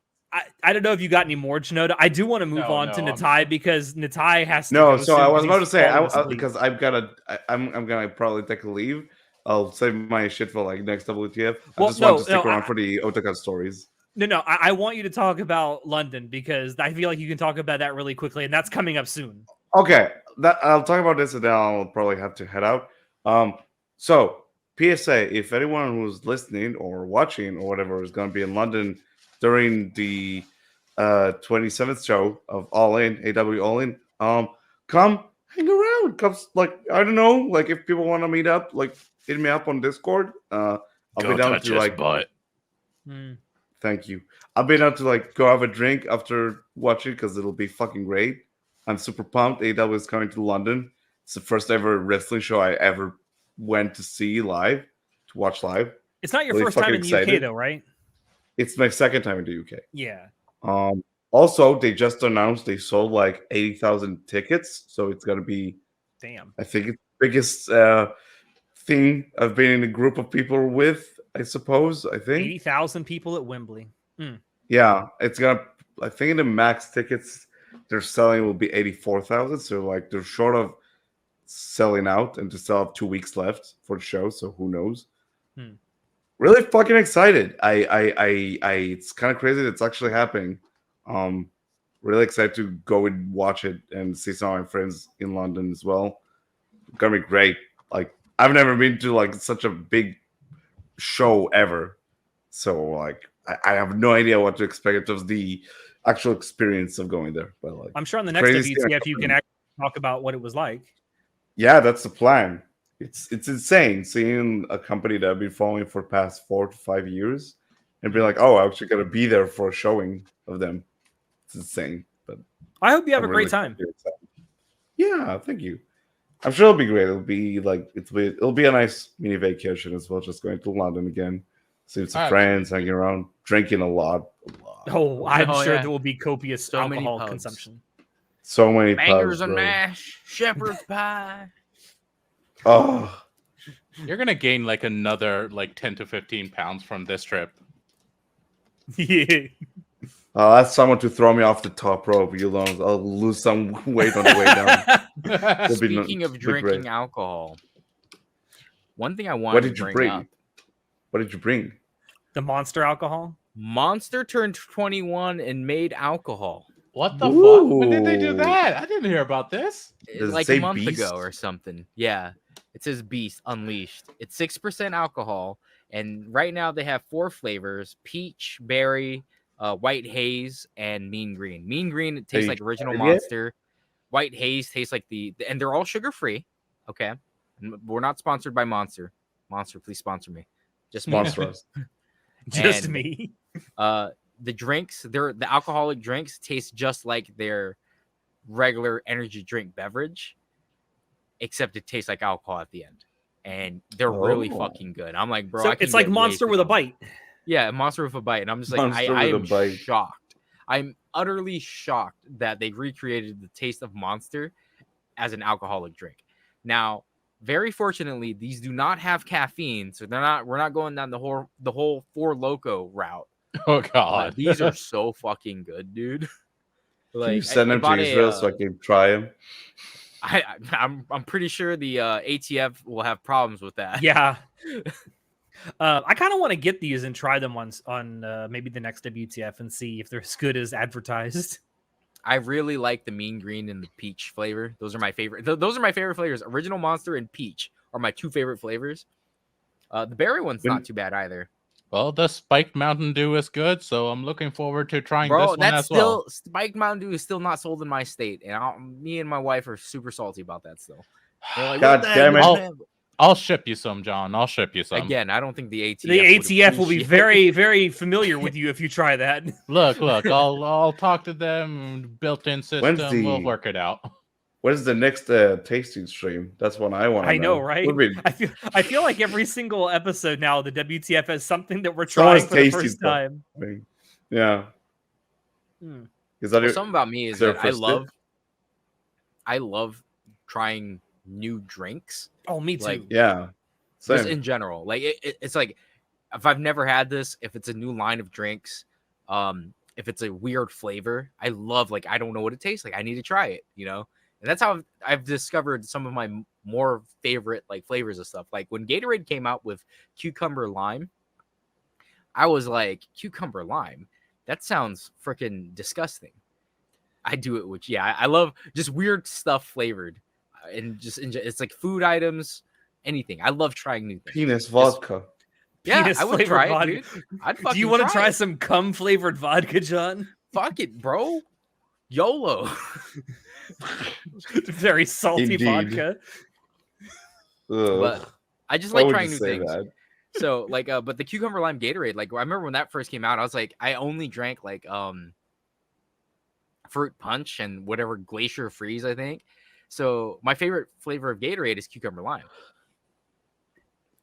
S1: I don't know if you got any more, Chanoda. I do want to move
S4: No,
S1: on to
S4: no,
S1: Natai because Natai has to
S3: No,
S1: go
S3: so
S1: soon
S3: I was
S1: because
S3: about to
S1: he's
S3: say
S1: falling asleep.
S3: because I'm gonna probably take a leave. I'll save my shit for like next WTF. I
S1: Well,
S3: just want
S1: no,
S3: to stick
S1: no,
S3: around for the Otaka stories.
S1: No. I want you to talk about London because I feel like you can talk about that really quickly, and that's coming up soon.
S3: Okay, that I'll talk about this, and then I'll probably have to head out. So PSA: if anyone who's listening or watching or whatever is going to be in London during the 27th show of All In AW All In, come hang around. Come, like, I don't know, like if people want to meet up, like hit me up on Discord. I'll be down to like.
S4: butt.
S3: Thank you. I'll be down to like go have a drink after watching because it'll be fucking great. I'm super pumped. AW is coming to London. It's the first ever wrestling show I ever went to see live, to watch live.
S1: It's not your
S3: Really
S1: first time
S3: fucking
S1: in the UK,
S3: excited.
S1: though, right?
S3: It's my second time in the UK.
S1: Yeah.
S3: Also, they just announced they sold like 80,000 tickets, so it's gonna be.
S1: Damn.
S3: I think it's the biggest thing I've been in a group of people with. I suppose. I think
S1: 80,000 people at Wembley.
S3: Yeah, it's gonna. I think the max tickets they're selling will be 84,000. So like they're short of selling out, and to still have 2 weeks left for the show. So who knows? Really fucking excited. It's kind of crazy that it's actually happening. Really excited to go and watch it and see some of my friends in London as well. It's gonna be great. Like I've never been to like such a big show ever. So like I have no idea what to expect in terms of the actual experience of going there. But like
S1: I'm sure on the next
S3: crazy
S1: WTF you can actually talk about what it was like.
S3: yeah, that's the plan. It's insane seeing a company that I've been following for the past 4 to 5 years and be like, oh, I'm actually gonna be there for a showing of them. It's insane. But
S1: I hope you have
S3: I'm
S1: a great
S3: really
S1: time.
S3: excited. Yeah, thank you. I'm sure it'll be great. It'll be a nice mini vacation as well, just going to London again. Seeing some friends, hanging around, drinking a lot.
S1: Oh, I'm sure
S2: yeah.
S1: there will be copious
S2: So many
S1: alcohol
S2: pubs.
S1: consumption.
S3: So many
S2: Bangers
S3: pubs,
S2: and
S3: bro.
S2: mash, shepherd's pie.
S3: Oh,
S4: You're gonna gain like another like 10 to 15 pounds from this trip.
S1: Yeah.
S3: I'll ask someone to throw me off the top rope. I'll lose some weight on the way down. It'll be
S2: Speaking of
S3: it'll be
S2: drinking
S3: great.
S2: alcohol, one thing I
S3: What
S2: wanted
S3: did
S2: to
S3: you
S2: bring
S3: bring?
S2: up.
S3: What did you bring?
S1: The Monster alcohol.
S2: Monster turned 21 and made alcohol
S4: What the fuck? When did they do
S3: Ooh.
S4: that? I didn't hear about this.
S3: Does it
S2: like
S3: say
S2: a month
S3: Beast?
S2: ago or something. Yeah, it says Beast Unleashed. It's 6% alcohol, and right now they have 4 flavors: peach, berry, white haze, and mean green. Mean green it tastes
S3: you
S2: like original
S3: tried it yet?
S2: Monster. White haze tastes like and they're all sugar free. Okay, we're not sponsored by Monster. Monster, please sponsor me. Just me.
S3: Monstrous.
S1: Just
S2: And,
S1: me.
S2: The drinks, the alcoholic drinks taste just like their regular energy drink beverage, except it tastes like alcohol at the end, and they're really
S3: Oh.
S2: fucking good. I'm like, bro,
S1: So
S2: I can
S1: it's like
S2: get
S1: Monster
S2: wasted
S1: with a
S2: on
S1: bite.
S2: Yeah, a Monster with a bite, and I'm just like,
S3: Monster
S2: I
S3: with a
S2: am
S3: bite.
S2: shocked. I'm utterly shocked that they recreated the taste of Monster as an alcoholic drink. Now, very fortunately, these do not have caffeine, so we're not going down the whole Four Loco route.
S4: Oh
S2: But
S4: god.
S2: these are so fucking good, dude.
S3: Can you send them to Israel so I can try them?
S2: I'm pretty sure the ATF will have problems with that.
S1: Yeah. I kind of want to get these and try them once on maybe the next WTF and see if they're as good as advertised.
S2: I really like the mean green and the peach flavor. Those are my favorite. Those are my favorite flavors. Original Monster and peach are my 2 favorite flavors. The berry one's not too bad either.
S4: Well, the spiked Mountain Dew is good, so I'm looking forward to trying
S2: Bro,
S4: this one
S2: that's
S4: as
S2: still
S4: well.
S2: Spike Mountain Dew is still not sold in my state, and me and my wife are super salty about that still. They're like,
S3: God
S2: "What the heck,
S3: damn it.
S2: man?"
S4: I'll ship you some, John. I'll ship you some.
S2: Again, I don't think the ATF
S1: The ATF will be
S2: appreciate-
S1: very, very familiar with you if you try that.
S4: Look, I'll talk to them. Built-in system. We'll work it out.
S3: When's the next tasting stream? That's what I want to
S1: I know, right?
S3: Would be-
S1: I feel like every single episode now, the WTF has something that we're
S3: Someone's
S1: trying for the
S3: tasting
S1: first
S3: stuff.
S1: time.
S3: Yeah.
S1: Hmm.
S3: Is that
S2: Well, something about me is
S3: there
S2: that
S3: a first dip?
S2: I love trying new drinks.
S1: Oh, me too.
S2: Like,
S3: Yeah.
S2: just
S3: Same.
S2: in general. Like it's like if I've never had this, if it's a new line of drinks, if it's a weird flavor, I love, like, I don't know what it tastes like. I need to try it, you know? And that's how I've discovered some of my more favorite like flavors of stuff. Like when Gatorade came out with cucumber lime, I was like, cucumber lime. That sounds freaking disgusting. I do it, which I love just weird stuff flavored, and it's like food items, anything. I love trying new things.
S3: Penis vodka.
S2: Yeah,
S1: Penis
S2: I would
S1: flavored
S2: try
S1: vodka.
S2: it, dude. I'd
S1: Do
S2: fucking
S1: you want to try
S2: it.
S1: some cum flavored vodka, John?
S2: Fuck it, bro. YOLO.
S1: Very salty
S3: Indeed.
S1: vodka.
S2: But I just
S3: Why
S2: like
S3: would
S2: trying
S3: you
S2: new
S3: say
S2: things.
S3: that?
S2: So like, but the cucumber lime Gatorade, like I remember when that first came out, I was like, I only drank like fruit punch and whatever glacier freeze, I think. So my favorite flavor of Gatorade is cucumber lime.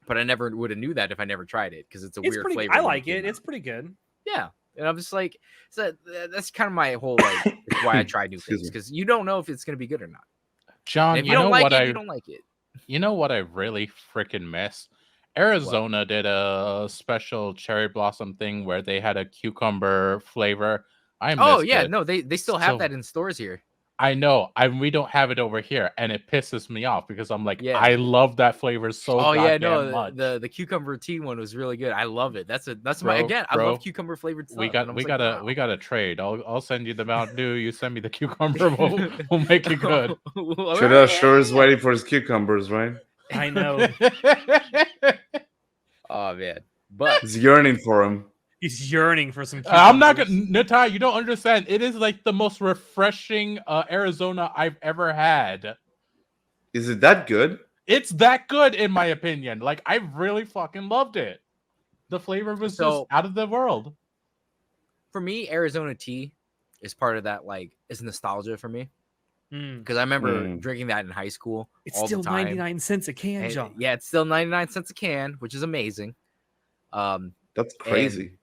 S2: But I never would have knew that if I never tried it because it's a weird flavor.
S1: I like it. It's pretty good.
S2: Yeah. And I'm just like, so that's kind of my whole like why I try new things, because you don't know if it's gonna be good or not.
S4: John,
S2: And if
S4: you
S2: you
S4: know
S2: don't like
S4: what
S2: it, you don't like it.
S4: You know what I really freaking miss? Arizona did a special cherry blossom thing where they had a cucumber flavor. I
S2: Oh
S4: missed
S2: yeah,
S4: it.
S2: no, they still have
S4: So-
S2: that in stores here.
S4: I know. We don't have it over here, and it pisses me off because I'm like,
S2: Yeah.
S4: I love that flavor so
S2: Oh yeah,
S4: goddamn
S2: no,
S4: much.
S2: the cucumber tea one was really good. I love it. That's
S4: Bro,
S2: my again. I
S4: bro,
S2: love cucumber flavored stuff.
S4: we
S2: and I'm just like, wow.
S4: gotta trade. I'll send you the Mountain Dew. You send me the cucumber. We'll make it good.
S3: Chanoda sure is waiting for his cucumbers, right?
S1: I know.
S2: Oh man, but
S3: He's yearning for him.
S1: He's yearning for some.
S4: I'm not
S1: cucumbers.
S4: gonna, Natai. You don't understand. It is like the most refreshing Arizona I've ever had.
S3: Is it that good?
S4: It's that good in my opinion. Like I really fucking loved it. The flavor was just
S2: So-
S4: out of the world.
S2: for me, Arizona tea is part of that. Like, it's nostalgia for me
S1: Mm.
S2: because I remember
S3: Mm.
S2: drinking that in high school.
S1: It's
S2: all
S1: still
S2: the time.
S1: 99 cents a can,
S2: And,
S1: John.
S2: yeah, it's still 99 cents a can, which is amazing.
S3: That's crazy.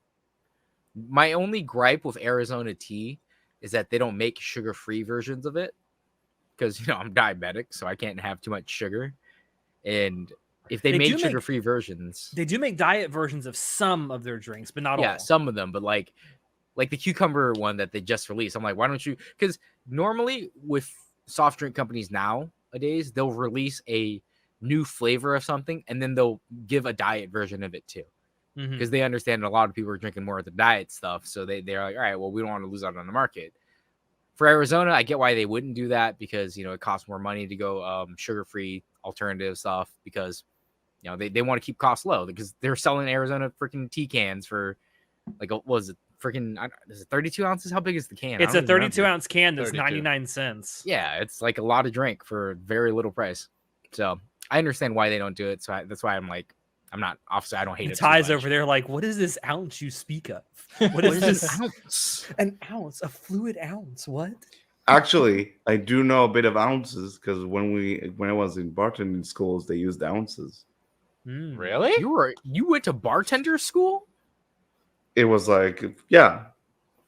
S2: My only gripe with Arizona tea is that they don't make sugar-free versions of it because I'm diabetic, so I can't have too much sugar. And if they
S1: They do
S2: made
S1: make-
S2: sugar-free versions,
S1: They do make diet versions of some of their drinks, but not all.
S2: some of them, but like the cucumber one that they just released, I'm like, why don't you? Because normally with soft drink companies nowadays, they'll release a new flavor of something and then they'll give a diet version of it too.
S1: Mhm.
S2: Because they understand a lot of people are drinking more of the diet stuff. So they're like, all right, well, we don't want to lose out on the market. For Arizona, I get why they wouldn't do that because, it costs more money to go sugar-free alternative stuff because, they want to keep costs low because they're selling Arizona freaking tea cans for like, what was it? Freaking, is it 32 ounces? How big is the can? I
S1: It's
S2: don't
S1: a
S2: even
S1: 32
S2: remember.
S1: ounce can that's
S4: 32.
S1: 99 cents.
S2: Yeah, it's like a lot of drink for very little price. So I understand why they don't do it. So that's why I'm like, I'm not, obviously I don't hate
S1: The
S2: it. too
S1: ties
S2: much.
S1: over there, like, what is this ounce you speak of? What
S2: What
S1: is
S2: is
S1: this?
S2: this ounce?
S1: An ounce, a fluid ounce. What?
S3: Actually, I do know a bit of ounces because when I was in bartending schools, they used ounces.
S1: Mm.
S4: Really?
S2: You went to bartender school?
S3: It was like, yeah,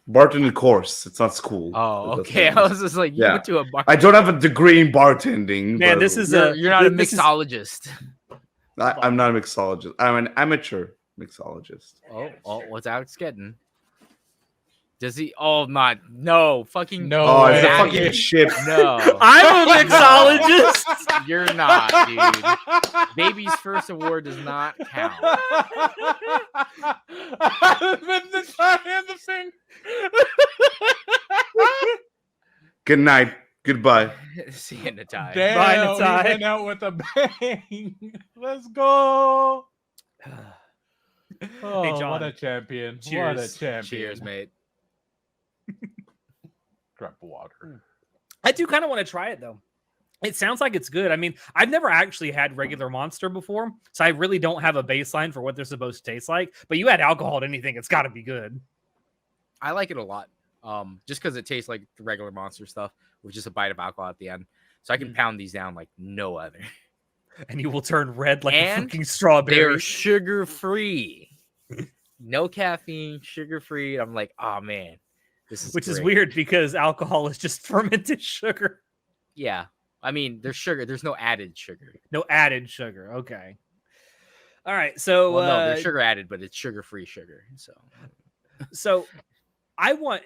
S3: bartending course. It's not school.
S2: Oh,
S3: That's
S2: okay.
S3: what
S2: I
S3: it is.
S2: was just like, you
S3: Yeah.
S2: went to a bar.
S3: I don't have a degree in bartending.
S1: Man,
S3: but
S1: this is
S2: You're not a
S1: this is-
S2: mixologist.
S3: I'm not a mixologist. I'm an amateur mixologist.
S2: Oh, what's Alex getting? Does he? Oh, not no fucking
S4: No
S3: Oh, it's a
S2: way.
S3: fucking ship.
S2: No.
S1: I'm a mixologist.
S2: You're not, dude. Baby's first award does not count.
S3: Good night. Goodbye.
S2: See you in the tie.
S4: Damn,
S1: Bye,
S4: we
S1: Natai.
S4: went out with a bang. Let's go. Oh,
S1: John.
S4: what a champion. What a
S1: Cheers.
S4: champion.
S2: Cheers, mate.
S4: Drop water.
S1: I do kind of want to try it though. It sounds like it's good. I mean, I've never actually had regular Monster before, so I really don't have a baseline for what they're supposed to taste like. But you add alcohol to anything, it's got to be good.
S2: I like it a lot. Just because it tastes like the regular Monster stuff with just a bite of alcohol at the end. So I can pound these down like no other.
S1: And you will turn red like a
S2: And
S1: fucking strawberry.
S2: They're sugar free. No caffeine, sugar free. I'm like, oh man, this is
S1: Which is
S2: great.
S1: weird because alcohol is just fermented sugar.
S2: Yeah. I mean, there's sugar. There's no added sugar.
S1: No added sugar. Okay. All right. So
S2: Well, no, there's sugar added, but it's sugar-free sugar.
S1: so I want,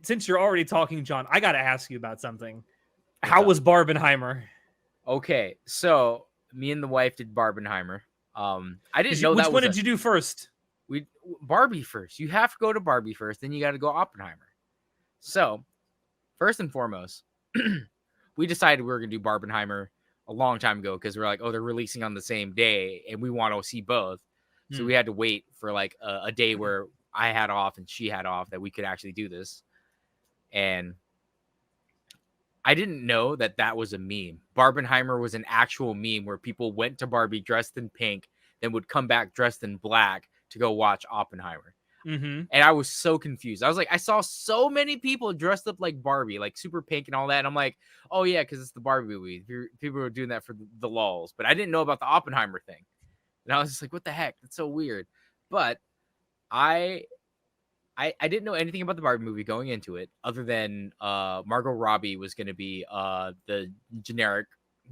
S1: since you're already talking, John, I got to ask you about something. How
S2: up?
S1: was Barbenheimer?
S2: Okay, so me and the wife did Barbenheimer. I didn't know
S1: Which
S2: that
S1: one
S2: was
S1: did you do first?
S2: Barbie first. You have to go to Barbie first, then you got to go Oppenheimer. So, first and foremost, we decided we were going to do Barbenheimer a long time ago because we're like, oh, they're releasing on the same day and we want to see both. So we had to wait for like a day where I had off and she had off that we could actually do this. And I didn't know that that was a meme. Barbenheimer was an actual meme where people went to Barbie dressed in pink, then would come back dressed in black to go watch Oppenheimer.
S1: Mm-hmm.
S2: And I was so confused. I was like, I saw so many people dressed up like Barbie, like super pink and all that. And I'm like, oh yeah, because it's the Barbie movie. People were doing that for the lulz. But I didn't know about the Oppenheimer thing. And I was just like, what the heck? That's so weird. But I didn't know anything about the Barbie movie going into it, other than Margot Robbie was going to be the generic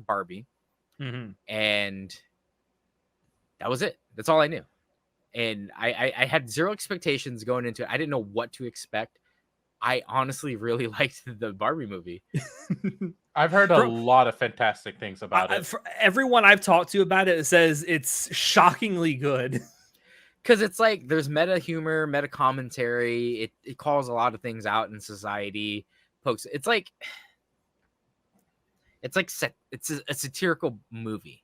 S2: Barbie.
S1: Mm-hmm.
S2: And that was it. That's all I knew. And I had zero expectations going into it. I didn't know what to expect. I honestly really liked the Barbie movie.
S4: I've heard a lot of fantastic things about it.
S1: For everyone I've talked to about it says it's shockingly good.
S2: Because it's like there's meta humor, meta commentary. It calls a lot of things out in society. Folks, it's a satirical movie.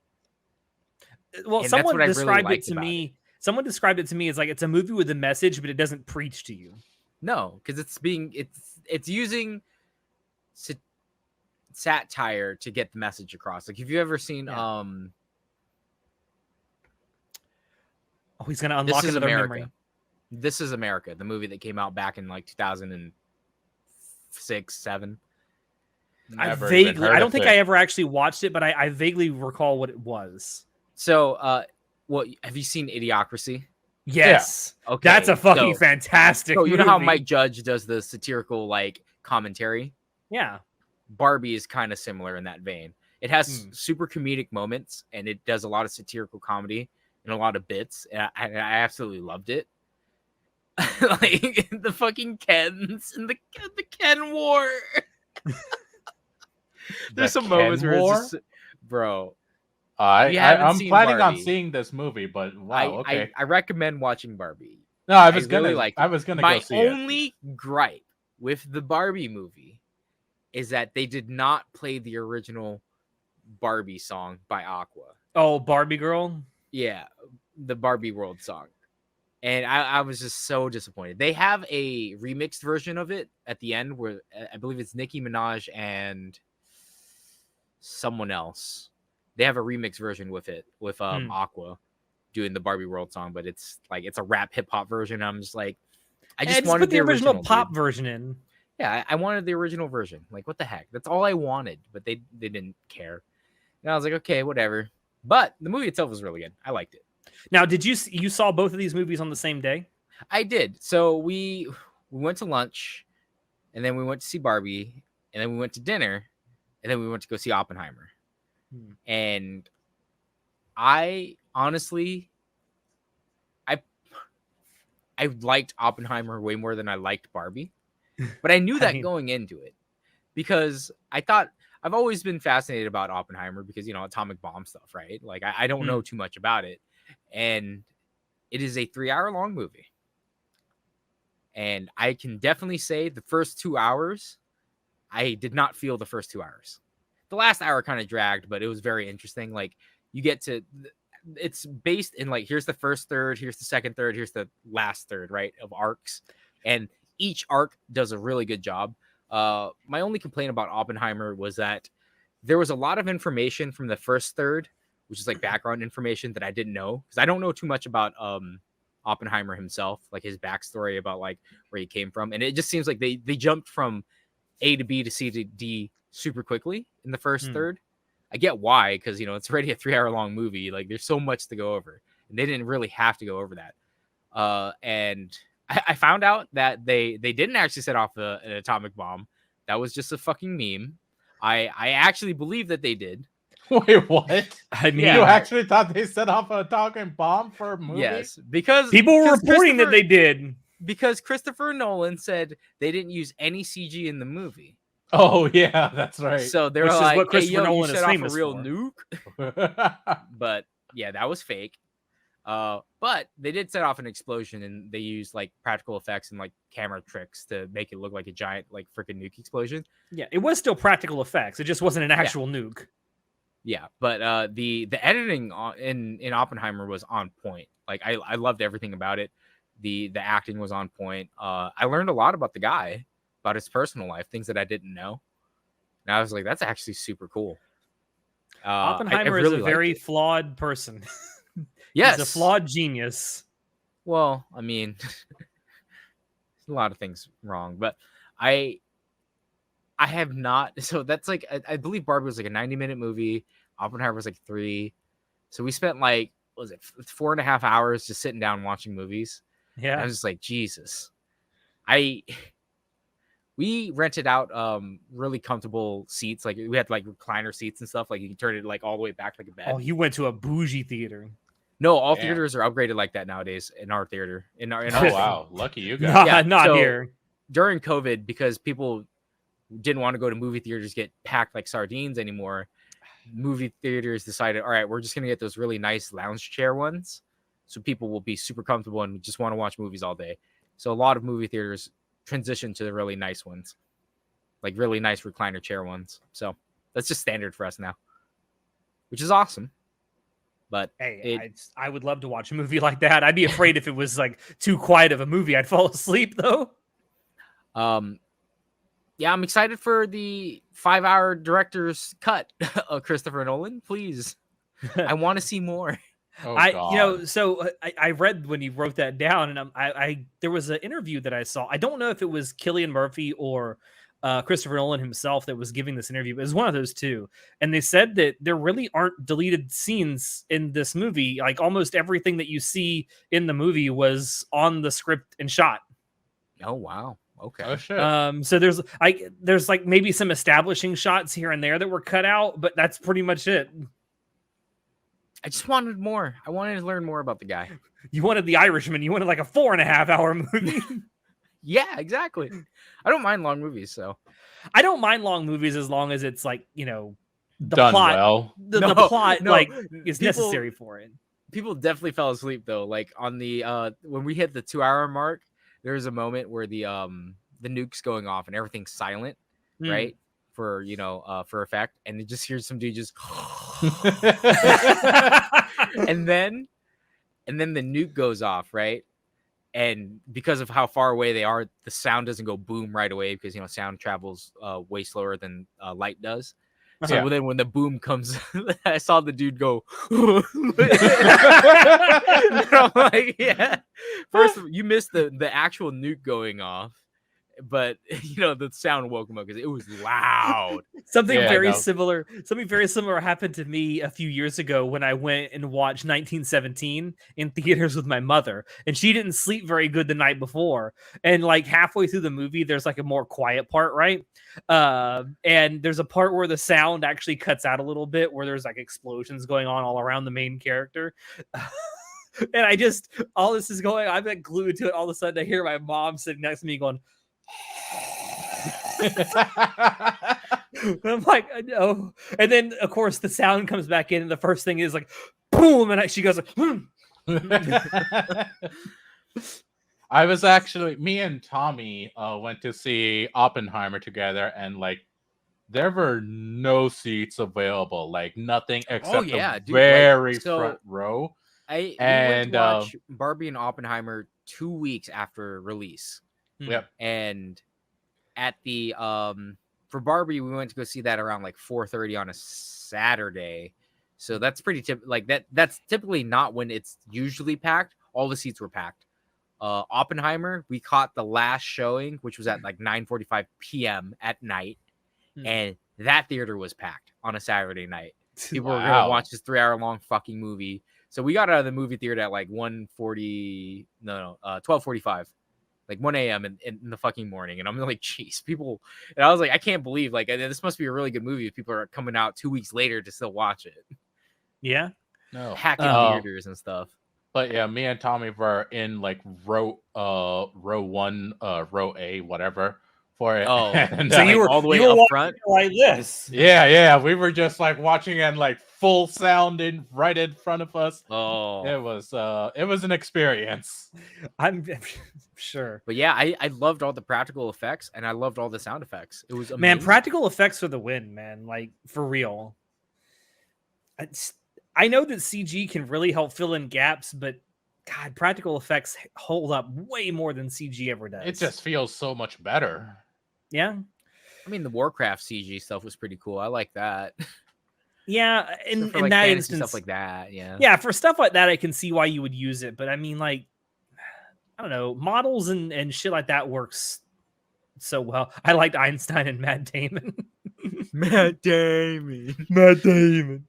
S1: Well,
S2: And
S1: someone
S2: that's what I really
S1: described it
S2: liked
S1: to
S2: about
S1: me. Someone described it to me as like it's a movie with a message, but it doesn't preach to you.
S2: No, because it's using satire to get the message across. Like, if you ever seen
S1: Oh, he's gonna unlock
S2: This Is
S1: another
S2: America.
S1: memory.
S2: This Is America, the movie that came out back in like 2006, 7.
S4: Never even heard
S1: I don't
S4: of
S1: think
S4: it.
S1: I ever actually watched it, but I vaguely recall what it was.
S2: So, well, have you seen Idiocracy?
S1: Yes.
S2: Okay,
S1: That's a fucking
S2: so-
S1: fantastic
S2: So you know how
S1: movie.
S2: Mike Judge does the satirical like commentary?
S1: Yeah.
S2: Barbie is kind of similar in that vein. It has
S1: Mm.
S2: super comedic moments and it does a lot of satirical comedy and a lot of bits. And I absolutely loved it. Like the fucking Kens and the Ken War. There's some moments where it's just, bro. You haven't
S4: I'm
S2: seen
S4: planning on
S2: Barbie.
S4: seeing this movie, but wow, okay.
S2: I recommend watching Barbie.
S4: No, I was
S2: really
S4: gonna
S2: liked
S4: I
S2: it.
S4: was gonna
S2: My
S4: go see it.
S2: only gripe with the Barbie movie is that they did not play the original Barbie song by Aqua.
S1: Oh, Barbie Girl.
S2: Yeah, the Barbie World song. And I was just so disappointed. They have a remixed version of it at the end where I believe it's Nicki Minaj and someone else. They have a remix version with it with Aqua doing the Barbie World song, but it's like it's a rap hip hop version. I'm just like, I just wanted
S1: put the original pop
S2: dude.
S1: version in.
S2: Yeah, I wanted the original version. Like, what the heck? That's all I wanted, but they didn't care. And I was like, okay, whatever. But the movie itself was really good. I liked it.
S1: Now, did you saw both of these movies on the same day?
S2: I did. So we went to lunch, and then we went to see Barbie, and then we went to dinner, and then we went to go see Oppenheimer. And I honestly, I liked Oppenheimer way more than I liked Barbie, but I knew that going into it because I thought I've always been fascinated about Oppenheimer because, you know, atomic bomb stuff, right? Like I don't know too much about it, and it is a 3-hour-long movie, and I can definitely say the first 2 hours, I did not feel the first 2 hours. The last hour kind of dragged, but it was very interesting. Like you get to, it's based in like, here's the first third, here's the second third, here's the last third, right, of arcs. And each arc does a really good job. My only complaint about Oppenheimer was that there was a lot of information from the first third, which is like background information that I didn't know. Because I don't know too much about Oppenheimer himself, like his backstory about like where he came from. And it just seems like they jumped from A to B to C to D super quickly in the first third. I get why, because, you know, it's already a 3-hour-long movie. Like there's so much to go over, and they didn't really have to go over that. And I found out that they didn't actually set off an atomic bomb. That was just a fucking meme. I actually believe that they did.
S4: Wait, what?
S1: I mean,
S4: You actually thought they set off a atomic bomb for a movie?
S2: Yes, because
S1: people were
S2: because
S1: reporting that they did.
S2: Because Christopher Nolan said they didn't use any CG in the movie.
S4: Oh yeah, that's right.
S2: So they
S1: Which
S2: were
S1: is
S2: like,
S1: what Christopher
S2: hey, yo,
S1: Nolan
S2: you
S1: is
S2: set off a
S1: famous
S2: real
S1: for.
S2: nuke. But yeah, that was fake. But they did set off an explosion, and they used like practical effects and like camera tricks to make it look like a giant like freaking nuke explosion.
S1: Yeah, it was still practical effects. It just wasn't an actual nuke.
S2: Yeah, but the editing in Oppenheimer was on point. Like I loved everything about it. The acting was on point. I learned a lot about the guy, about his personal life, things that I didn't know. And I was like, that's actually super cool.
S1: Oppenheimer
S2: really
S1: is a very flawed person.
S2: Yes,
S1: he's a flawed genius.
S2: Well, I mean, a lot of things wrong, but I have not. So that's like I believe Barbie was like a 90-minute movie. Oppenheimer was like 3. So we spent like, what was it, 4.5 hours just sitting down watching movies.
S1: Yeah,
S2: and I was just like, Jesus. We rented out really comfortable seats. Like we had like recliner seats and stuff. Like you can turn it like all the way back like a bed.
S1: Oh, you went to a bougie theater.
S2: No, all theaters are upgraded like that nowadays in our theater. In our
S4: Oh wow, lucky you guys.
S1: Not here.
S2: During COVID, because people didn't want to go to movie theaters get packed like sardines anymore, movie theaters decided, all right, we're just gonna get those really nice lounge chair ones, so people will be super comfortable and just want to watch movies all day. So a lot of movie theaters transitioned to the really nice ones, like really nice recliner chair ones. So that's just standard for us now, which is awesome. But
S1: hey, I would love to watch a movie like that. I'd be afraid if it was like too quiet of a movie, I'd fall asleep though.
S2: Yeah, I'm excited for the 5-hour director's cut of Christopher Nolan. Please, I want to see more.
S4: Oh,
S1: I read when you wrote that down, and I there was an interview that I saw. I don't know if it was Cillian Murphy or Christopher Nolan himself that was giving this interview. But it was one of those two, and they said that there really aren't deleted scenes in this movie. Like almost everything that you see in the movie was on the script and shot.
S2: Oh wow. Okay.
S4: Oh shit.
S1: So there's like maybe some establishing shots here and there that were cut out, but that's pretty much it.
S2: I just wanted more. I wanted to learn more about the guy.
S1: You wanted The Irishman. You wanted like a 4.5-hour movie.
S2: Yeah, exactly. I don't mind long movies, so
S1: I don't mind long movies as long as it's like, you know, the
S4: Done
S1: plot.
S4: well.
S1: The plot like is necessary for it.
S2: People definitely fell asleep though. Like on the when we hit the 2-hour mark, there was a moment where the nuke's going off and everything's silent, right? For for effect, and you just hear some dude just and then the nuke goes off, right? And because of how far away they are, the sound doesn't go boom right away because sound travels way slower than light does. So then when the boom comes, I saw the dude go. And I'm like, yeah. First, you missed the actual nuke going off, but the sound woke him up because it was loud.
S1: Something very similar happened to me a few years ago when I went and watched 1917 in theaters with my mother, and she didn't sleep very good the night before. And like halfway through the movie, there's like a more quiet part, right? And there's a part where the sound actually cuts out a little bit, where there's like explosions going on all around the main character. And all this is going, I'm like glued to it. All of a sudden I hear my mom sitting next to me going, I'm like, no. And then of course the sound comes back in, and the first thing is like boom, and she goes
S4: I was actually, me and Tommy went to see Oppenheimer together, and like there were no seats available, like nothing except the front row.
S2: We went to watch Barbie and Oppenheimer 2 weeks after release.
S4: Yep.
S2: And at the for Barbie, we went to go see that around like 4:30 on a Saturday. So that's pretty that's typically not when it's usually packed. All the seats were packed. Oppenheimer, we caught the last showing, which was at like 9:45 p.m. at night, and that theater was packed on a Saturday night. People were gonna watch this 3-hour-long fucking movie. So we got out of the movie theater at like 12:45. Like 1 a.m. in the fucking morning. And I'm like, jeez, people. And I was like, I can't believe, like, this must be a really good movie if people are coming out 2 weeks later to still watch it.
S1: Yeah.
S2: No. Hacking theaters and stuff.
S4: But yeah, me and Tommy were in like row 1, row A, whatever, for it.
S2: Oh,
S4: and
S2: so you were all the way up front
S1: like this.
S4: Yeah. We were just like watching and like full sound right in front of us.
S2: Oh,
S4: It was an experience.
S1: I'm sure.
S2: but yeah, I loved all the practical effects and I loved all the sound effects. It was amazing.
S1: Man, practical effects for the win, man. Like, for real. I know that CG can really help fill in gaps, but God, practical effects hold up way more than CG ever does.
S4: It just feels so much better.
S1: Yeah.
S2: I mean, the Warcraft CG stuff was pretty cool. I like that.
S1: Yeah, in
S2: For, like,
S1: that
S2: fantasy
S1: instance,
S2: stuff like that. Yeah.
S1: yeah, for stuff like that, I can see why you would use it. But I mean, like, I don't know, models and shit like that works so well. I liked Einstein and Matt Damon.
S2: Matt Damon.
S1: Matt Damon.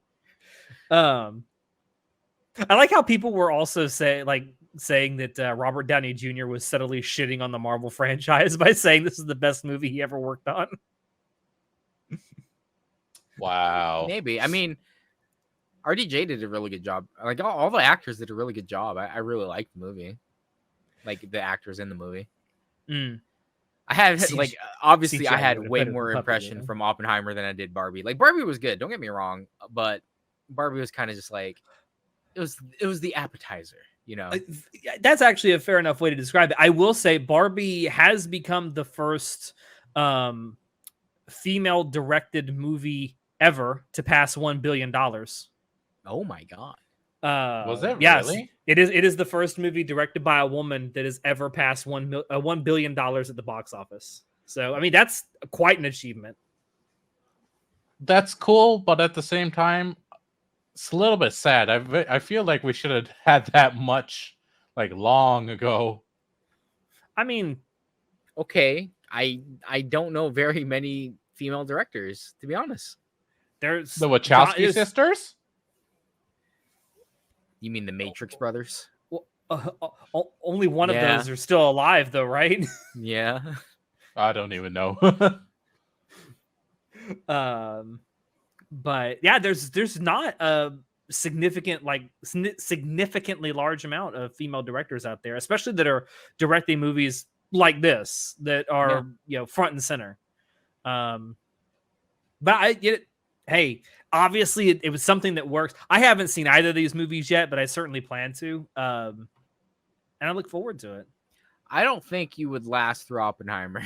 S1: I like how people were also saying that Robert Downey Jr. was subtly shitting on the Marvel franchise by saying this is the best movie he ever worked on.
S4: Wow.
S2: Maybe. I mean, RDJ did a really good job. Like all the actors did a really good job. I really liked the movie. Like the actors in the movie.
S1: Mm.
S2: I had like obviously
S1: CGI
S2: I had
S1: would've
S2: way
S1: better
S2: more
S1: than Puppet,
S2: impression
S1: yeah.
S2: from Oppenheimer than I did Barbie. Like Barbie was good, don't get me wrong, but Barbie was kind of just like it was the appetizer, you know.
S1: That's actually a fair enough way to describe it. I will say Barbie has become the first female directed movie ever to pass $1 billion.
S2: Oh my god.
S4: Was it
S1: yes,
S4: really?
S1: It is the first movie directed by a woman that has ever passed $1 billion at the box office. So, I mean, that's quite an achievement.
S4: That's cool, but at the same time, it's a little bit sad. I feel like we should have had that much like long ago.
S1: I mean,
S2: Okay, I don't know very many female directors, to be honest.
S1: there's
S4: The Wachowski
S1: there's-
S4: sisters?
S2: You mean the Matrix brothers?
S1: only one of
S2: Yeah.
S1: those are still alive, though, right?
S2: Yeah.
S4: I don't even know.
S1: But yeah, there's not a significantly large amount of female directors out there, especially that are directing movies like this that are front and center. But I get it. Hey, obviously it was something that works. I haven't seen either of these movies yet, but I certainly plan to. And I look forward to it.
S2: I don't think you would last through Oppenheimer.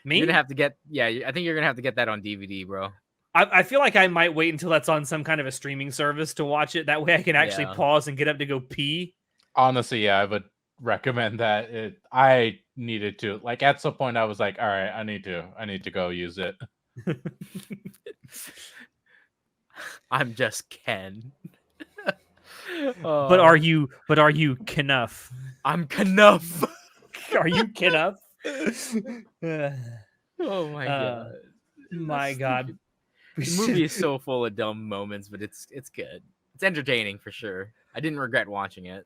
S1: Me?
S2: You're gonna have to get I think you're gonna have to get that on DVD, bro.
S1: I feel like I might wait until that's on some kind of a streaming service to watch it. That way I can actually pause and get up to go pee.
S4: Honestly, yeah, I would recommend that. I needed to. Like at some point I was like, all right, I need to go use it.
S2: I'm just Ken.
S1: But are you Knuff?
S2: I'm Knuff.
S1: Are you Knuff?
S2: Oh my god.
S1: My god.
S2: The movie is so full of dumb moments, but it's good. It's entertaining for sure. I didn't regret watching it.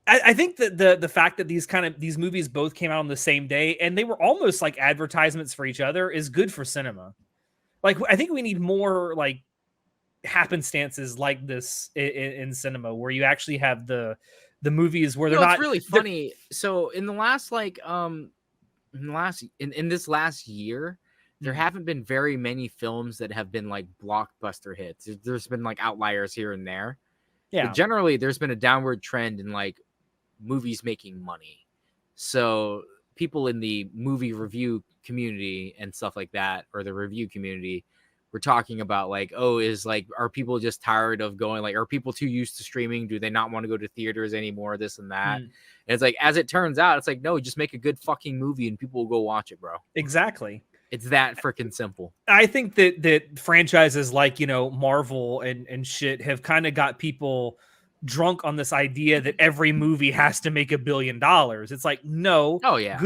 S1: I think that the fact that these movies both came out on the same day and they were almost like advertisements for each other is good for cinema. Like I think we need more like happenstances like this in cinema where you actually have the movies where they're not.
S2: It's really funny. So in the last in this last year, there haven't been very many films that have been like blockbuster hits. There's been like outliers here and there.
S1: Yeah.
S2: But generally, there's been a downward trend in like movies making money. So people in the movie review community and stuff like that, or the review community, were talking about like, are people just tired of going? Like, are people too used to streaming? Do they not want to go to theaters anymore? This and that. And it's like, as it turns out, it's like, no, just make a good fucking movie and people will go watch it, bro.
S1: Exactly.
S2: It's that freaking simple.
S1: I think that franchises like, Marvel and shit have kind of got people drunk on this idea that every movie has to make $1 billion. It's like, no.
S2: Oh yeah.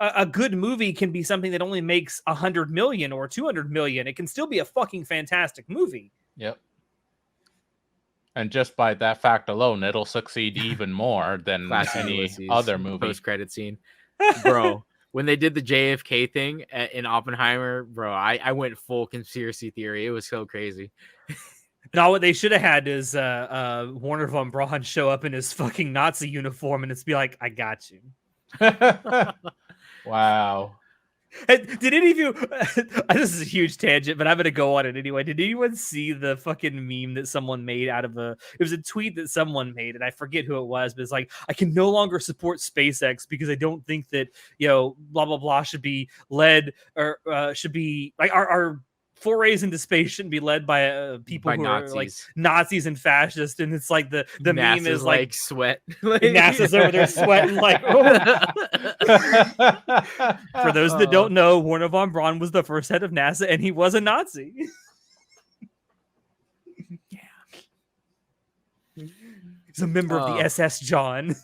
S1: A good movie can be something that only makes 100 million or 200 million. It can still be a fucking fantastic movie.
S4: Yep. And just by that fact alone, it'll succeed even more than any other movie.
S2: Post-credit scene. Bro, when they did the JFK thing in Oppenheimer, bro, I went full conspiracy theory. It was so crazy.
S1: Now, what they should have had is Werner von Braun show up in his fucking Nazi uniform and it's be like, I got you.
S4: Wow.
S1: Did any of you? This is a huge tangent, but I'm gonna go on it anyway. Did anyone see the fucking meme that someone made out of a? It was a tweet that someone made, and I forget who it was, but it's like, I can no longer support SpaceX because I don't think that blah blah blah should be led or should be like our forays into space shouldn't be led by people
S2: By
S1: who
S2: Nazis.
S1: are like Nazis and fascists, and it's like the
S2: NASA's
S1: meme is like
S2: sweat.
S1: NASA's over there sweating like. Oh. For those that don't know, Wernher von Braun was the first head of NASA, and he was a Nazi. Yeah, he's a member of the SS John.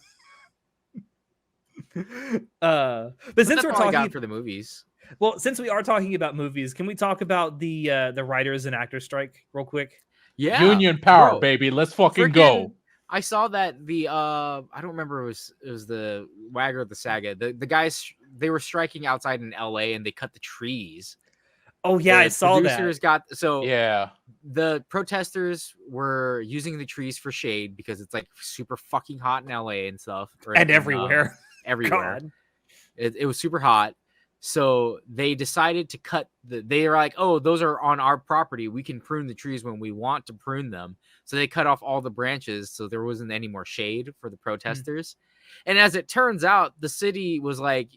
S1: But since we're
S2: all I got
S1: talking
S2: for the movies.
S1: Well, since we are talking about movies, can we talk about the writers and actors strike real quick?
S2: Yeah,
S4: Union power,
S2: bro.
S4: baby. Let's fucking go.
S2: I saw that the I don't remember, it was the Wagger or the Saga. The guys, they were striking outside in LA and they cut the trees.
S1: Oh yeah, I saw that.
S2: Yeah. The protesters were using the trees for shade because it's like super fucking hot in LA and stuff.
S1: And everywhere.
S2: Everywhere. It was super hot. So they decided to cut they were like, oh, those are on our property. We can prune the trees when we want to prune them. So they cut off all the branches so there wasn't any more shade for the protesters. And as it turns out, the city was like,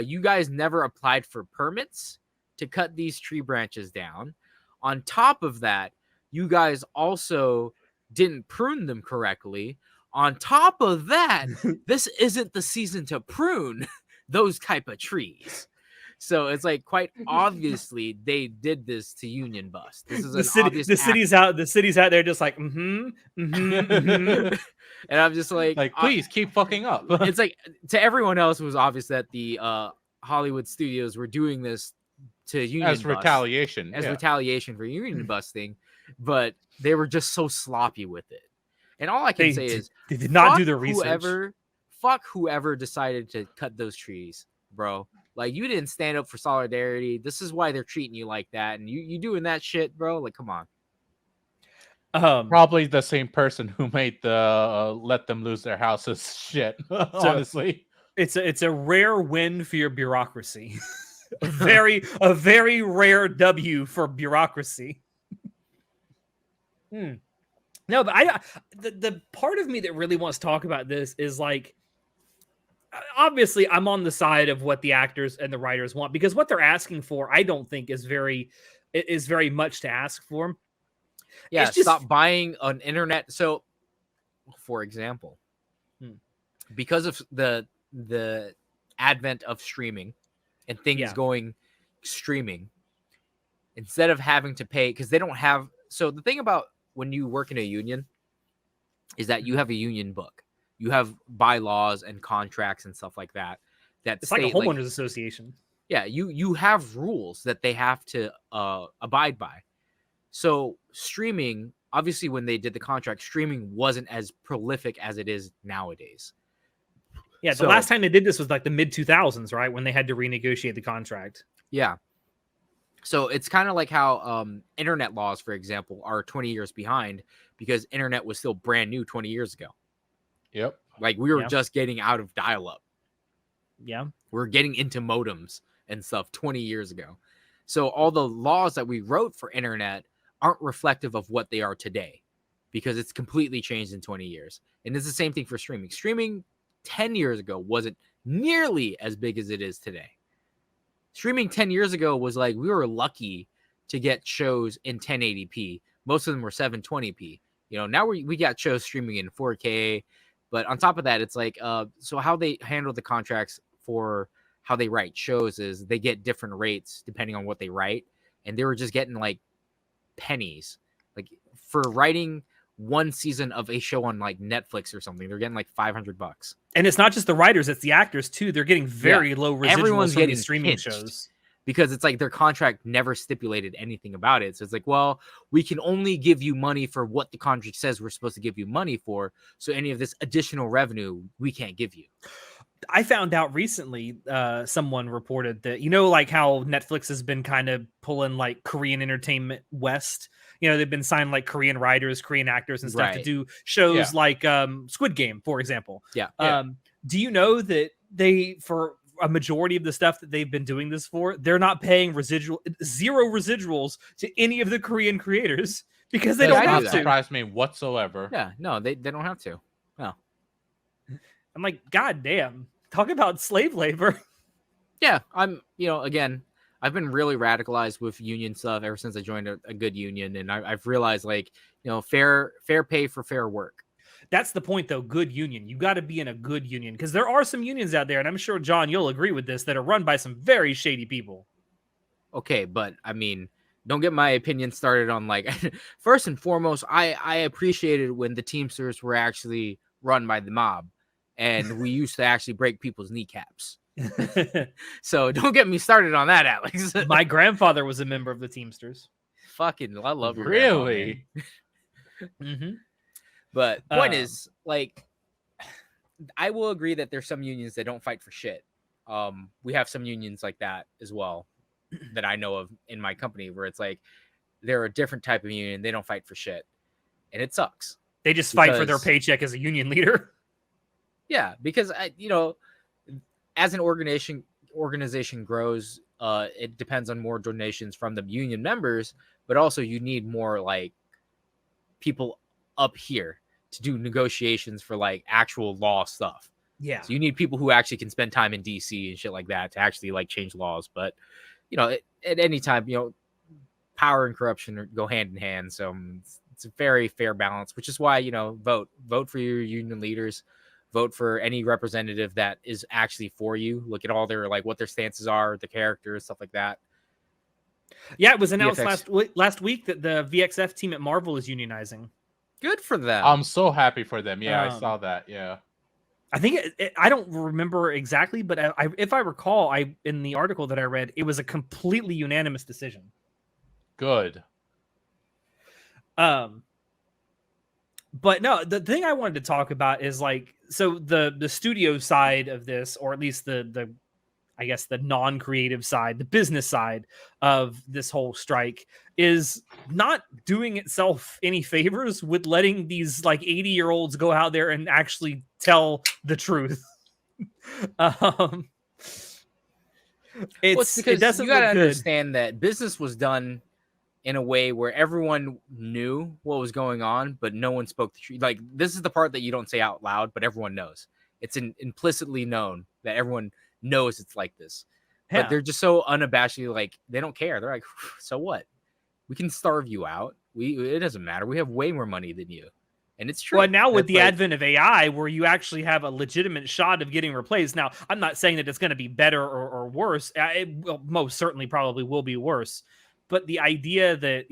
S2: you guys never applied for permits to cut these tree branches down. On top of that, you guys also didn't prune them correctly. On top of that, this isn't the season to prune those type of trees. So it's like quite obviously they did this to union bust. This is
S1: the city's out there just like and
S2: I'm just like
S4: please keep fucking up.
S2: It's like to everyone else it was obvious that the Hollywood studios were doing this to union
S4: as retaliation
S2: for union busting, but they were just so sloppy with it. And all I can say is
S1: they did not do the research.
S2: Fuck whoever decided to cut those trees, bro. Like, you didn't stand up for solidarity. This is why they're treating you like that. And you doing that shit, bro. Like, come on.
S4: Probably the same person who made the let them lose their houses shit. Honestly,
S1: it's a rare win for your bureaucracy. a very rare W for bureaucracy. No, but the part of me that really wants to talk about this is like, obviously I'm on the side of what the actors and the writers want, because what they're asking for, I don't think is very much to ask for.
S2: Yeah, stop buying an internet. So, for example, because of the advent of streaming and things going streaming, instead of having to pay, because they don't have. So the thing about when you work in a union is that you have a union book. You have bylaws and contracts and stuff like that.
S1: It's like a homeowners association.
S2: Yeah, you have rules that they have to abide by. So streaming, obviously, when they did the contract, streaming wasn't as prolific as it is nowadays.
S1: Yeah, the last time they did this was like the mid-2000s, right? When they had to renegotiate the contract.
S2: Yeah. So it's kind of like how internet laws, for example, are 20 years behind because internet was still brand new 20 years ago.
S4: Yep.
S2: Like we were just getting out of dial-up.
S1: Yeah.
S2: We're getting into modems and stuff 20 years ago. So all the laws that we wrote for internet aren't reflective of what they are today because it's completely changed in 20 years. And it's the same thing for streaming. Streaming 10 years ago wasn't nearly as big as it is today. Streaming 10 years ago was like, we were lucky to get shows in 1080p. Most of them were 720p. Now we got shows streaming in 4K. But on top of that, it's like, so how they handle the contracts for how they write shows is they get different rates depending on what they write. And they were just getting like pennies. Like for writing one season of a show on like Netflix or something, they're getting like $500.
S1: And it's not just the writers, it's the actors too. They're getting very low residuals.
S2: Everyone's getting
S1: streaming shows.
S2: Because it's like their contract never stipulated anything about it. So it's like, well, we can only give you money for what the contract says we're supposed to give you money for. So any of this additional revenue, we can't give you.
S1: I found out recently, someone reported that, like how Netflix has been kind of pulling like Korean entertainment west. They've been signing like Korean writers, Korean actors and stuff to do shows like Squid Game, for example.
S2: Yeah.
S1: Do you know that they, for a majority of the stuff that they've been doing this for, they're not paying zero residuals to any of the Korean creators because they
S4: Does
S1: don't
S4: not
S1: have to.
S4: surprise me whatsoever.
S2: Yeah, no, they don't have to. No.
S1: I'm like, God damn, talk about slave labor.
S2: Yeah, I'm, again, I've been really radicalized with union stuff ever since I joined a good union, and I've realized, like, fair pay for fair work.
S1: That's the point, though. Good union. You got to be in a good union, because there are some unions out there, and I'm sure, John, you'll agree with this, that are run by some very shady people.
S2: Okay, but I mean, don't get my opinion started on, like, first and foremost, I appreciated when the Teamsters were actually run by the mob, and we used to actually break people's kneecaps. So don't get me started on that, Alex.
S1: My grandfather was a member of the Teamsters.
S2: Fucking, I love your
S4: Really?
S1: Mm-hmm.
S2: But point is, like, I will agree that there's some unions that don't fight for shit. We have some unions like that as well that I know of in my company, where it's like they're a different type of union. They don't fight for shit, and it sucks.
S1: They just fight for their paycheck as a union leader.
S2: Yeah, because as an organization grows, it depends on more donations from the union members, but also you need more, like, people up here to do negotiations for, like, actual law stuff.
S1: Yeah.
S2: So you need people who actually can spend time in DC and shit like that to actually, like, change laws. But, at any time, power and corruption go hand in hand. So it's a very fair balance, which is why, vote for your union leaders, vote for any representative that is actually for you. Look at all their, like, what their stances are, the characters, stuff like that.
S1: Yeah, it was announced
S2: VFX.
S1: last week that the VXF team at Marvel is unionizing.
S2: Good for them.
S4: I'm so happy for them. Yeah, I saw that. Yeah.
S1: I think I don't remember exactly, but if I recall, in the article that I read, it was a completely unanimous decision.
S4: Good.
S1: But no, the thing I wanted to talk about is, like, so the studio side of this, or at least the I guess the non-creative side, the business side of this whole strike, is not doing itself any favors with letting these, like, 80-year-olds go out there and actually tell the truth.
S2: It's because you gotta understand that business was done in a way where everyone knew what was going on, but no one spoke the truth. Like, this is the part that you don't say out loud, but everyone knows. It's implicitly known that everyone knows it's like this.
S1: Yeah.
S2: But they're just so unabashedly, like, they don't care. They're like, so what? We can starve you out. It doesn't matter. We have way more money than you. And it's true.
S1: Well, now with the advent of AI, where you actually have a legitimate shot of getting replaced. Now, I'm not saying that it's going to be better or worse. It will, most certainly probably will be worse. But the idea that,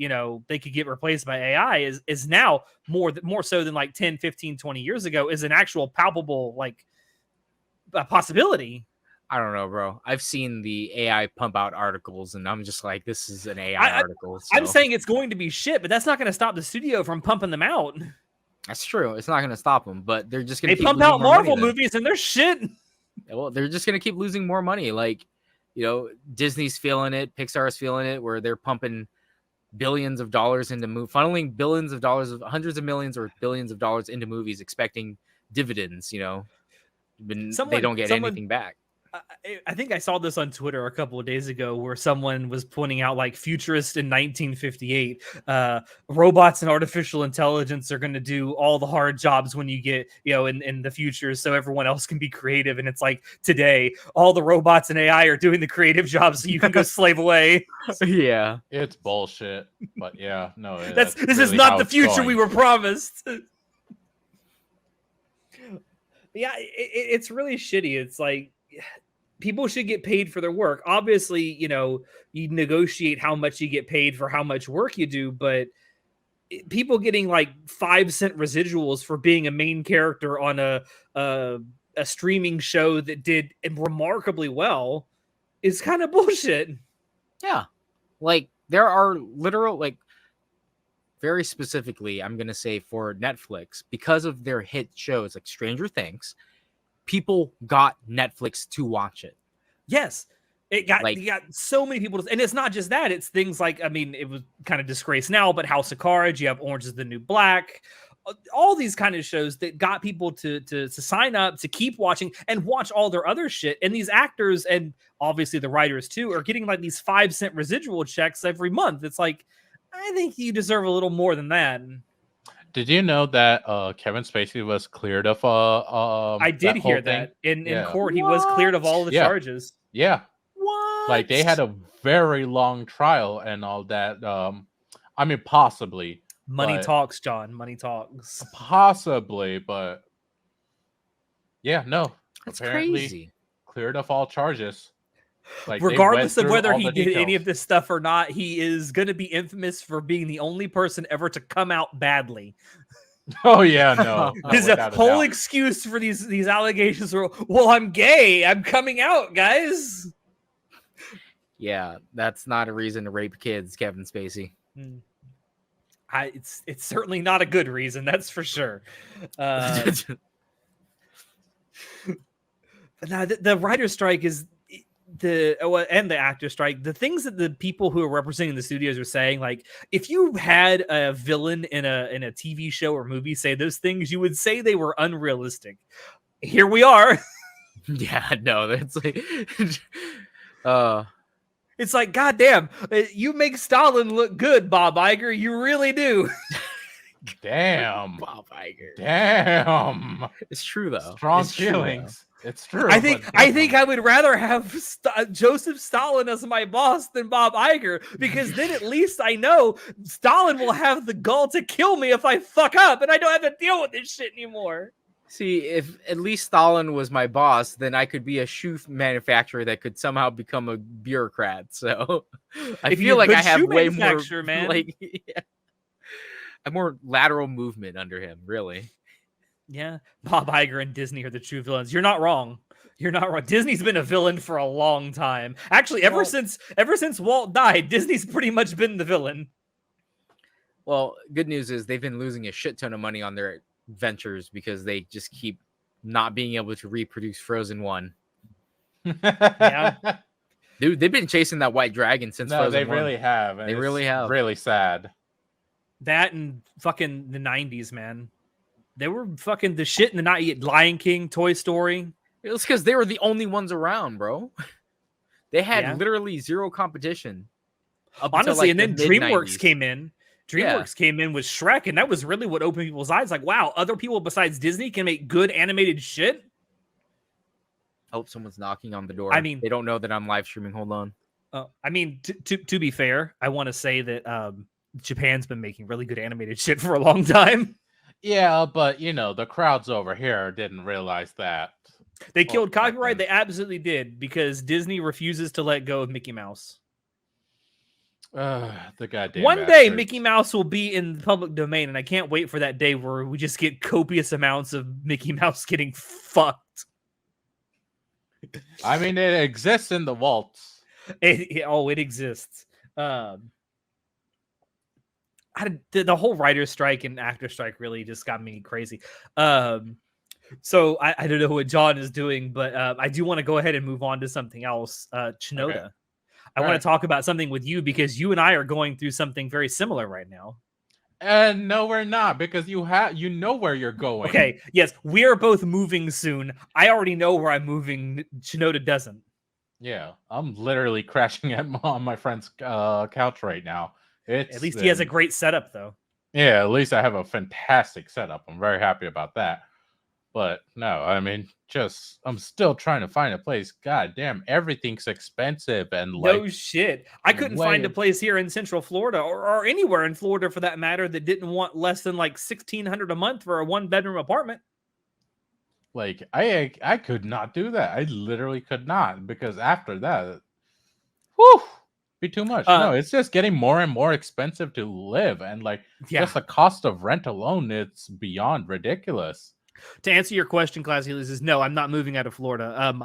S1: they could get replaced by AI is now more so than, like, 10, 15, 20 years ago, is an actual palpable, like, possibility.
S2: I don't know, bro. I've seen the AI pump out articles, and I'm just like, this is an AI article. So.
S1: I'm saying it's going to be shit, but that's not going to stop the studio from pumping them out.
S2: That's true. It's not going to stop them, but they're just going to
S1: pump out Marvel movies, and they're shit.
S2: Well, they're just going to keep losing more money. Like, Disney's feeling it, Pixar's feeling it, where they're pumping billions of dollars into funneling billions of dollars, of hundreds of millions or billions of dollars into movies, expecting dividends. They don't get anything back.
S1: I think I saw this on Twitter a couple of days ago, where someone was pointing out, like, futurist in 1958, robots and artificial intelligence are going to do all the hard jobs when you get, in the future, so everyone else can be creative. And it's like, today, all the robots and AI are doing the creative jobs, so you can go slave away.
S2: Yeah,
S4: it's bullshit. But yeah, no,
S1: this is not the future we were promised. Yeah, it's really shitty. It's like, people should get paid for their work. Obviously, you negotiate how much you get paid for how much work you do, but people getting, like, 5-cent residuals for being a main character on a streaming show that did remarkably well is kind of bullshit.
S2: Yeah. Like, there are literal, like, very specifically, I'm going to say for Netflix, because of their hit shows like Stranger Things, people got Netflix to watch it.
S1: Yes. You got so many people, and it's not just that. It's things like, it was kind of disgraced now, but House of Cards, you have Orange is the New Black, all these kind of shows that got people to sign up, to keep watching and watch all their other shit. And these actors and obviously the writers too are getting like these 5-cent residual checks every month. It's like, I think you deserve a little more than that.
S4: Did you know that Kevin Spacey was cleared of
S1: I did hear that in court. He was cleared of all the charges.
S4: Yeah.
S1: What?
S4: Like they had a very long trial and all that. I mean, possibly.
S1: Money talks, John. Money talks.
S4: Possibly, but yeah, no.
S2: That's
S4: apparently
S2: crazy.
S4: Cleared of all charges. Like,
S1: regardless of whether he did any of this stuff or not, he is going to be infamous for being the only person ever to come out badly.
S4: Oh yeah, no.
S1: His whole excuse for these allegations were, well, I'm gay. I'm coming out, guys.
S2: Yeah, that's not a reason to rape kids, Kevin Spacey.
S1: It's certainly not a good reason, that's for sure. But now the writer's strike is and the actor strike. The things that the people who are representing the studios are saying, like if you had a villain in a TV show or movie say those things, you would say they were unrealistic. Here we are.
S2: Yeah, no, that's like
S1: it's like, goddamn, you make Stalin look good, Bob Iger. You really do.
S2: Damn, Bob Iger. Damn, it's true though.
S4: Strong feelings. It's true.
S1: I think I would rather have Joseph Stalin as my boss than Bob Iger, because then at least I know Stalin will have the gall to kill me if I fuck up, and I don't have to deal with this shit anymore.
S2: See, if at least Stalin was my boss, then I could be a shoe manufacturer that could somehow become a bureaucrat. So I feel like I have way more,
S1: man.
S2: Like, a more lateral movement under him, really.
S1: Yeah, Bob Iger and Disney are the true villains. You're not wrong. You're not wrong. Disney's been a villain for a long time. Actually, ever since Walt died, Disney's pretty much been the villain.
S2: Well, good news is they've been losing a shit ton of money on their ventures because they just keep not being able to reproduce Frozen 1.
S1: Yeah.
S2: Dude, they've been chasing that white dragon since Frozen 1.
S4: They really have.
S2: They really have.
S4: Really sad.
S1: That and fucking the 90s, man. They were fucking the shit in the night. Lion King, Toy Story.
S2: It was because they were the only ones around, bro. They had literally zero competition.
S1: Honestly, and then DreamWorks came in. DreamWorks came in with Shrek, and that was really what opened people's eyes. Like, wow, other people besides Disney can make good animated shit.
S2: Oh, someone's knocking on the door.
S1: I mean,
S2: they don't know that I'm live streaming. Hold on.
S1: I mean, to be fair, I want to say that Japan's been making really good animated shit for a long time.
S4: Yeah, but the crowds over here didn't realize that.
S1: They killed copyright. They absolutely did, because Disney refuses to let go of Mickey Mouse.
S4: The goddamn
S1: One day
S4: bastards.
S1: Mickey Mouse will be in the public domain, and I can't wait for that day where we just get copious amounts of Mickey Mouse getting fucked.
S4: I mean, it exists in the vaults.
S1: It exists. The whole writer's strike and actor strike really just got me crazy. So I don't know what John is doing, but I do want to go ahead and move on to something else. Chanoda. Okay. I want to talk about something with you, because you and I are going through something very similar right now.
S4: And no, we're not, because you know where you're going.
S1: Okay, yes, we are both moving soon. I already know where I'm moving. Chanoda doesn't.
S4: Yeah, I'm literally crashing on my friend's couch right now.
S1: At least he has a great setup, though.
S4: Yeah, at least I have a fantastic setup. I'm very happy about that. But no, I mean, I'm still trying to find a place. God damn, everything's expensive and
S1: no shit. I couldn't find a place here in Central Florida or anywhere in Florida for that matter that didn't want less than like $1,600 a month for a 1-bedroom apartment.
S4: Like I could not do that. I literally could not, because after that, whew, be too much. No, it's just getting more and more expensive to live, and just the cost of rent alone, it's beyond ridiculous.
S1: To answer your question, Classy Liz, is no, I'm not moving out of Florida.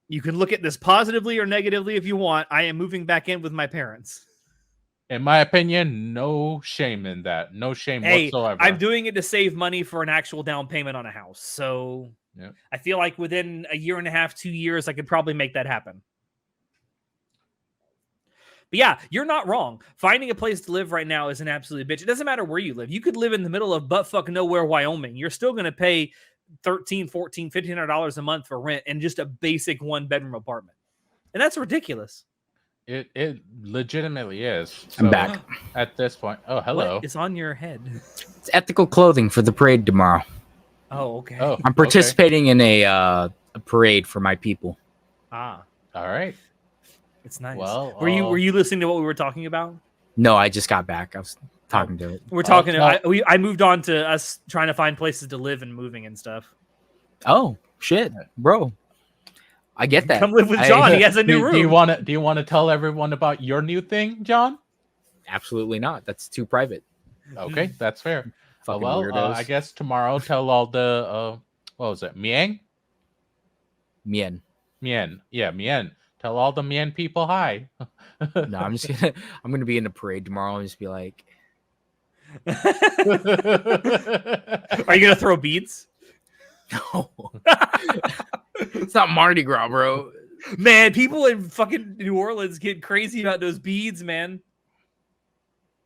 S1: You can look at this positively or negatively if you want. I am moving back in with my parents.
S4: In my opinion, no shame in that. No shame whatsoever.
S1: I'm doing it to save money for an actual down payment on a house. So I feel like within a year and a half, 2 years, I could probably make that happen. But yeah, you're not wrong. Finding a place to live right now is an absolute bitch. It doesn't matter where you live. You could live in the middle of buttfuck nowhere, Wyoming. You're still going to pay $1,300, $1,400, $1,500 a month for rent in just a basic 1-bedroom apartment. And that's ridiculous.
S4: It legitimately is.
S2: I'm back.
S4: At this point. Oh, hello.
S1: What is on your head?
S2: It's ethical clothing for the parade tomorrow.
S1: Oh, okay.
S4: Oh,
S2: I'm participating in a parade for my people.
S1: Ah,
S4: all right.
S1: it's nice.
S4: Well,
S1: were you listening to what we were talking about?
S2: No, I just got back. I was talking to it.
S1: We're talking.
S4: well-
S1: I moved on to us trying to find places to live and moving and stuff.
S2: Oh shit, bro! I get that.
S1: Come live with John. He has a new room.
S4: Do you want to tell everyone about your new thing, John?
S2: Absolutely not. That's too private.
S4: Okay, that's fair.
S2: Fucking
S4: Well,
S2: weirdos.
S4: I guess tomorrow tell all the what was it? Mien?
S2: Mien.
S4: Yeah, Mien. Tell all the Mien people hi.
S2: No, I'm gonna be in the parade tomorrow and just be like,
S1: Are you gonna throw beads?
S2: no, it's not Mardi Gras, bro.
S1: Man, people in fucking New Orleans get crazy about those beads, man.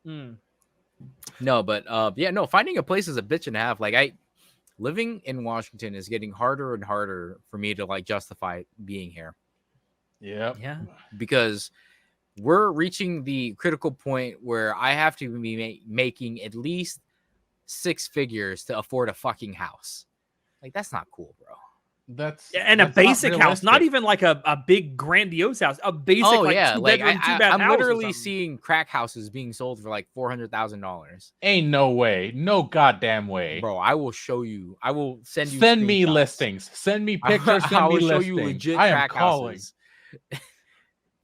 S2: No, but yeah, no. Finding a place is a bitch and a half. Like living in Washington is getting harder and harder for me to like justify being here
S4: Yep.
S1: Yeah.
S2: because we're reaching the critical point where I have to be making at least 6 figures to afford a fucking house. Like that's not cool, bro.
S4: That's
S1: And a
S4: that's not
S1: basic house, not
S4: realistic.
S1: even like a big grandiose house. A basic,
S2: Oh
S1: like
S2: yeah, like
S1: 2-bedroom, 2-bath
S2: I'm
S1: house or
S2: literally
S1: something.
S2: seeing crack houses being sold for like $400,000.
S4: Ain't no way. No goddamn way.
S2: Bro, I will show you. I will send you.
S4: Send me
S2: screenshots.
S4: listings. Send me
S2: I
S4: pictures. Send
S2: will
S4: me
S2: show
S4: listings.
S2: you legit
S4: I am
S2: crack
S4: calling.
S2: houses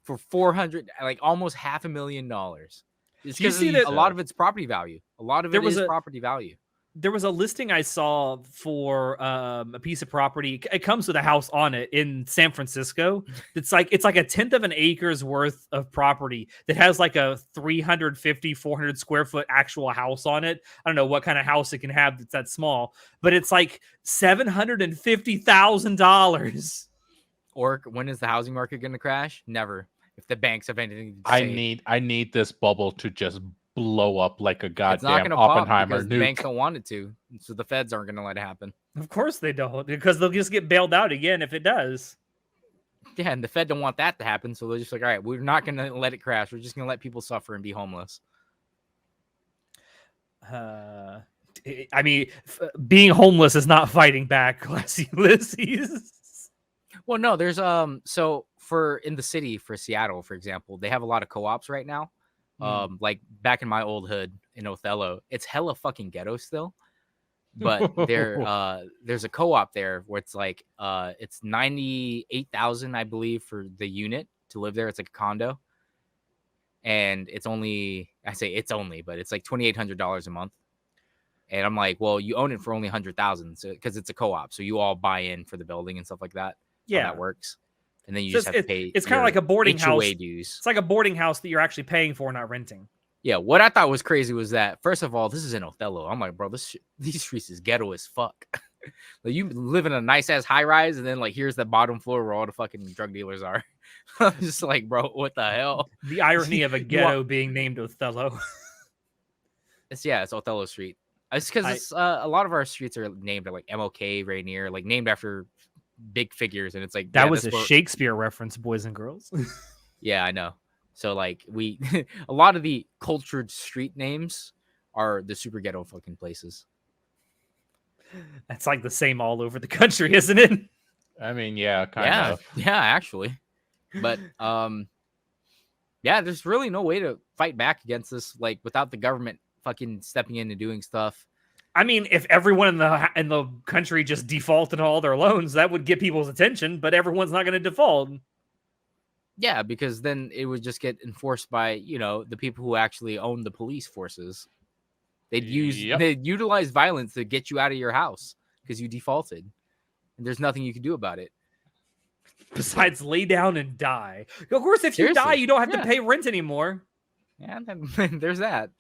S2: for 400, like almost $500,000. It's
S1: Do you
S2: because
S1: see that-
S2: a lot of it's property value. A lot of
S1: There
S2: it
S1: was
S2: is
S1: a-
S2: property value.
S1: There was a listing I saw for a piece of property. It comes with a house on it in San Francisco. It's like a 1/10 of an acre's worth of property that has like a 350, 400 square foot actual house on it. I don't know what kind of house it can have that's that small, but it's like $750,000.
S2: Or when is the housing market going to crash? Never. If the banks have anything to say.
S4: I need this bubble to just blow up like a
S2: It's not
S4: goddamn
S2: going to pop
S4: Oppenheimer
S2: because the banks
S4: nuke.
S2: don't want it to. So the feds aren't going to let it happen.
S1: Of course they don't, because they'll just get bailed out again if it does.
S2: Yeah, and the Fed don't want that to happen. So they're just like, all right, we're not going to let it crash. We're just going to let people suffer and be homeless.
S1: I mean, being homeless is not fighting back, classy Ulysses.
S2: Well, no, there's so for in the city for Seattle, for example, they have a lot of co-ops right now. Like back in my old hood in Othello, it's hella fucking ghetto still. But there's a co-op there where it's like it's 98,000, I believe, for the unit to live there. It's like a condo. And it's only, I say it's only, but it's like $2,800 a month. And I'm like, well, you own it for only 100,000, so because it's a co-op, so you all buy in for the building and stuff like that. How
S1: Yeah,
S2: that works. And then you
S1: So
S2: just have to pay.
S1: it's kind of
S2: your
S1: like a boarding
S2: HOA
S1: house.
S2: dues.
S1: It's like a boarding house that you're actually paying for, not renting.
S2: Yeah, what I thought was crazy was that first of all, this is in Othello. I'm like, bro, these streets is ghetto as fuck. Like you live in a nice ass high rise, and then like here's the bottom floor where all the fucking drug dealers are. I'm just like, bro, what the hell?
S1: The irony of a
S2: You
S1: ghetto being named Othello.
S2: It's Othello Street. It's because a lot of our streets are named like MLK, Rainier, like named after big figures, and it's like
S1: That
S2: yeah,
S1: was
S2: that's
S1: a
S2: where-
S1: Shakespeare reference, boys and girls.
S2: Yeah, I know. So like we a lot of the cultured street names are the super ghetto fucking places.
S1: That's like the same all over the country, isn't it?
S4: I mean, yeah, kind of.
S2: Yeah, actually. But yeah, there's really no way to fight back against this like without the government fucking stepping in and doing stuff.
S1: I mean, if everyone in the country just defaulted all their loans, that would get people's attention. But everyone's not going to default.
S2: Yeah, because then it would just get enforced by, the people who actually own the police forces. They'd utilize violence to get you out of your house because you defaulted. And there's nothing you can do about it.
S1: Besides lay down and die. Of course, if you die,
S2: Seriously,
S1: you don't have
S2: yeah.
S1: to pay rent anymore.
S2: Yeah, then there's that.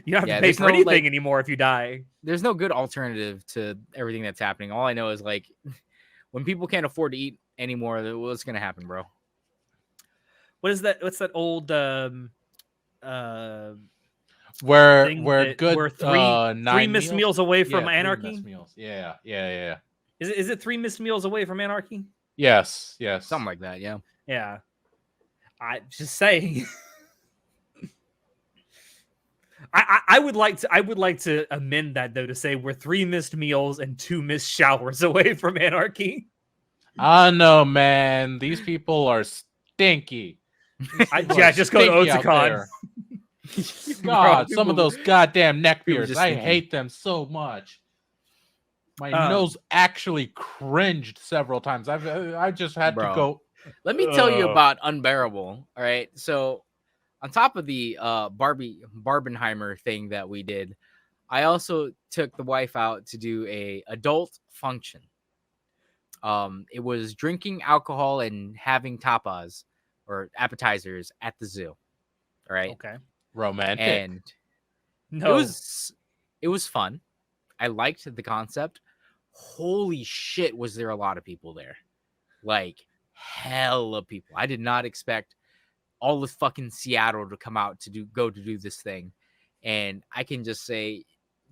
S1: You don't have
S2: Yeah,
S1: to pay
S2: there's
S1: for
S2: no,
S1: anything
S2: like-
S1: anymore if you die.
S2: There's no good alternative to everything that's happening. All I know is like when people can't afford to eat anymore, what's going to happen, bro?
S1: what is that? What's that old
S4: We're
S1: thing that
S4: good.
S1: we're three
S4: 9
S1: missed
S4: meals?
S1: meals away from
S4: Yeah, 3
S1: anarchy?
S4: missed meals. Yeah.
S1: Is it 3 missed meals away from anarchy?
S4: Yes.
S2: Something like that. Yeah.
S1: Yeah. I just saying. I would like to amend that though to say we're 3 missed meals and 2 missed showers away from anarchy.
S4: I know, man. These people are stinky.
S1: Just go to
S4: Stinky out
S1: Otakon.
S4: there. God,
S1: Bro,
S4: some of those goddamn neck
S2: people
S4: beards.
S2: just
S4: I
S2: stinky.
S4: hate them so much. My
S1: Um,
S4: nose actually cringed several times. I just had
S2: Bro.
S4: to go.
S2: Let me tell you
S4: Ugh.
S2: about Unbearable. All right. So on top of the Barbenheimer thing that we did, I also took the wife out to do a adult function. It was drinking alcohol and having tapas or appetizers at the zoo. All right.
S1: Okay.
S4: Romantic.
S2: And
S1: No.
S2: it was fun. I liked the concept. Holy shit, was there a lot of people there? Like hell of people. I did not expect all of fucking Seattle to come out to do this thing. And I can just say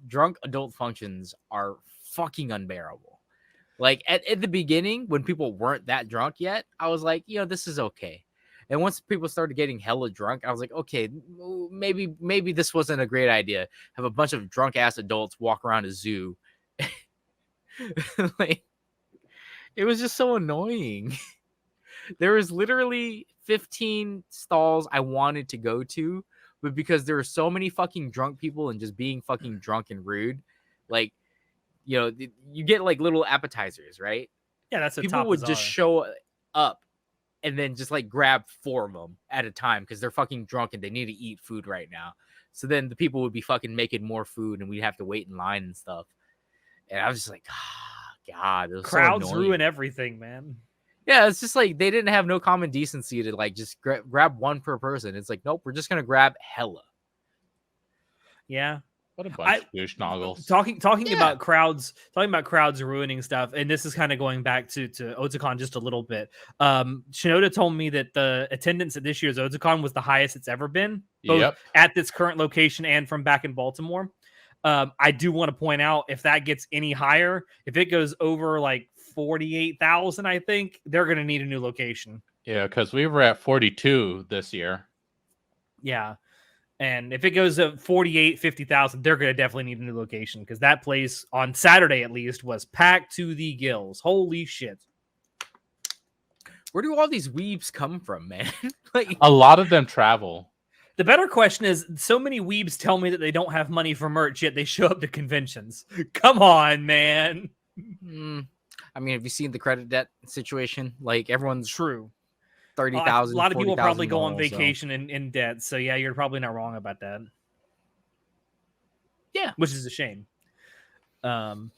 S2: drunk adult functions are fucking unbearable. Like at the beginning, when people weren't that drunk yet, I was like, this is okay. And once people started getting hella drunk, I was like, okay, maybe this wasn't a great idea. Have a bunch of drunk ass adults walk around a zoo. Like, it was just so annoying. There was literally 15 stalls I wanted to go to, but because there were so many fucking drunk people and just being fucking drunk and rude, like, you get like little appetizers, right?
S1: Yeah, that's what
S2: People
S1: tapas
S2: would just
S1: are.
S2: show up and then just like grab 4 of them at a time because they're fucking drunk and they need to eat food right now. So then the people would be fucking making more food and we'd have to wait in line and stuff. And I was just like, God, it was
S1: Crowds
S2: so annoying.
S1: ruin everything, man.
S2: Yeah, it's just like they didn't have no common decency to like just grab one per person. It's like, nope, we're just gonna grab hella.
S1: Yeah.
S4: What a bunch of douche noggles.
S1: Talking about crowds ruining stuff, and this is kind of going back to Otakon just a little bit. Chanoda told me that the attendance at this year's Otakon was the highest it's ever been, both at this current location and from back in Baltimore. I do want to point out, if that gets any higher, if it goes over like 48,000, I think they're going to need a new location.
S4: Yeah, because we were at 42 this year.
S1: Yeah. And if it goes to 48, 50,000, they're going to definitely need a new location because that place on Saturday, at least, was packed to the gills. Holy shit.
S2: Where do all these weebs come from, man? Like,
S4: a lot of them travel.
S1: The better question is, so many weebs tell me that they don't have money for merch, yet they show up to conventions. Come on, man.
S2: I mean, have you seen the credit debt situation? Like, everyone's
S1: true.
S2: 30,000.
S1: A lot of people probably go on
S2: so.
S1: vacation in debt. So yeah, you're probably not wrong about that.
S2: Yeah,
S1: which is a shame. Probably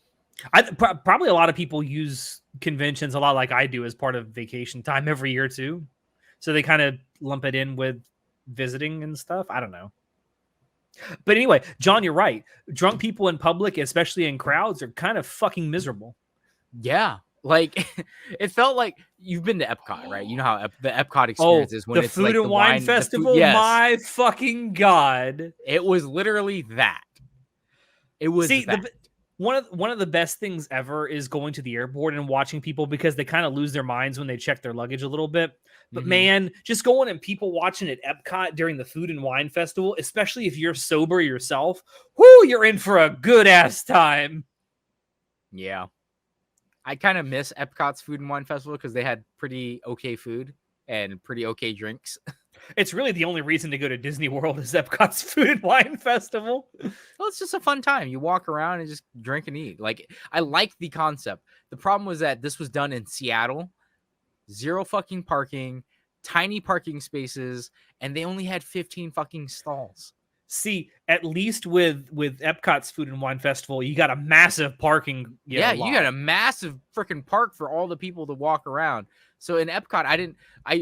S1: a lot of people use conventions a lot like I do as part of vacation time every year too. So they kind of lump it in with visiting and stuff. I don't know. But anyway, John, you're right. Drunk people in public, especially in crowds, are kind of fucking miserable.
S2: Yeah. Like, it felt like you've been to Epcot, right? You know how the Epcot experience is when
S1: the
S2: it's
S1: food
S2: like
S1: and
S2: the
S1: wine festival.
S2: Yes.
S1: My fucking God.
S2: It was literally that. It was that.
S1: One of the best things ever is going to the airport and watching people because they kind of lose their minds when they check their luggage a little bit. But man, just going and people watching at Epcot during the food and wine festival, especially if you're sober yourself, whoo, you're in for a good ass time.
S2: Yeah. I kind of miss Epcot's food and wine festival because they had pretty okay food and pretty okay drinks.
S1: It's really the only reason to go to Disney World is Epcot's food and wine festival.
S2: Well, it's just a fun time. You walk around and just drink and eat. Like, I like the concept. The problem was that this was done in Seattle. 0 fucking parking, tiny parking spaces, and they only had 15 fucking stalls.
S1: See, at least with Epcot's food and wine festival, you got a massive parking.
S2: You got a massive freaking park for all the people to walk around. So in Epcot,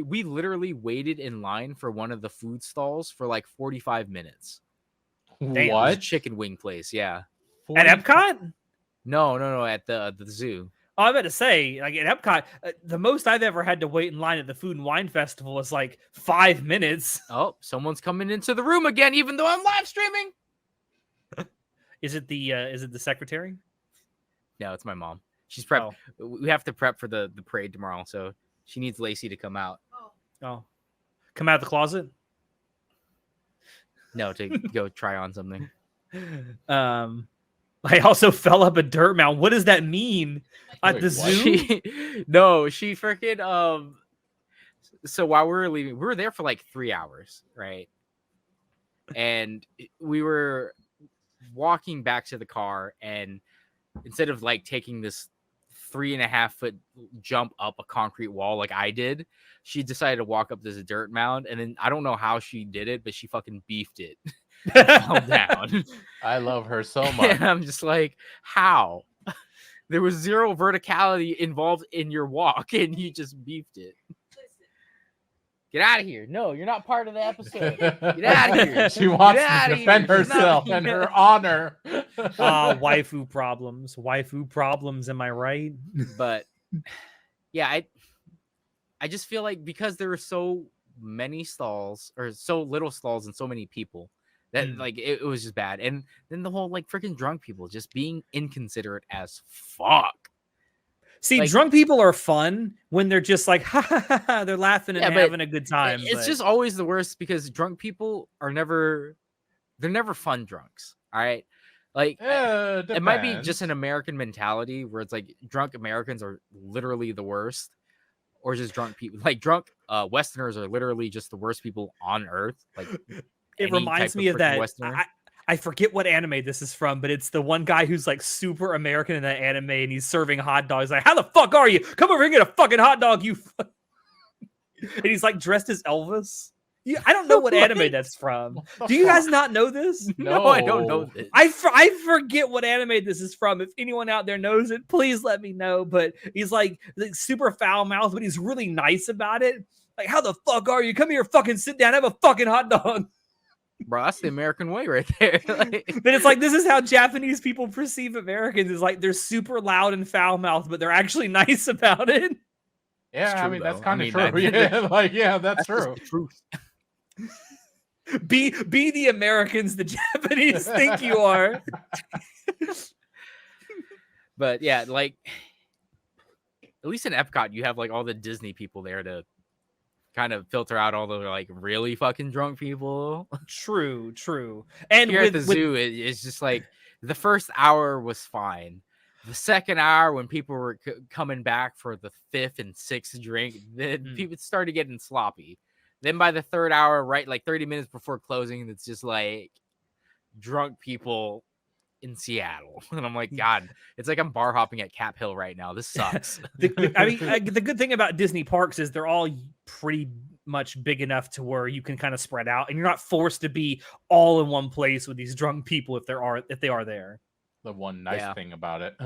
S2: we literally waited in line for one of the food stalls for like 45 minutes.
S1: Damn.
S2: It was a chicken wing place, yeah.
S1: At Epcot?
S2: No, at the zoo.
S1: I was about to say, like at Epcot, the most I've ever had to wait in line at the Food and Wine Festival is like 5 minutes.
S2: Oh, someone's coming into the room again, even though I'm live streaming.
S1: Is it the secretary?
S2: No, it's my mom. She's prepped.
S1: Oh.
S2: We have to prep for the parade tomorrow, so she needs Lacey to come out.
S1: Oh, come out of the closet?
S2: No, to go try on something.
S1: I also fell up a dirt mountain. What does that mean? At
S4: Wait,
S1: the
S4: what?
S1: zoo?
S2: She freaking so while we were leaving, we were there for like 3 hours, right? And we were walking back to the car, and instead of like taking this 3.5-foot jump up a concrete wall like I did, she decided to walk up this dirt mound, and then I don't know how she did it, but she fucking beefed it. Fell down.
S4: I love her so much.
S2: And I'm just like, how? There was zero verticality involved in your walk, and you just beefed it. Get out of here. No, you're not part of the episode. Get out of here.
S4: She wants
S2: Get
S4: to
S2: outta
S4: defend
S2: here.
S4: herself
S2: No.
S4: and her honor.
S1: Waifu problems. Waifu problems, am I right?
S2: But yeah, I just feel like because there are so many stalls, or so little stalls and so many people, that like it was just bad. And then the whole like freaking drunk people just being inconsiderate as fuck.
S1: See,
S2: Like-
S1: drunk people are fun when they're just like, ha ha ha, ha, they're laughing and
S2: Yeah, but
S1: having a good time.
S2: It's
S1: but-
S2: just always the worst because drunk people are never fun drunks. All right. Like it might be
S4: Depends.
S2: just an American mentality where it's like drunk Americans are literally the worst, or just drunk people like drunk Westerners are literally just the worst people on earth. Like
S1: it
S2: any
S1: reminds
S2: type
S1: me of
S2: freaking
S1: that.
S2: Westerner.
S1: I forget what anime this is from, but it's the one guy who's like super American in that anime, and he's serving hot dogs. Like, how the fuck are you? Come over here and get a fucking hot dog, you. And he's like dressed as Elvis. I don't know what anime that's from. Do you guys not know this?
S2: No, I don't know this.
S1: I forget what anime this is from. If anyone out there knows it, please let me know. But he's like super foul mouthed, but he's really nice about it. Like, how the fuck are you? Come here, fucking sit down, have a fucking hot dog.
S2: Bro, that's the American way right there. Like,
S1: But it's like this is how Japanese people perceive Americans. Is like they're super loud and foul mouthed, but they're actually nice about it.
S4: Yeah, I
S2: true,
S4: mean that's
S2: though.
S4: kind
S2: I
S4: of
S2: mean,
S4: true. Yeah, like that's
S2: just
S4: true.
S2: the truth.
S1: Be the Americans the Japanese think you are.
S2: But yeah, like at least in Epcot, you have like all the Disney people there to kind of filter out all the like really fucking drunk people.
S1: True. And
S2: Here at the zoo, it's just like the first hour was fine. The second hour, when people were coming back for the 5th and 6th drink, then people started getting sloppy. Then by the third hour, right, like 30 minutes before closing, it's just like drunk people in Seattle. And I'm like, God, it's like I'm bar hopping at Cap Hill right now. This sucks.
S1: the good thing about Disney parks is they're all pretty much big enough to where you can kind of spread out, and you're not forced to be all in one place with these drunk people if they are there.
S4: The one nice thing about it.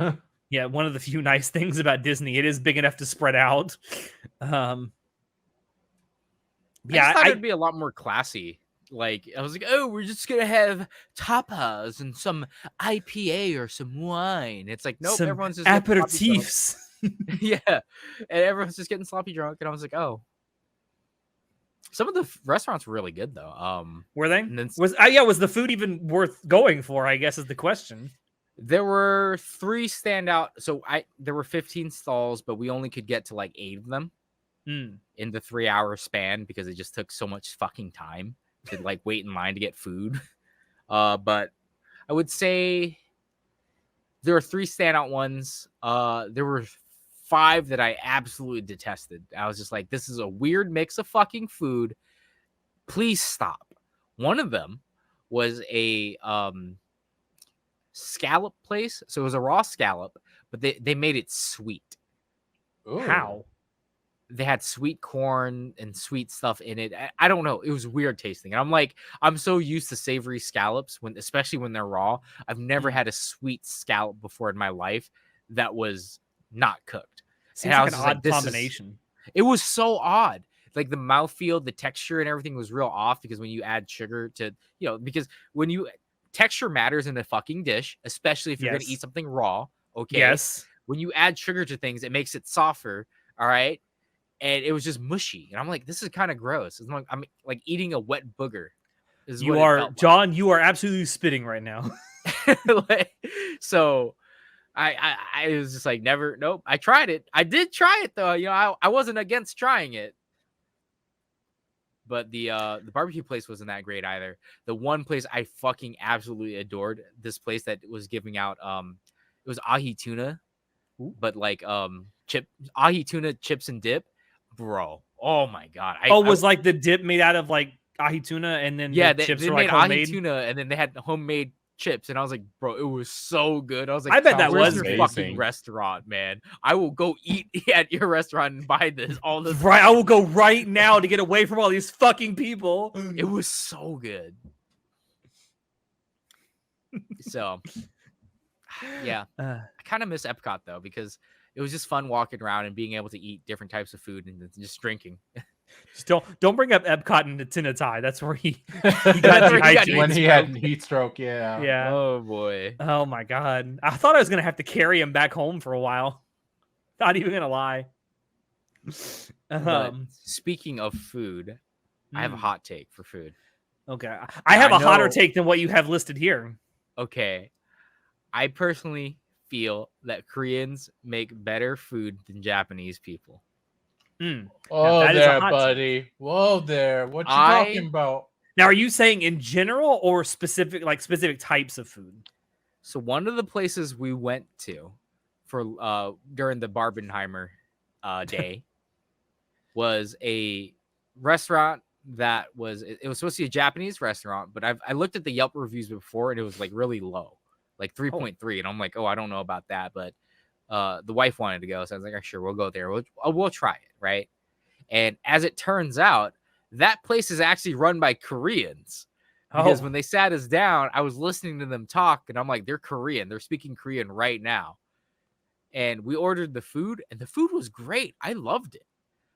S1: Yeah, one of the few nice things about Disney, it is big enough to spread out.
S2: I thought it'd be a lot more classy. Like I was like, oh, we're just gonna have tapas and some IPA or some wine. It's like, nope,
S1: some
S2: everyone's just getting sloppy drunk.
S1: aperitifs.
S2: Yeah, and everyone's just getting sloppy drunk. And I was like, oh, some of the restaurants were really good though.
S1: Were they?
S2: And then
S1: Was the food even worth going for? I guess is the question.
S2: there were 3 standout. So there were 15 stalls, but we only could get to like 8 of them in the 3-hour span because it just took so much fucking time to like wait in line to get food. But I would say there are 3 standout ones. There were 5 that I absolutely detested. I was just like, this is a weird mix of fucking food. Please stop. One of them was a scallop place. So it was a raw scallop, but they made it sweet.
S4: Ooh.
S1: How?
S2: They had sweet corn and sweet stuff in it. I don't know. It was weird tasting. And I'm like, I'm so used to savory scallops especially when they're raw. I've never had a sweet scallop before in my life that was not cooked.
S1: Seems
S2: I
S1: like
S2: was
S1: an
S2: just like,
S1: odd
S2: this is-
S1: combination.
S2: It was so odd. Like the mouthfeel, the texture and everything was real off because when you add sugar to, because when texture matters in a fucking dish, especially if you're going to
S1: Yes.
S2: eat something raw. Okay.
S1: Yes.
S2: when you add sugar to things, it makes it softer. All right. And it was just mushy. And I'm like, this is kind of gross. I'm like eating a wet booger.
S1: You are, John, you are absolutely spitting right now.
S2: So I was just like, nope. I tried it. I did try it though. I wasn't against trying it. But the barbecue place wasn't that great either. The one place I fucking absolutely adored, this place that was giving out it was ahi tuna, but like ahi tuna chips and dip, bro. Oh my god.
S1: Was like the dip made out of like ahi tuna, and then the chips
S2: they
S1: were
S2: made
S1: like homemade
S2: ahi tuna, and then they had homemade chips, and I was like, bro, it was so good. I was like,
S1: I bet that
S2: where's
S1: was
S2: your
S4: amazing.
S2: fucking restaurant, man? I will go eat at your restaurant and buy this all the
S1: right. I will go right now to get away from all these fucking people.
S2: It was so good. So yeah, I kind of miss Epcot though, because it was just fun walking around and being able to eat different types of food and just drinking.
S1: Just don't bring up Epcot and Tinatai. That's where he got dehydrated
S4: when he had heat stroke. Yeah.
S1: Yeah.
S2: Oh boy.
S1: Oh my god. I thought I was gonna have to carry him back home for a while. Not even gonna lie.
S2: But speaking of food, I have a hot take for food.
S1: Okay. I have a hotter take than what you have listed here.
S2: Okay. I personally feel that Koreans make better food than Japanese people.
S4: Oh,
S1: that is
S4: there,
S1: a hot
S4: buddy. Whoa, there. What you talking about?
S1: Now, are you saying in general or specific types of food?
S2: So one of the places we went to for during the Barbenheimer day was a restaurant that was supposed to be a Japanese restaurant, but I looked at the Yelp reviews before and it was like really low, like 3.3, and I'm like, I don't know about that, but the wife wanted to go, so I was like, sure, we'll go there. We'll try it, right? And as it turns out, that place is actually run by Koreans. Because when they sat us down, I was listening to them talk, and I'm like, they're Korean. They're speaking Korean right now. And we ordered the food, and the food was great. I loved it.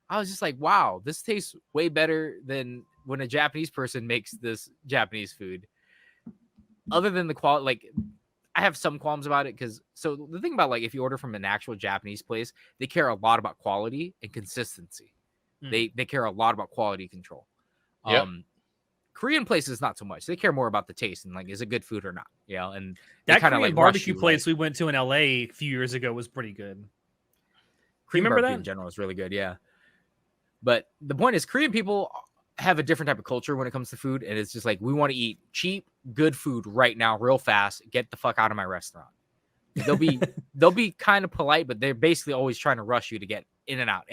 S2: I was just like, wow, this tastes way better than when a Japanese person makes this Japanese food. Other than the quality, like, I have some qualms about it so the thing about, like, if you order from an actual Japanese place, they care a lot about quality and consistency. They care a lot about quality control.
S4: Yep.
S2: Korean places not so much. They care more about the taste and, like, is it good food or not? And
S1: that kind of like barbecue place we went to in LA a few years ago was pretty good.
S2: Korean
S1: remember
S2: barbecue
S1: that?
S2: in general is really good, yeah. But the point is, Korean people have a different type of culture when it comes to food, and it's just like, we want to eat cheap, good food right now, real fast. Get the fuck out of my restaurant. They'll be kind of polite, but they're basically always trying to rush you to get in and out.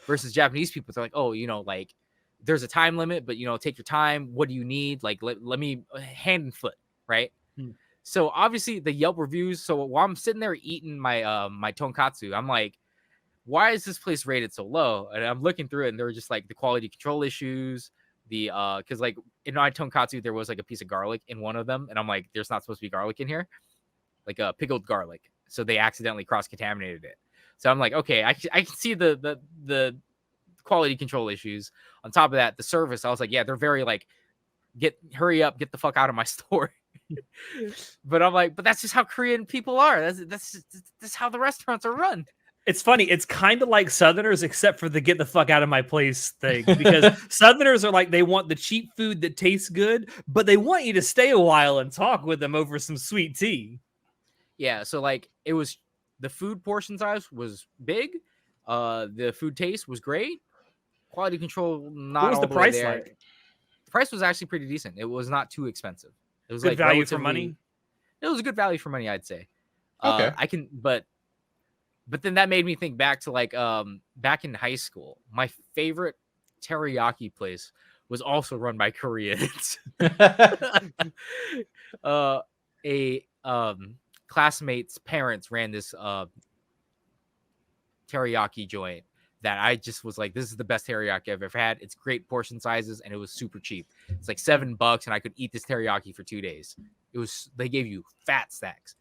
S2: Versus Japanese people, they're like, like, there's a time limit, but take your time. What do you need? Like, let me hand and foot, right? So obviously the Yelp reviews. So while I'm sitting there eating my my tonkatsu, I'm like, why is this place rated so low? And I'm looking through it, and there were just like the quality control issues. Because like in my tonkatsu, there was like a piece of garlic in one of them, and I'm like, there's not supposed to be garlic in here, like a pickled garlic. So they accidentally cross-contaminated it. So I'm like, okay, I can see the quality control issues. On top of that, the service, I was like, yeah, they're very like, hurry up, get the fuck out of my store. But I'm like, but that's just how Korean people are. That's how the restaurants are run.
S1: It's funny. It's kind of like Southerners, except for the get the fuck out of my place thing. Because Southerners are like, they want the cheap food that tastes good, but they want you to stay a while and talk with them over some sweet tea.
S2: Yeah. So like, it was, the food portion size was big. The food taste was great. Quality control, not
S1: what was
S2: all
S1: the price
S2: there.
S1: like?
S2: The price was actually pretty decent. It was not too expensive. It was
S1: Good
S2: like
S1: value for money.
S2: It was a good value for money, I'd say.
S4: Okay.
S2: But then that made me think back to like back in high school. My favorite teriyaki place was also run by Koreans. A classmate's parents ran this teriyaki joint that I just was like, this is the best teriyaki I've ever had. It's great portion sizes, and it was super cheap. It's like $7, and I could eat this teriyaki for 2 days. They gave you fat stacks.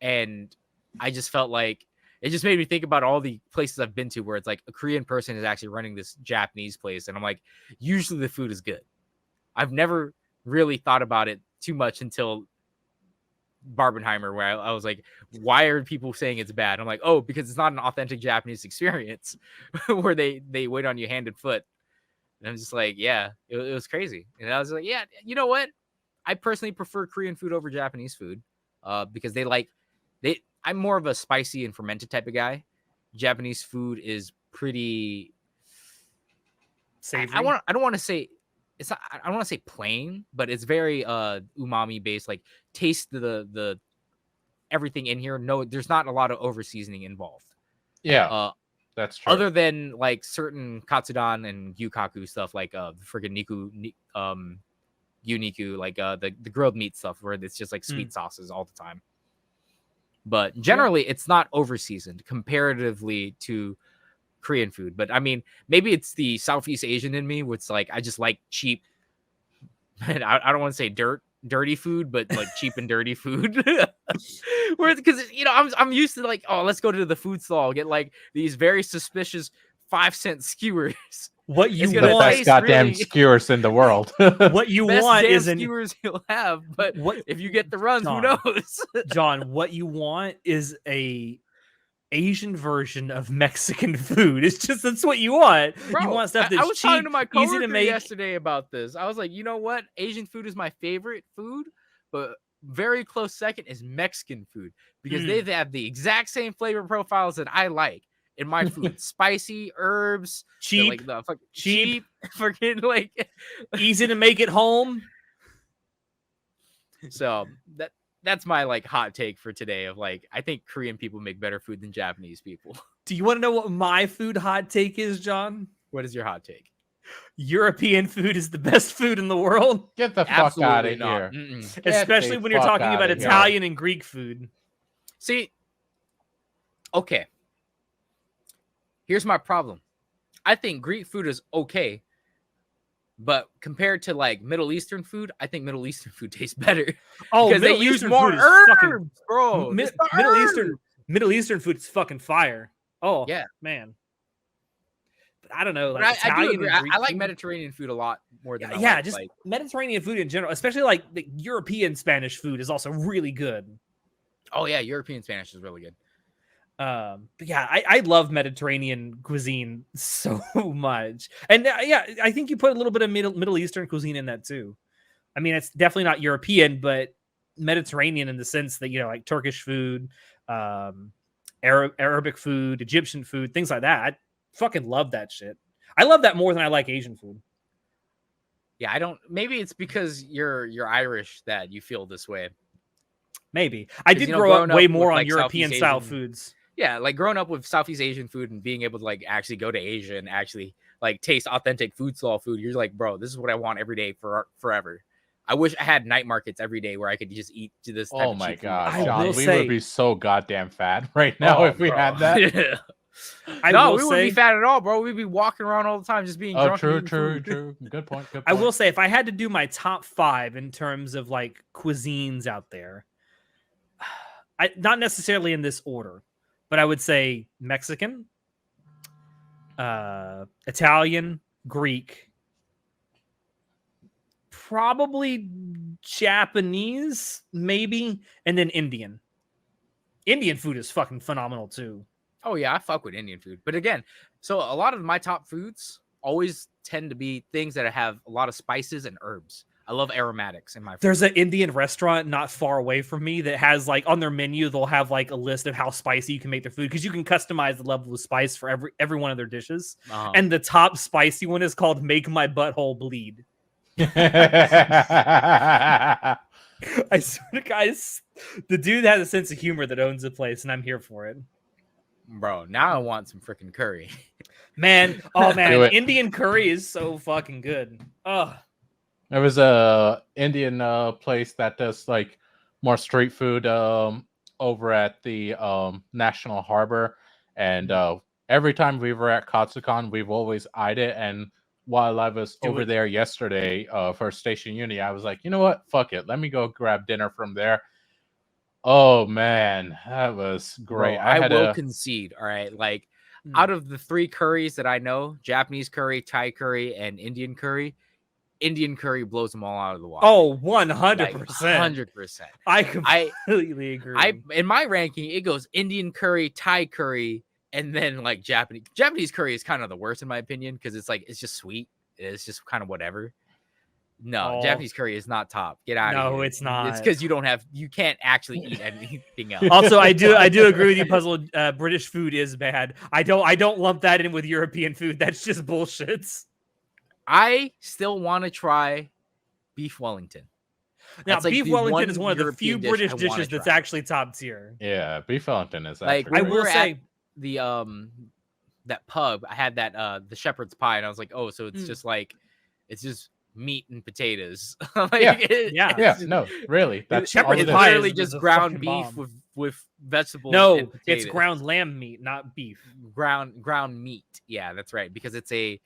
S2: And I just felt like it just made me think about all the places I've been to where it's like a Korean person is actually running this Japanese place. And I'm like, usually the food is good. I've never really thought about it too much until Barbenheimer where I was like, why are people saying it's bad? I'm like, oh, because it's not an authentic Japanese experience where they wait on you hand and foot. And I'm just like, yeah, it was crazy. And I was like, yeah, you know what? I personally prefer Korean food over Japanese food because I'm more of a spicy and fermented type of guy. Japanese food is pretty
S1: Savory.
S2: I don't want to say it's not, I don't want to say plain, but it's very umami based. Like taste the everything in here. No, there's not a lot of over seasoning involved.
S4: Yeah, that's true.
S2: Other than like certain katsudon and gyukaku stuff, like friggin' uniku, like the grilled meat stuff, where it's just like sweet sauces all the time. But generally, it's not over seasoned comparatively to Korean food. But I mean, maybe it's the Southeast Asian in me, which like I just like cheap. I don't want to say dirty food, but like cheap and dirty food. Whereas, because I'm used to like, oh, let's go to the food stall, get like these very suspicious 5-cent skewers.
S1: What you
S4: the best goddamn skewers in the world.
S1: What you want is
S2: skewers you'll have, but if you get the runs,
S1: John,
S2: who knows?
S1: John, what you want is a Asian version of Mexican food. It's just that's what you want.
S2: Bro,
S1: you want stuff that's
S2: I was
S1: cheap,
S2: talking to my
S1: easy
S2: coworker
S1: to make.
S2: yesterday about this. I was like, you know what? Asian food is my favorite food, but very close second is Mexican food because they have the exact same flavor profiles that I like in my food. Spicy, herbs,
S1: cheap,
S2: cheap, freaking like
S1: easy to make at home.
S2: So that's my like hot take for today of like, I think Korean people make better food than Japanese people.
S1: Do you want to know what my food hot take is, John?
S2: What is your hot take?
S1: European food is the best food in the world.
S4: Get the fuck out of here.
S1: Especially when you're talking about Italian and Greek food.
S2: See, okay. Here's my problem. I think Greek food is okay, but compared to like Middle Eastern food, I think Middle Eastern food tastes better.
S1: Oh,
S2: because they use more herbs, bro.
S1: Middle Eastern food is fucking fire. Oh,
S2: yeah,
S1: man. But I don't know. Like
S2: I do agree. I like Mediterranean food a lot more than
S1: just Mediterranean food in general, especially like the European Spanish food is also really good.
S2: Oh yeah, European Spanish is really good.
S1: But yeah, I love Mediterranean cuisine so much, and yeah, I think you put a little bit of Middle Eastern cuisine in that too. I mean, it's definitely not European, but Mediterranean in the sense that like Turkish food, Arabic food, Egyptian food, things like that. I fucking love that shit. I love that more than I like Asian food.
S2: Yeah, I don't. Maybe it's because you're Irish that you feel this way.
S1: Maybe I did grow up way more on European style foods.
S2: Yeah, like growing up with Southeast Asian food and being able to like actually go to Asia and actually like taste authentic food stall food. You're like, bro, this is what I want every day forever. I wish I had night markets every day where I could just eat this type of cheap
S4: god,
S2: food.
S4: John, we would be so goddamn fat right now if we had that.
S2: No, we wouldn't be fat at all, bro. We'd be walking around all the time just being drunk.
S4: True. Good point.
S1: I will say, if I had to do my top 5 in terms of like cuisines out there, not necessarily in this order, but I would say Mexican, Italian, Greek, probably Japanese, maybe, and then Indian. Indian food is fucking phenomenal too.
S2: Oh yeah, I fuck with Indian food. But again, so a lot of my top foods always tend to be things that have a lot of spices and herbs. I love aromatics in my food.
S1: There's an Indian restaurant not far away from me that has like on their menu, they'll have like a list of how spicy you can make their food because you can customize the level of spice for every one of their dishes. Uh-huh. And the top spicy one is called Make My Butthole Bleed. I swear to guys, the dude has a sense of humor that owns the place, and I'm here for it.
S2: Bro, now I want some freaking curry.
S1: Man, Indian curry is so fucking good. Oh.
S4: There was a Indian place that does like more street food over at the National Harbor, and every time we were at Katsucon, we've always eyed it. And while I was over there yesterday for Station Uni, I was like, you know what? Fuck it. Let me go grab dinner from there. Oh man, that was great.
S2: Bro, I will concede. All right, like out of the 3 curries that I know, Japanese curry, Thai curry, and Indian curry, Indian curry blows them all out of the water.
S1: Oh, 100%.
S2: 100%.
S1: I completely agree.
S2: In my ranking, it goes Indian curry, Thai curry, and then like Japanese. Japanese curry is kind of the worst in my opinion because it's just sweet. It's just kind of whatever. No, Japanese curry is not top. Get out of here.
S1: No, it's not.
S2: It's because you can't actually eat anything else.
S1: Also, I do agree with you, Puzzle. British food is bad. I don't lump that in with European food. That's just bullshit.
S2: I still want to try beef Wellington.
S1: Now, beef Wellington is one of the few British dishes that's actually top tier.
S4: Yeah, beef Wellington is
S2: like
S1: I will say
S2: the that pub. I had that the shepherd's pie, and I was like, oh, so it's just like it's just meat and potatoes. Like,
S4: no, really. That's
S1: shepherd's
S2: it's
S1: pie
S2: literally just ground beef with vegetables.
S1: No, it's ground lamb meat, not beef.
S2: Ground meat. Yeah, that's right. Because it's a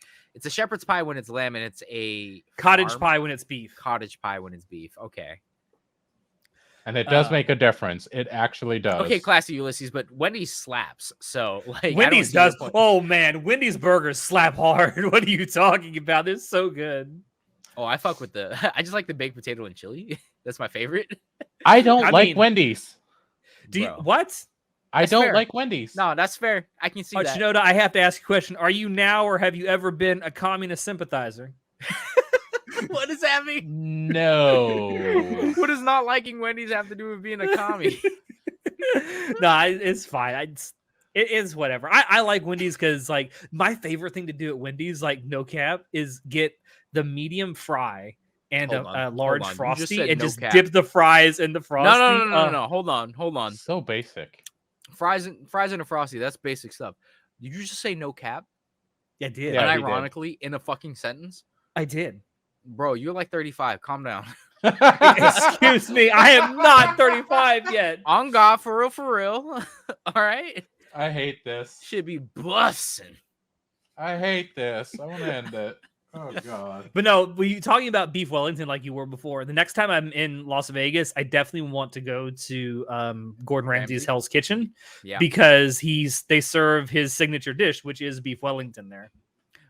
S2: shepherd's pie when it's lamb, and it's a
S1: cottage pie when it's beef.
S2: Cottage pie when it's beef. Okay.
S4: And it does make a difference. It actually does.
S2: Okay, classy Ulysses, but Wendy's slaps. So like
S1: Wendy's does. Oh man, Wendy's burgers slap hard. What are you talking about? They're so good.
S2: Oh, I fuck with I just like the baked potato and chili. That's my favorite.
S4: I mean, Wendy's.
S1: Do you, what?
S4: I don't like Wendy's.
S2: No, that's fair. I can see that.
S1: Chanoda, I have to ask you a question. Are you now or have you ever been a communist sympathizer?
S2: What does that mean?
S4: No.
S2: What does not liking Wendy's have to do with being a commie?
S1: No, it's fine. It is whatever. I like Wendy's because like my favorite thing to do at Wendy's, like no cap, is get the medium fry and a large frosty and just dip the fries in the frosty.
S2: No. Hold on.
S4: So basic.
S2: Fries and a frosty. That's basic stuff. Did you just say no cap?
S1: I did.
S2: And ironically, in a fucking sentence,
S1: I did.
S2: Bro, you're like 35. Calm down.
S1: Excuse me. I am not 35 yet.
S2: On God, for real. All right.
S4: I hate this.
S2: Should be bussing.
S4: I hate this. I want to end it. Oh God.
S1: But no, were you talking about beef Wellington like you were before? The next time I'm in Las Vegas, I definitely want to go to Gordon Ramsay's Hell's Kitchen because they serve his signature dish, which is beef Wellington there.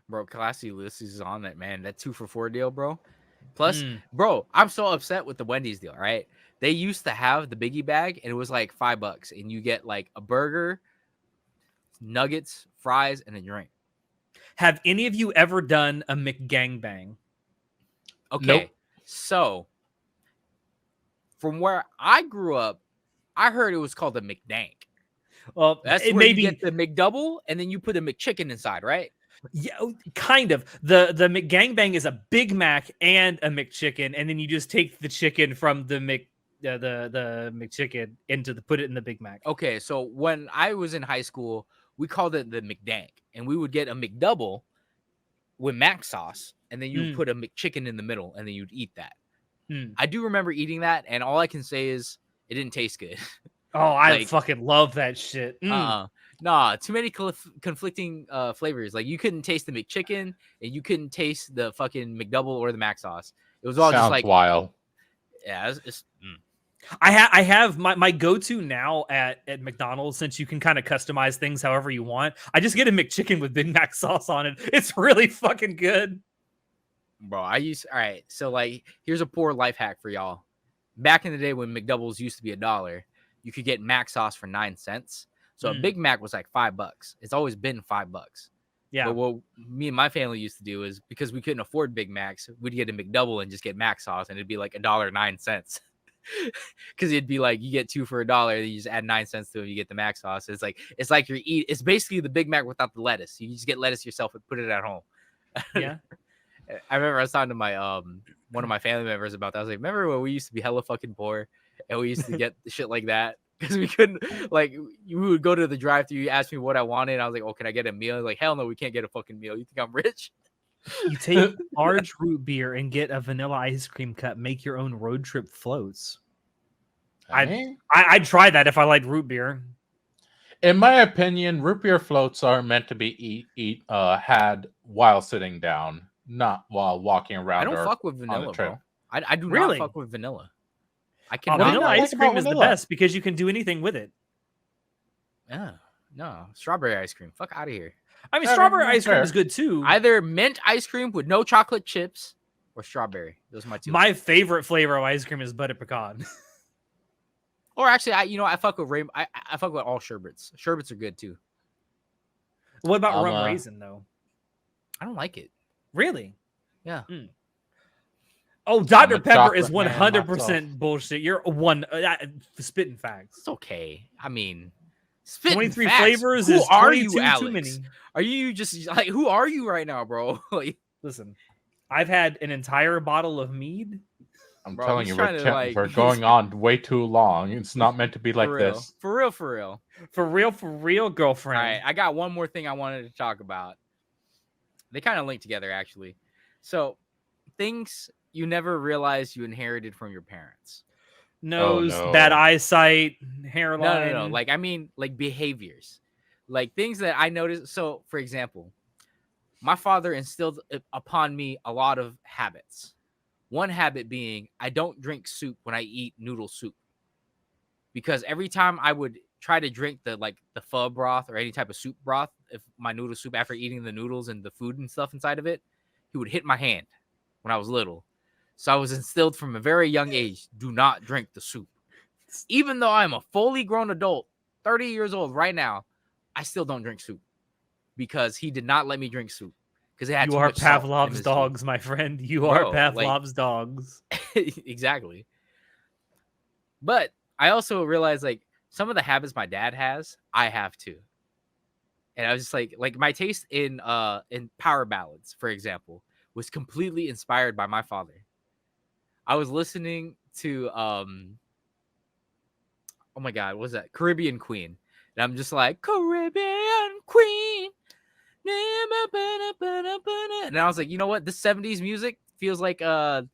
S2: Bro, classy Ulysses is on that, man. That 2 for $4 deal, bro. Plus, bro, I'm so upset with the Wendy's deal, right? They used to have the biggie bag and it was like $5 and you get like a burger, nuggets, fries, and a drink.
S1: Have any of you ever done a McGangbang?
S2: Okay.
S1: Nope.
S2: So from where I grew up, I heard it was called a McDank.
S1: Well,
S2: that's where you get the McDouble and then you put a McChicken inside, right?
S1: Yeah, kind of. The McGangbang is a Big Mac and a McChicken, and then you just take the chicken from the McChicken put it in the Big Mac.
S2: Okay, so when I was in high school, we called it the McDank, and we would get a McDouble with mac sauce, and then you put a McChicken in the middle, and then you'd eat that. I do remember eating that, and all I can say is it didn't taste good.
S1: Oh, I fucking love that shit.
S2: Nah, too many conflicting flavors. Like you couldn't taste the McChicken, and you couldn't taste the fucking McDouble or the mac sauce. It was all just like
S4: wild.
S2: Yeah,
S1: I have my go-to now at McDonald's, since you can kind of customize things however you want. I just get a McChicken with Big Mac sauce on it. It's really fucking good.
S2: Bro, all right, so like here's a poor life hack for y'all. Back in the day when McDoubles used to be $1, you could get mac sauce for 9 cents. So a Big Mac was like $5. It's always been $5.
S1: Yeah.
S2: But what me and my family used to do is because we couldn't afford Big Macs, we'd get a McDouble and just get mac sauce, and it'd be like $1.09. Because it'd be like you get 2 for $1, you just add 9 cents to it, you get the mac sauce. It's like it's basically the Big Mac without the lettuce. You just get lettuce yourself and put it at home.
S1: Yeah.
S2: I remember I was talking to my one of my family members about that. I was like, remember when we used to be hella fucking poor and we used to get shit like that? Because we couldn't, like, you would go to the drive-thru, you asked me what I wanted, and I was like, oh, can I get a meal? Like, hell no, we can't get a fucking meal. You think I'm rich?
S1: You take large root beer and get a vanilla ice cream cup, make your own road trip floats. I'd try that if I liked root beer.
S4: In my opinion, root beer floats are meant to be had while sitting down, not while walking around.
S2: I don't fuck with vanilla, bro. I do
S1: really
S2: not fuck with vanilla. I
S1: can vanilla ice cream is the best because you can do anything with it.
S2: Yeah, no strawberry ice cream. Fuck out of here.
S1: I mean, strawberry ice cream is good too.
S2: Either mint ice cream with no chocolate chips, or strawberry. Those are my two.
S1: My favorite flavor of ice cream is butter pecan.
S2: Or actually, I fuck with rainbow. I fuck with all sherbets. Sherbets are good too.
S1: What about rum raisin though?
S2: I don't like it.
S1: Really?
S2: Yeah.
S1: Oh, Dr.
S4: a
S1: Pepper is
S4: chocolate man
S1: 100% bullshit. You're spitting facts.
S2: It's okay. I mean,
S1: 23
S2: facts.
S1: flavors
S2: Who
S1: is
S2: are
S1: 22
S2: you, Alex?
S1: too many.
S2: Are you just like, who are you right now, bro? Like,
S1: Listen, I've had an entire bottle of mead.
S4: I'm
S2: Bro,
S4: telling
S2: he's
S4: you,
S2: trying to, like,
S4: we're going on way too long. It's not meant to be like
S2: for real.
S4: this.
S2: For real, for real.
S1: For real, girlfriend.
S2: All right, I got one more thing I wanted to talk about. They kind of link together, actually. So, things you never realized you inherited from your parents.
S1: Nose,
S4: no.
S1: bad eyesight, hairline.
S2: No. Like, I mean, like behaviors. Like things that I noticed. So, for example, my father instilled upon me a lot of habits. One habit being I don't drink soup when I eat noodle soup. Because every time I would try to drink the pho broth or any type of soup broth, if my noodle soup after eating the noodles and the food and stuff inside of it, he would hit my hand when I was little. So I was instilled from a very young age, do not drink the soup. Even though I'm a fully grown adult, 30 years old right now, I still don't drink soup because he did not let me drink soup. Because it had
S1: You
S2: too
S1: are
S2: much salt in
S1: Pavlov's
S2: his
S1: dogs, my friend. You
S2: Bro,
S1: are
S2: like-
S1: Pavlov's dogs.
S2: soup. Exactly. But I also realized like some of the habits my dad has, I have too. And I was just like my taste in power ballads, for example, was completely inspired by my father. I was listening to oh my god, what was that? Caribbean Queen. And I'm just like, Caribbean Queen. And I was like, you know what? This 70s music feels like the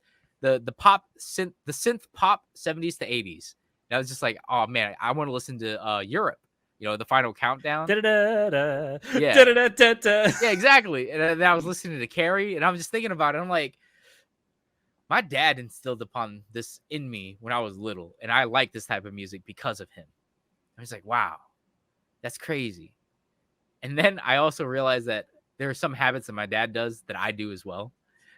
S2: pop synth pop 70s to 80s. And I was just like, oh man, I want to listen to Europe. You know, the final countdown.
S1: Da-da-da-da.
S2: Yeah.
S1: Da-da-da-da-da.
S2: Yeah, exactly. And then I was listening to Carrie, and I was just thinking about it. I'm like, my dad instilled upon this in me when I was little, and I like this type of music because of him. I was like, wow, that's crazy. And then I also realized that there are some habits that my dad does that I do as well.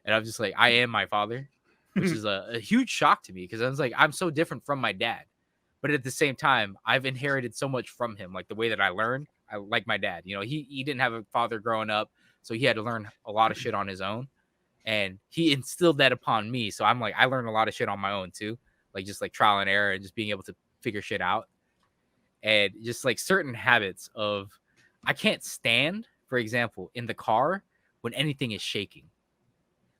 S2: And I was just like, I am my father, which is a huge shock to me because I was like, I'm so different from my dad. But at the same time, I've inherited so much from him, like the way that I learn. I like my dad. You know, he didn't have a father growing up, so he had to learn a lot of shit on his own. And he instilled that upon me. So I'm like, I learned a lot of shit on my own too. Like just like trial and error and just being able to figure shit out. And just like certain habits of I can't stand, for example, in the car when anything is shaking.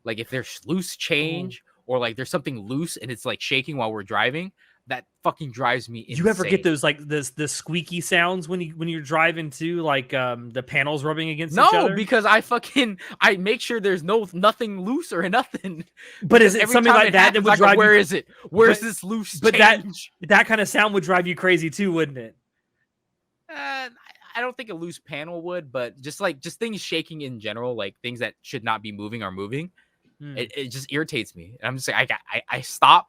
S2: Like if there's loose change or like there's something loose and it's like shaking while we're driving, that fucking drives me insane.
S1: You ever get those like the squeaky sounds when you're driving too, like the panels rubbing against each other?
S2: No, because I make sure there's nothing loose or nothing.
S1: But is it
S2: Every
S1: something
S2: time
S1: like that that would
S2: happens, I go,
S1: drive
S2: where
S1: you?
S2: is it? Where's
S1: but-
S2: this loose
S1: but
S2: change?
S1: that kind of sound would drive you crazy too, wouldn't it?
S2: I don't think a loose panel would, but just things shaking in general, like things that should not be moving are moving. It just irritates me. And I'm just like, I stop.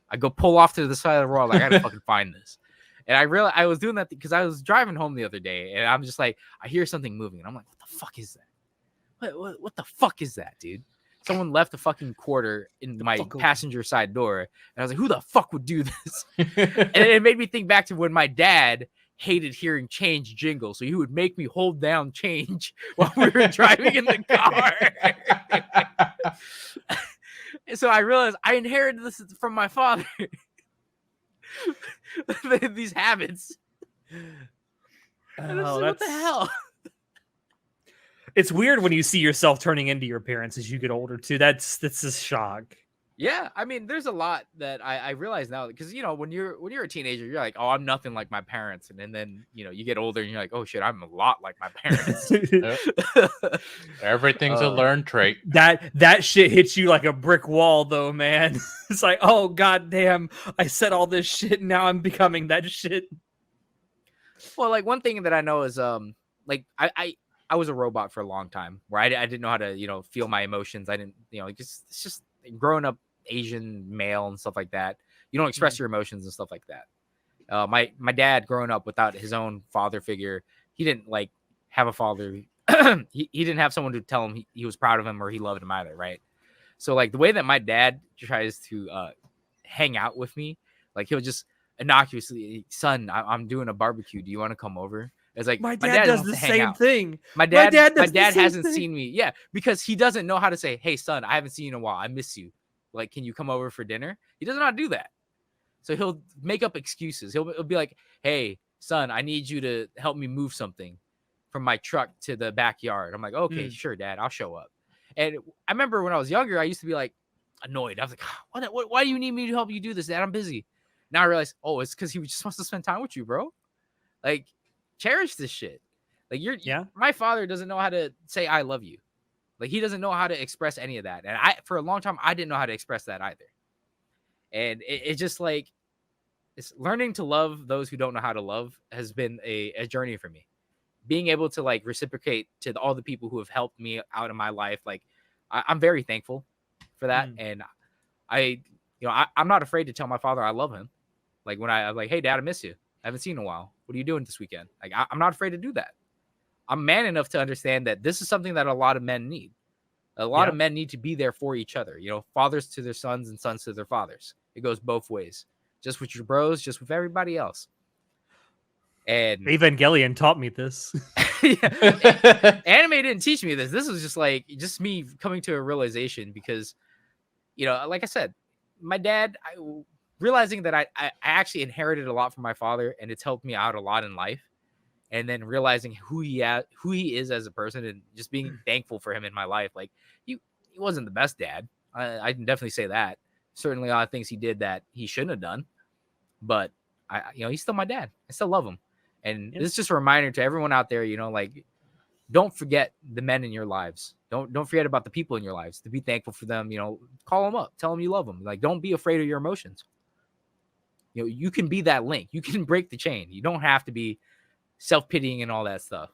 S2: I go pull off to the side of the road. Like, I gotta fucking find this. And I realized I was doing that because I was driving home the other day, and I'm just like, I hear something moving, and I'm like, what the fuck is that? What the fuck is that, dude? Someone left a fucking quarter in my passenger side door, and I was like, who the fuck would do this? And it made me think back to when my dad hated hearing change jingle, so he would make me hold down change while we were driving in the car. So I realized I inherited this from my father. These habits. And
S1: Oh,
S2: what the hell?
S1: It's weird when you see yourself turning into your parents as you get older too. That's a shock.
S2: Yeah, I mean, there's a lot that I realize now because you know when you're a teenager, you're like, oh, I'm nothing like my parents, and then you know you get older and you're like, oh shit, I'm a lot like my parents.
S4: Everything's a learned trait.
S1: That shit hits you like a brick wall, though, man. It's like, oh god damn, I said all this shit, and now I'm becoming that shit.
S2: Well, like one thing that I know is like I was a robot for a long time where I didn't know how to feel my emotions. I didn't it's just growing up Asian male and stuff like that. You don't express your emotions and stuff like that. My dad growing up without his own father figure, he didn't like have a father. he didn't have someone to tell him he was proud of him or he loved him either, right? So like the way that my dad tries to hang out with me, like he'll just innocuously, son, I'm doing a barbecue. Do you want to come over? It's like
S1: My dad does
S2: wants
S1: the
S2: to hang
S1: same
S2: out.
S1: thing.
S2: My dad
S1: does the same
S2: hasn't
S1: thing.
S2: seen me. Yeah, because he doesn't know how to say, hey, son, I haven't seen you in a while. I miss you. Like, can you come over for dinner? He doesn't know how to do that. So he'll make up excuses. He'll be like, hey, son, I need you to help me move something from my truck to the backyard. I'm like, okay, sure, Dad, I'll show up. And I remember when I was younger, I used to be like annoyed. I was like, why do you need me to help you do this, Dad? I'm busy. Now I realize, oh, it's because he just wants to spend time with you, bro. Like, cherish this shit. Like, my father doesn't know how to say I love you. Like, he doesn't know how to express any of that. And for a long time, I didn't know how to express that either. And it's just like, it's learning to love those who don't know how to love has been a journey for me. Being able to like reciprocate to all the people who have helped me out in my life. Like, I'm very thankful for that. And I'm not afraid to tell my father I love him. Like when I'm like, hey, Dad, I miss you. I haven't seen you in a while. What are you doing this weekend? Like, I'm not afraid to do that. I'm man enough to understand that this is something that a lot of men need. A lot of men need to be there for each other. You know, fathers to their sons and sons to their fathers. It goes both ways. Just with your bros, just with everybody else. And
S1: Evangelion taught me this.
S2: Anime didn't teach me this. This was just me coming to a realization because, you know, like I said, my dad, realizing that I actually inherited a lot from my father, and it's helped me out a lot in life. And then realizing who he is as a person, and just being thankful for him in my life. Like he wasn't the best dad. I can definitely say that. Certainly a lot of things he did that he shouldn't have done, but he's still my dad. I still love him. And it's just a reminder to everyone out there, you know, like, don't forget the men in your lives. Don't forget about the people in your lives, to be thankful for them. You know, call them up, tell them you love them. Like, don't be afraid of your emotions. You know, you can be that link. You can break the chain. You don't have to be self-pitying and all that stuff.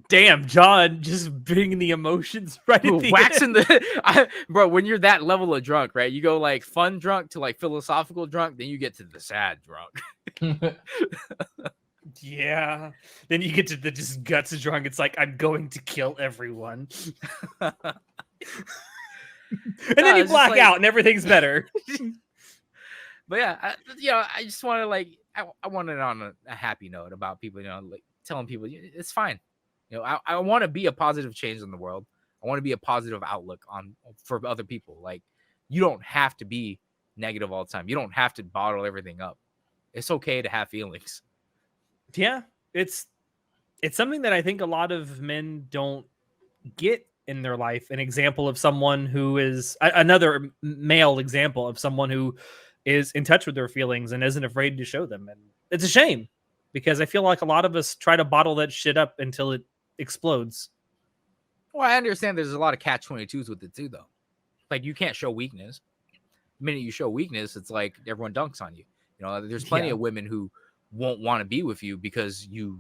S1: Damn, John, just bringing the emotions right at the
S2: waxing
S1: end.
S2: Bro, when you're that level of drunk, right? You go like fun drunk to like philosophical drunk, then you get to the sad drunk.
S1: Yeah. Then you get to the just guts drunk. It's like, I'm going to kill everyone. And then you black out and everything's better.
S2: But yeah, I just want to like, I want it on a happy note about people, you know, like telling people it's fine. You know, I want to be a positive change in the world. I want to be a positive outlook for other people. Like, you don't have to be negative all the time. You don't have to bottle everything up. It's okay to have feelings.
S1: Yeah, it's something that I think a lot of men don't get in their life. An example of someone who is another male example of someone who is in touch with their feelings and isn't afraid to show them. And it's a shame, because I feel like a lot of us try to bottle that shit up until it explodes.
S2: Well, I understand there's a lot of catch-22s with it too, though. Like, you can't show weakness. The minute you show weakness, it's like everyone dunks on you. You know, there's plenty of women who won't want to be with you because you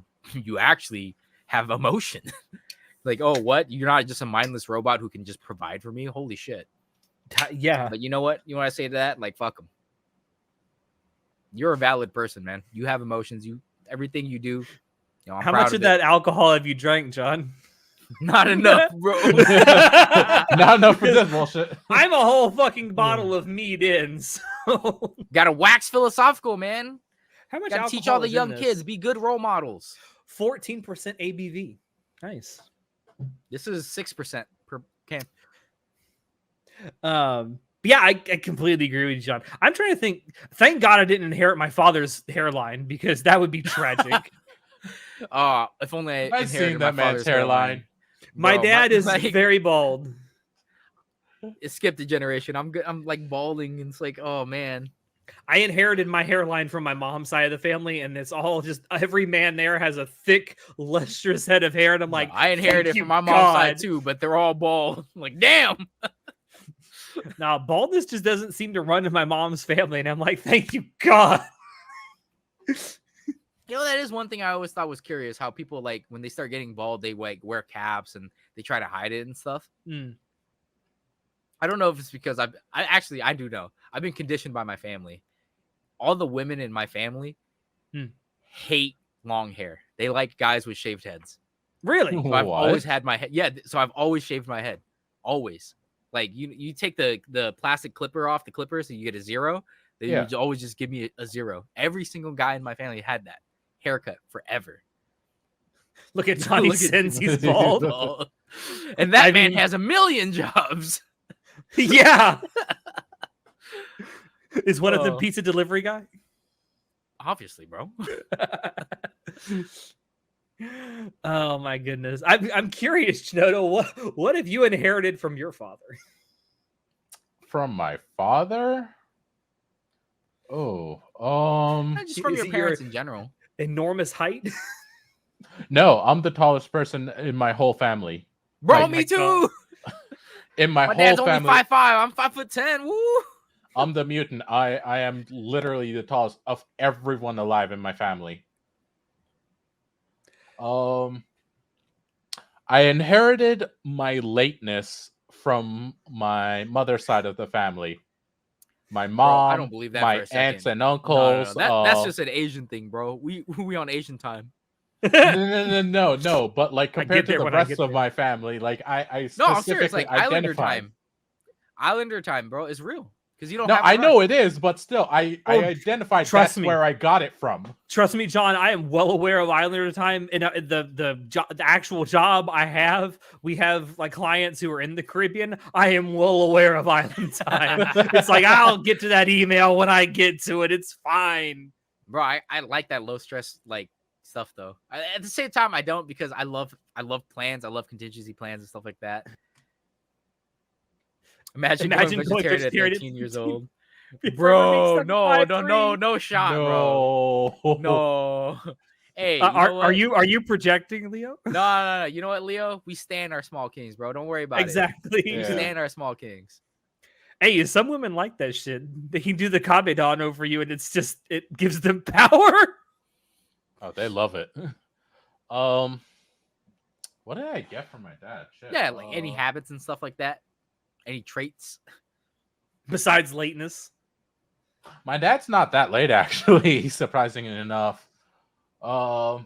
S2: actually have emotion. Like, oh, what? You're not just a mindless robot who can just provide for me? Holy shit.
S1: Yeah.
S2: But you know what? You want to say to that? Like, fuck them. You're a valid person, man. You have emotions. Everything you do. You know, I'm
S1: How
S2: proud
S1: much of that alcohol have you drank, John?
S2: Not enough, bro.
S4: Not enough for this bullshit.
S1: I'm a whole fucking bottle of mead in. So
S2: gotta wax philosophical, man.
S1: How much?
S2: Gotta teach all the young kids, be good role models.
S1: 14% ABV. Nice.
S2: This is 6% per can.
S1: Yeah, I completely agree with you, John. I'm trying to think. Thank God I didn't inherit my father's hairline, because that would be tragic.
S2: If only I
S4: I've seen that man's hairline.
S1: My dad is very bald.
S2: It skipped a generation. I'm good. I'm like balding, and it's like, oh man.
S1: I inherited my hairline from my mom's side of the family, and it's all just every man there has a thick, lustrous head of hair, and I'm like,
S2: I inherited it from my mom's side too, but they're all bald. I'm like, damn.
S1: Now, baldness just doesn't seem to run in my mom's family, and I'm like, thank you, God.
S2: You know, that is one thing I always thought was curious, how people, like, when they start getting bald, they like wear caps and they try to hide it and stuff. I don't know if it's because I do know. I've been conditioned by my family. All the women in my family hate long hair. They like guys with shaved heads.
S1: Really?
S2: So I've always had my head. Yeah, so I've always shaved my head. Always. Like you take the plastic clipper off the clipper, so you get a 0. Then
S4: Yeah.
S2: you always just give me a 0. Every single guy in my family had that haircut forever.
S1: Look at Johnny
S2: Look at-
S1: since he's bald.
S2: Bald. And that
S1: I
S2: man
S1: mean-
S2: has a million jobs.
S1: Yeah. Is one of them
S2: Oh.
S1: pizza delivery guy?
S2: Obviously, bro.
S1: Oh my goodness. I'm curious, Chanoda, what have you inherited from your father?
S4: From my father? Oh,
S2: Just from
S1: Is
S2: your
S1: it
S2: parents in general.
S1: Enormous height?
S4: no, I'm the tallest person in my whole family.
S2: Bro,
S4: Like,
S2: me
S1: my
S2: too.
S4: In my
S2: My
S4: whole
S2: dad's only
S4: family,
S2: 5'5". I'm 5'10". Woo.
S4: I'm the mutant. I am literally the tallest of everyone alive in my family. I inherited my lateness from my mother's side of the famey. My mom,
S2: I don't believe that
S4: my
S2: for a second.
S4: aunts and
S2: No.
S4: uncles.
S2: That's just an Asian thing, bro. We on Asian time.
S4: no. But like
S1: I
S4: compared
S1: get there
S4: to the
S1: when I
S4: rest
S1: get
S4: of
S1: there.
S4: my family, like I
S2: No, I'm serious.
S4: specifically
S2: Like Islander
S4: identified.
S2: time. Islander time, bro, is real because you don't.
S4: No,
S2: have
S4: I know
S2: rush.
S4: it is, but still, I identified
S1: trust
S4: that's
S1: me.
S4: where I got it from.
S1: Trust me, John, I am well aware of Islander time. And the actual job I have, we have like clients who are in the Caribbean. I am well aware of island time. It's like, I'll get to that email when I get to it. It's fine.
S2: Bro, I like that low stress like stuff though. At the same time, I don't because I love plans. I love contingency plans and stuff like that. Imagine going vegetarian at 13 years old. Bro, no shot, bro. No. Hey,
S1: are you projecting, Leo?
S2: No. You know what, Leo? We stand our small kings, bro. Don't worry about
S1: Exactly.
S2: it. We
S4: Yeah.
S2: stand our small kings.
S1: Hey, some women like that shit. They can do the kabedon over you, and it gives them power.
S4: Oh, they love it. What did I get from my dad? Shit.
S2: Yeah, like any habits and stuff like that. Any traits.
S1: Besides lateness.
S4: My dad's not that late, actually, surprisingly enough. Our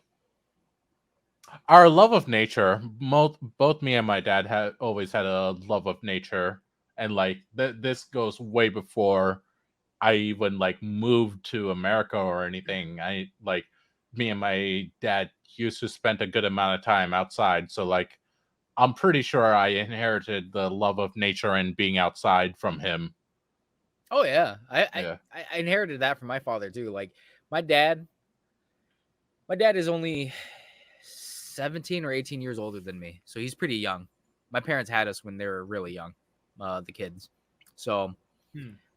S4: love of nature, both me and my dad had always had a love of nature, and like this goes way before I even like moved to America or anything. Me and my dad used to spend a good amount of time outside, so like I'm pretty sure I inherited the love of nature and being outside from him.
S2: Oh yeah.
S4: Yeah.
S2: I inherited that from my father too. Like my dad is only 17 or 18 years older than me. So he's pretty young. My parents had us when they were really young, the kids. So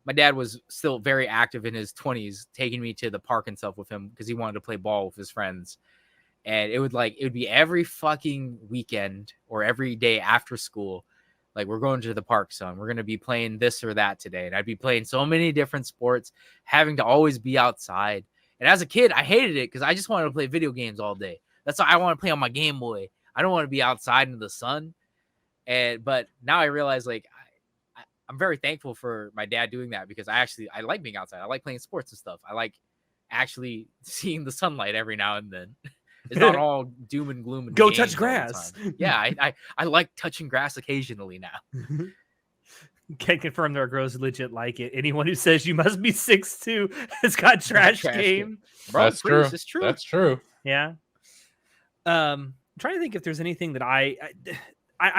S2: my dad was still very active in his 20s, taking me to the park and stuff with him because he wanted to play ball with his friends. And it would be every fucking weekend or every day after school. Like, we're going to the park, son. We're going to be playing this or that today. And I'd be playing so many different sports, having to always be outside. And as a kid, I hated it because I just wanted to play video games all day. That's why I want to play on my Game Boy. I don't want to be outside in the sun. But now I realize, like, I'm very thankful for my dad doing that because I like being outside. I like playing sports and stuff. I like actually seeing the sunlight every now and then. It's not all doom and gloom. And
S1: Go
S2: games
S1: touch
S2: all the
S1: grass.
S2: time. Yeah, I like touching grass occasionally now.
S1: Can't confirm their girls who legit like it. Anyone who says you must be 6'2" has got trash game.
S2: Bro,
S4: That's true.
S2: It's true.
S4: That's true.
S1: Yeah. I'm trying to think if there's anything that I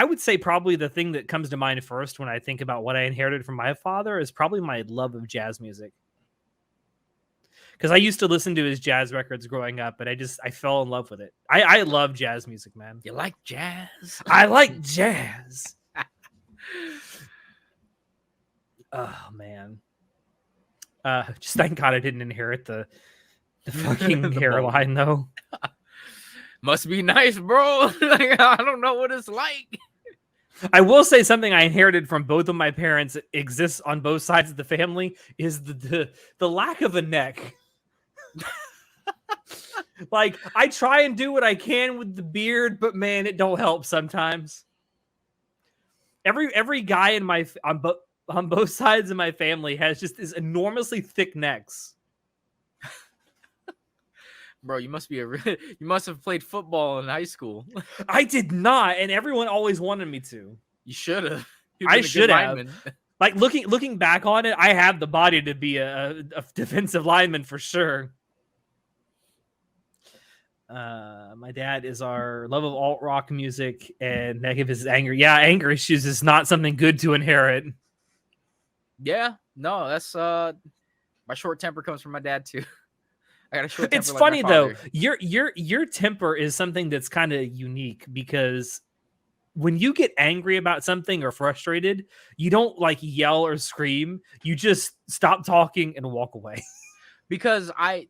S1: would say probably the thing that comes to mind first when I think about what I inherited from my father is probably my love of jazz music. Because I used to listen to his jazz records growing up, and I fell in love with it. I love jazz music, man.
S2: You like jazz?
S1: I like jazz. Oh man. Just thank God I didn't inherit the fucking
S2: The
S1: hairline though.
S2: Must be nice, bro. Like, I don't know what it's like.
S1: I will say something I inherited from both of my parents that exists on both sides of the family is the lack of a neck. Like, I try and do what I can with the beard, but man, it don't help sometimes. Every guy on both sides of my family has just these enormously thick necks.
S2: Bro, you must have played football in high school.
S1: I did not, and everyone always wanted me to.
S2: You should have. You've
S1: I
S2: been a good
S1: should have.
S2: lineman.
S1: Like looking back on it, I have the body to be a defensive lineman for sure. My dad is our love of alt rock music and negative is anger. Yeah, anger issues is not something good to inherit.
S2: Yeah, no, that's my short temper comes from my dad too. I got a short temper.
S1: It's
S2: like
S1: funny
S2: my
S1: though.
S2: father.
S1: Your temper is something that's kind of unique because when you get angry about something or frustrated, you don't like yell or scream. You just stop talking and walk away.
S2: Because I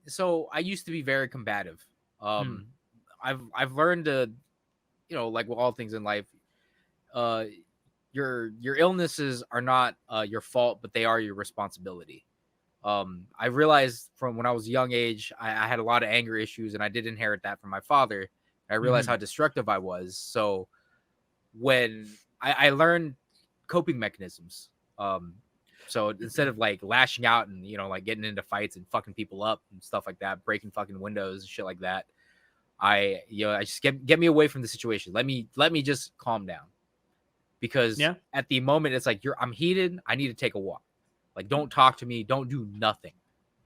S2: used to be very combative. I've learned to, like with all things in life, your illnesses are not your fault, but they are your responsibility. I realized from when I was a young age, I had a lot of anger issues, and I did inherit that from my father. I realized how destructive I was. So when I learned coping mechanisms, so instead of like lashing out and like getting into fights and fucking people up and stuff like that, breaking fucking windows and shit like that, I just get me away from the situation. Let me just calm down, because at the moment it's like I'm heated. I need to take a walk. Like, don't talk to me. Don't do nothing.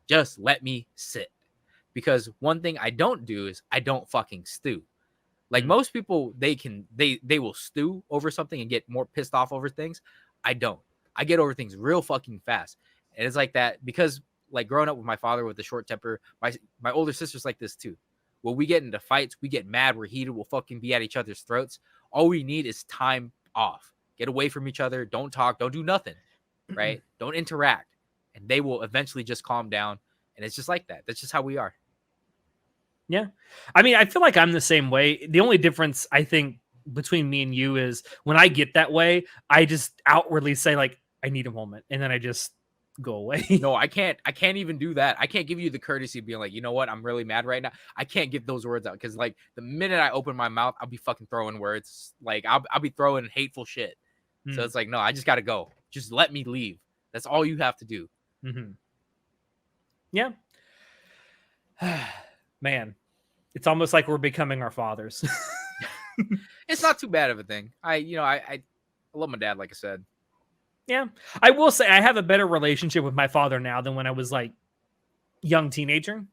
S2: Just let me sit. Because one thing I don't do is I don't fucking stew. Like most people, they will stew over something and get more pissed off over things. I don't. I get over things real fucking fast. And it's like that because like growing up with my father with the short temper, my older sister's like this too. When we get into fights, we get mad, we're heated, we'll fucking be at each other's throats. All we need is time off. Get away from each other. Don't talk. Don't do nothing. Right? Don't interact. And they will eventually just calm down. And it's just like that. That's just how we are.
S1: Yeah. I mean, I feel like I'm the same way. The only difference I think between me and you is when I get that way, I just outwardly say like, I need a moment. And then I just go away.
S2: No, I can't even do that. I can't give you the courtesy of being like, you know what? I'm really mad right now. I can't get those words out because like the minute I open my mouth, I'll be fucking throwing words. Like I'll be throwing hateful shit. So it's like, no, I just got to go. Just let me leave. That's all you have to do.
S1: Yeah. Man, it's almost like we're becoming our fathers.
S2: It's not too bad of a thing. I love my dad, like I said.
S1: Yeah. I will say I have a better relationship with my father now than when I was like young teenager.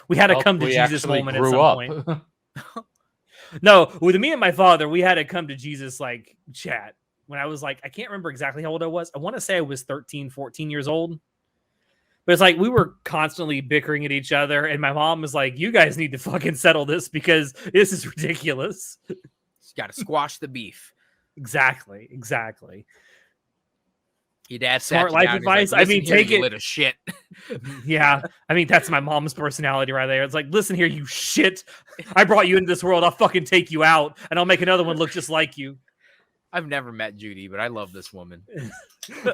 S1: We had a come to Jesus moment at some point. No, with me and my father, we had a come to Jesus like chat when I was like, I can't remember exactly how old I was. I want to say I was 13, 14 years old. But it's like we were constantly bickering at each other. And my mom was like, you guys need to fucking settle this because this is ridiculous.
S2: You got to squash the beef.
S1: Exactly.
S2: Your dad
S1: smart life advice.
S2: Like,
S1: I mean, take it.
S2: Little shit.
S1: Yeah. I mean, that's my mom's personality right there. It's like, listen here, you shit. I brought you into this world. I'll fucking take you out and I'll make another one look just like you.
S2: I've never met Judy, but I love this woman.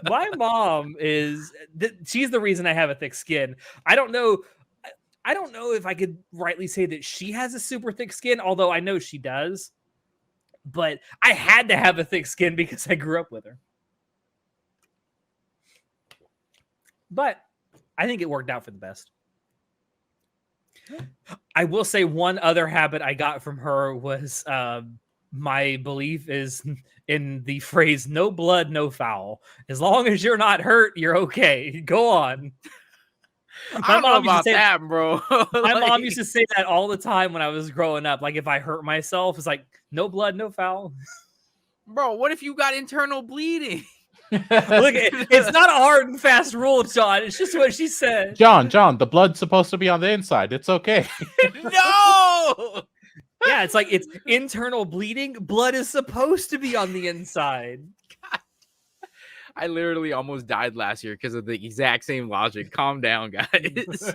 S1: My mom she's the reason I have a thick skin. I don't know if I could rightly say that she has a super thick skin, although I know she does. But I had to have a thick skin because I grew up with her. But I think it worked out for the best. I will say one other habit I got from her was my belief is in the phrase, no blood, no foul. As long as you're not hurt, you're okay. Go on.
S2: My mom used to say that, bro.
S1: My mom used to say that all the time when I was growing up. Like if I hurt myself, it's like, no blood, no foul.
S2: Bro, what if you got internal bleeding?
S1: Look, it's not a hard and fast rule, John. It's just what she said.
S4: John, the blood's supposed to be on the inside. It's okay.
S2: No!
S1: Yeah, it's like it's internal bleeding. Blood is supposed to be on the inside.
S2: God. I literally almost died last year because of the exact same logic. Calm down, guys.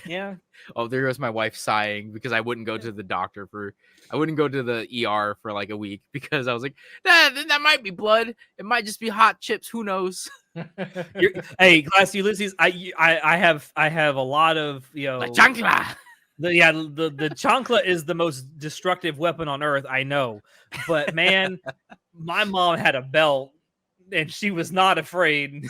S1: Yeah.
S2: Oh, there goes my wife sighing because I wouldn't go to the doctor I wouldn't go to the ER for like a week because I was like, that might be blood. It might just be hot chips. Who knows?
S1: Hey, Glass Ulysses, I have a lot of,
S2: La chancla.
S1: The chancla is the most destructive weapon on earth. I know, but man, my mom had a belt and she was not afraid.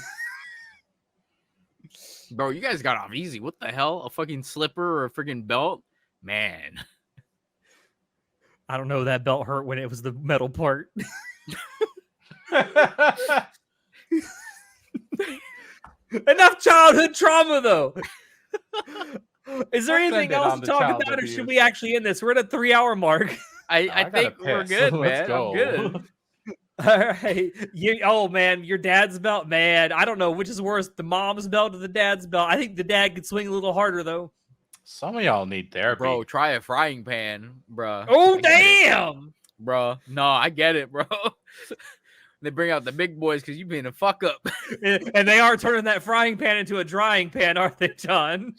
S2: Bro, you guys got off easy. What the hell? A fucking slipper or a freaking belt? Man.
S1: I don't know. That belt hurt when it was the metal part. Enough childhood trauma, though. Is there
S4: Let's
S1: anything
S4: end it
S1: else
S4: on
S1: to
S4: the
S1: talk
S4: child
S1: about, or
S4: abuse.
S1: should we actually end this? We're at a 3-hour mark.
S2: I
S4: gotta
S2: think we're
S4: piss.
S2: good,
S4: Let's
S2: man.
S4: go.
S2: I'm good.
S1: All right. Oh man, your dad's belt, man. I don't know which is worse, the mom's belt or the dad's belt. I think the dad could swing a little harder though.
S4: Some of y'all need therapy.
S2: Bro, try a frying pan, bruh.
S1: Oh
S2: I get it,
S1: damn!
S2: bruh. No, I get it, bro. They bring out the big boys because you being a fuck up.
S1: And they are turning that frying pan into a drying pan, aren't they, John?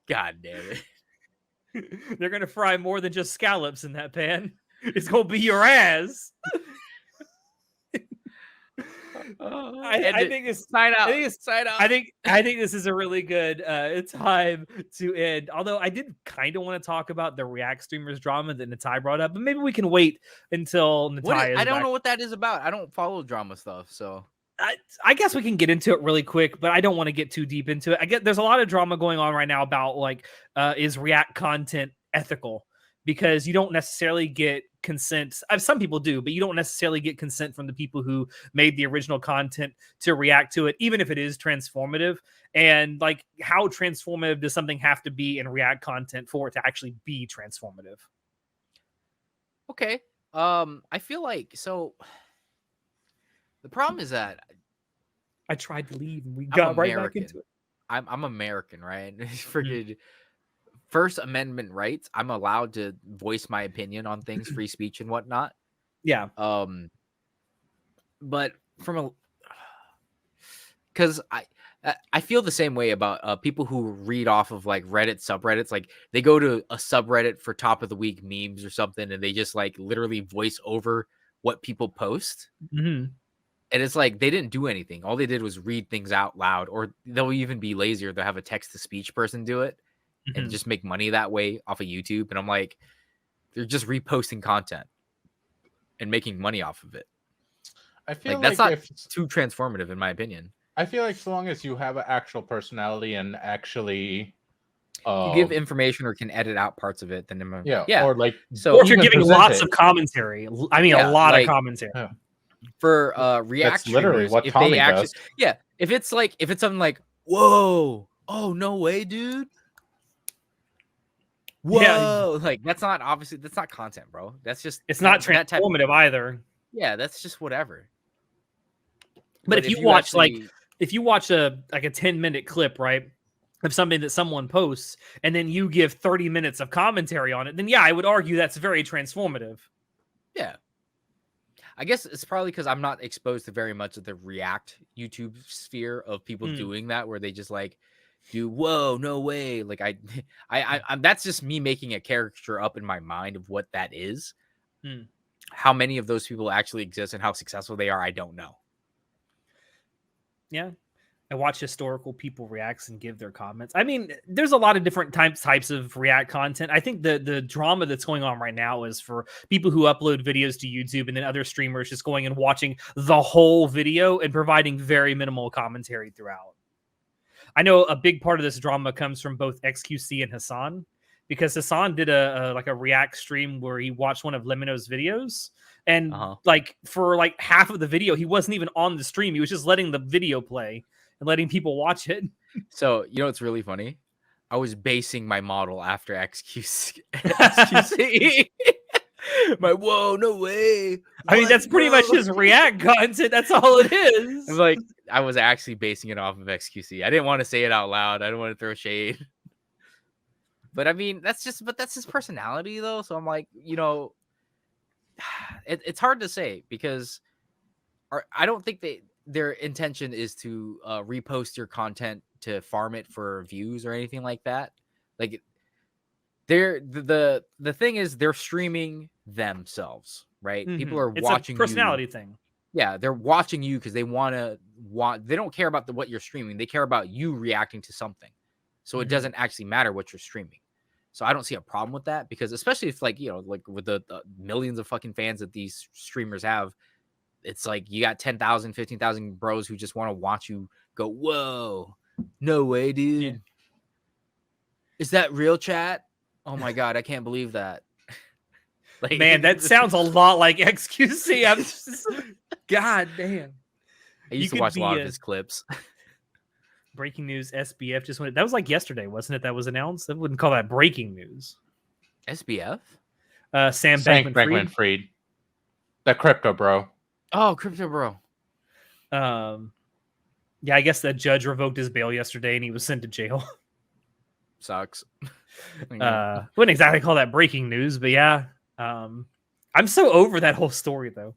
S2: God damn it.
S1: They're gonna fry more than just scallops in that pan. It's gonna be your ass. I think it's
S2: sign out.
S1: I think it's
S2: sign out.
S1: I think this is a really good time to end. Although I did kind of want to talk about the React streamers drama that Natai brought up, but maybe we can wait until Natai is
S2: I don't
S1: back.
S2: know what that is about. I don't follow drama stuff, so
S1: I guess we can get into it really quick, but I don't want to get too deep into it. I get there's a lot of drama going on right now about like is React content ethical? Because you don't necessarily get consent. Some people do, but you don't necessarily get consent from the people who made the original content to react to it, even if it is transformative. And like, how transformative does something have to be in React content for it to actually be transformative?
S2: okay. I feel like so. The problem is that
S1: I tried to leave and we
S2: I'm
S1: got right back
S2: American.
S1: into it.
S2: I'm American, right? Freaking First Amendment rights. I'm allowed to voice my opinion on things, free speech and whatnot.
S1: Yeah.
S2: But from a because I feel the same way about people who read off of like Reddit subreddits. Like they go to a subreddit for top of the week memes or something, and they just like literally voice over what people post.
S1: Mm-hmm.
S2: And it's like they didn't do anything. All they did was read things out loud, or they'll even be lazier. They'll have a text to speech person do it and just make money that way off of YouTube. And I'm like, they're just reposting content and making money off of it.
S4: I feel
S2: like that's
S4: like
S2: not
S4: if
S2: too transformative, in my opinion.
S4: I feel like so long as you have an actual personality and actually
S2: You give information or can edit out parts of it, then
S4: yeah, or like
S2: so
S1: Or if you're
S4: even
S1: giving
S4: present
S1: lots
S4: it.
S1: of commentary. I mean,
S2: Yeah,
S1: a lot
S2: like-
S1: of commentary.
S4: Yeah.
S2: for React
S4: That's literally
S2: streamers,
S4: what
S2: if
S4: Tommy
S2: they actually
S4: does.
S2: if it's something like, whoa, oh no way, dude. Whoa,
S1: Yeah.
S2: like that's not content, bro. That's just
S1: It's not
S2: that type of-
S1: transformative either.
S2: yeah, that's just whatever.
S1: But if you watch
S2: actually-
S1: if you watch a 10-minute clip, right, of something that someone posts, and then you give 30 minutes of commentary on it, then yeah, I would argue that's very transformative.
S2: yeah, I guess it's probably because I'm not exposed to very much of the React YouTube sphere of people doing that, where they just like do whoa, no way. Like I'm that's just me making a caricature up in my mind of what that is. How many of those people actually exist and how successful they are, I don't know.
S1: Yeah. I watch historical people reacts and give their comments. I mean, there's a lot of different types of React content. I think the drama that's going on right now is for people who upload videos to YouTube and then other streamers just going and watching the whole video and providing very minimal commentary throughout. I know a big part of this drama comes from both XQC and Hassan, because Hassan did a React stream where he watched one of Lemino's videos, and like for like half of the video, he wasn't even on the stream. He was just letting the video play and letting people watch it.
S2: So, you know what's really funny? I was basing my model after XQC. My whoa, no way.
S1: I mean, that's pretty much his React content. That's all it is.
S2: I'm like, I was actually basing it off of XQC. I didn't want to say it out loud. I didn't want to throw shade. But I mean, that's his personality, though. So I'm like, you know, it's hard to say, because I don't think their intention is to repost your content to farm it for views or anything like that. Like, the thing is, they're streaming themselves, right? People are watching.
S1: It's a personality thing.
S2: Yeah, they're watching you because they they don't care about what you're streaming. They care about you reacting to something. So it doesn't actually matter what you're streaming. So I don't see a problem with that, because especially if, like, you know, like with the millions of fucking fans that these streamers have, it's like you got 10,000, 15,000 bros who just want to watch you go, whoa, no way, dude. Yeah. Is that real, chat? Oh my God, I can't believe that. Like,
S1: Man, that sounds a lot like XQC. I'm just, God damn.
S2: I used
S1: you
S2: to watch
S1: could
S2: a lot
S1: be
S2: of his clips.
S1: Breaking news: SBF just went. That was like yesterday, wasn't it? That was announced. I wouldn't call that breaking news.
S2: SBF?
S1: Sam
S4: Sam
S1: Bankman-Fried.
S4: Bankman-Fried, the crypto bro.
S2: Oh, crypto bro.
S1: Yeah, I guess that judge revoked his bail yesterday, and he was sent to jail.
S2: Sucks.
S1: Wouldn't exactly call that breaking news, but yeah. I'm so over that whole story though.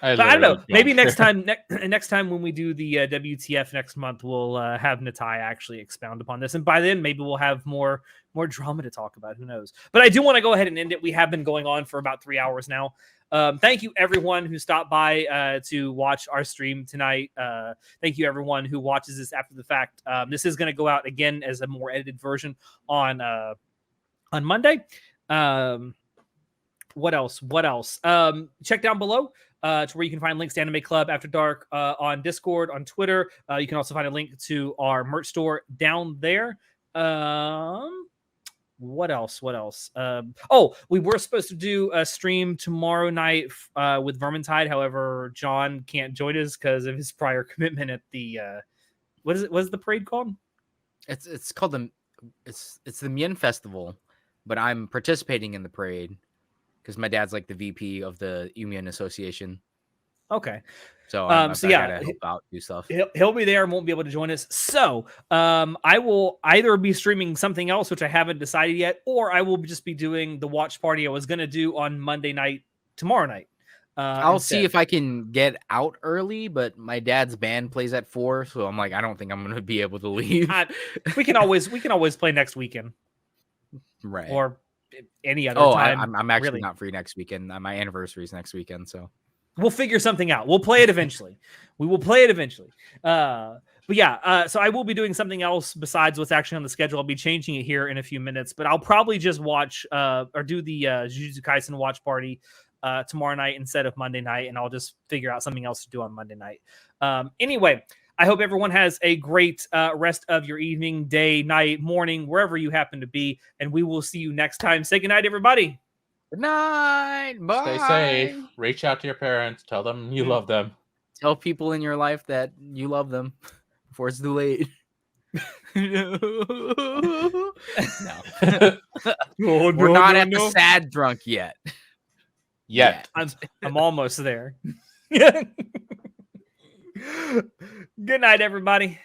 S1: But I don't know. Maybe next time, next time when we do the WTF next month, we'll have Natai actually expound upon this, and by then maybe we'll have more drama to talk about. Who knows? But I do want to go ahead and end it. We have been going on for about 3 hours now. Thank you everyone who stopped by to watch our stream tonight. Thank you everyone who watches this after the fact. This is going to go out again as a more edited version on Monday. What else? Check down below to where you can find links to Anime Club After Dark on Discord, on Twitter. You can also find a link to our merch store down there. What else? We were supposed to do a stream tomorrow night with Vermintide. However, John can't join us because of his prior commitment at the what is the parade called?
S2: It's called the Mien Festival, but I'm participating in the parade because my dad's like the VP of the Union Association.
S1: Okay.
S2: So I
S1: yeah,
S2: gotta help out, do stuff.
S1: He'll be there and won't be able to join us. So I will either be streaming something else, which I haven't decided yet, or I will just be doing the watch party I was going to do on Monday night, tomorrow night.
S2: I'll see if I can get out early, but my dad's band plays at 4, so I'm like, I don't think I'm going to be able to leave.
S1: we can always play next weekend,
S2: right?
S1: Or any other time.
S2: I'm actually
S1: really
S2: not free next weekend. My anniversary is next weekend, so
S1: we'll figure something out. We'll play it eventually. We will play it eventually. But yeah, so I will be doing something else besides what's actually on the schedule. I'll be changing it here in a few minutes, but I'll probably just watch or do the Jujutsu Kaisen watch party tomorrow night instead of Monday night, and I'll just figure out something else to do on Monday night. Anyway, I hope everyone has a great rest of your evening, day, night, morning, wherever you happen to be, and we will see you next time. Say goodnight, everybody.
S2: good night. Bye.
S4: Stay safe. Reach out to your parents. Tell them you love them.
S2: Tell people in your life that you love them before it's too late. No. We're not at the sad drunk yet.
S4: Yet.
S1: I'm almost there. Good night, everybody.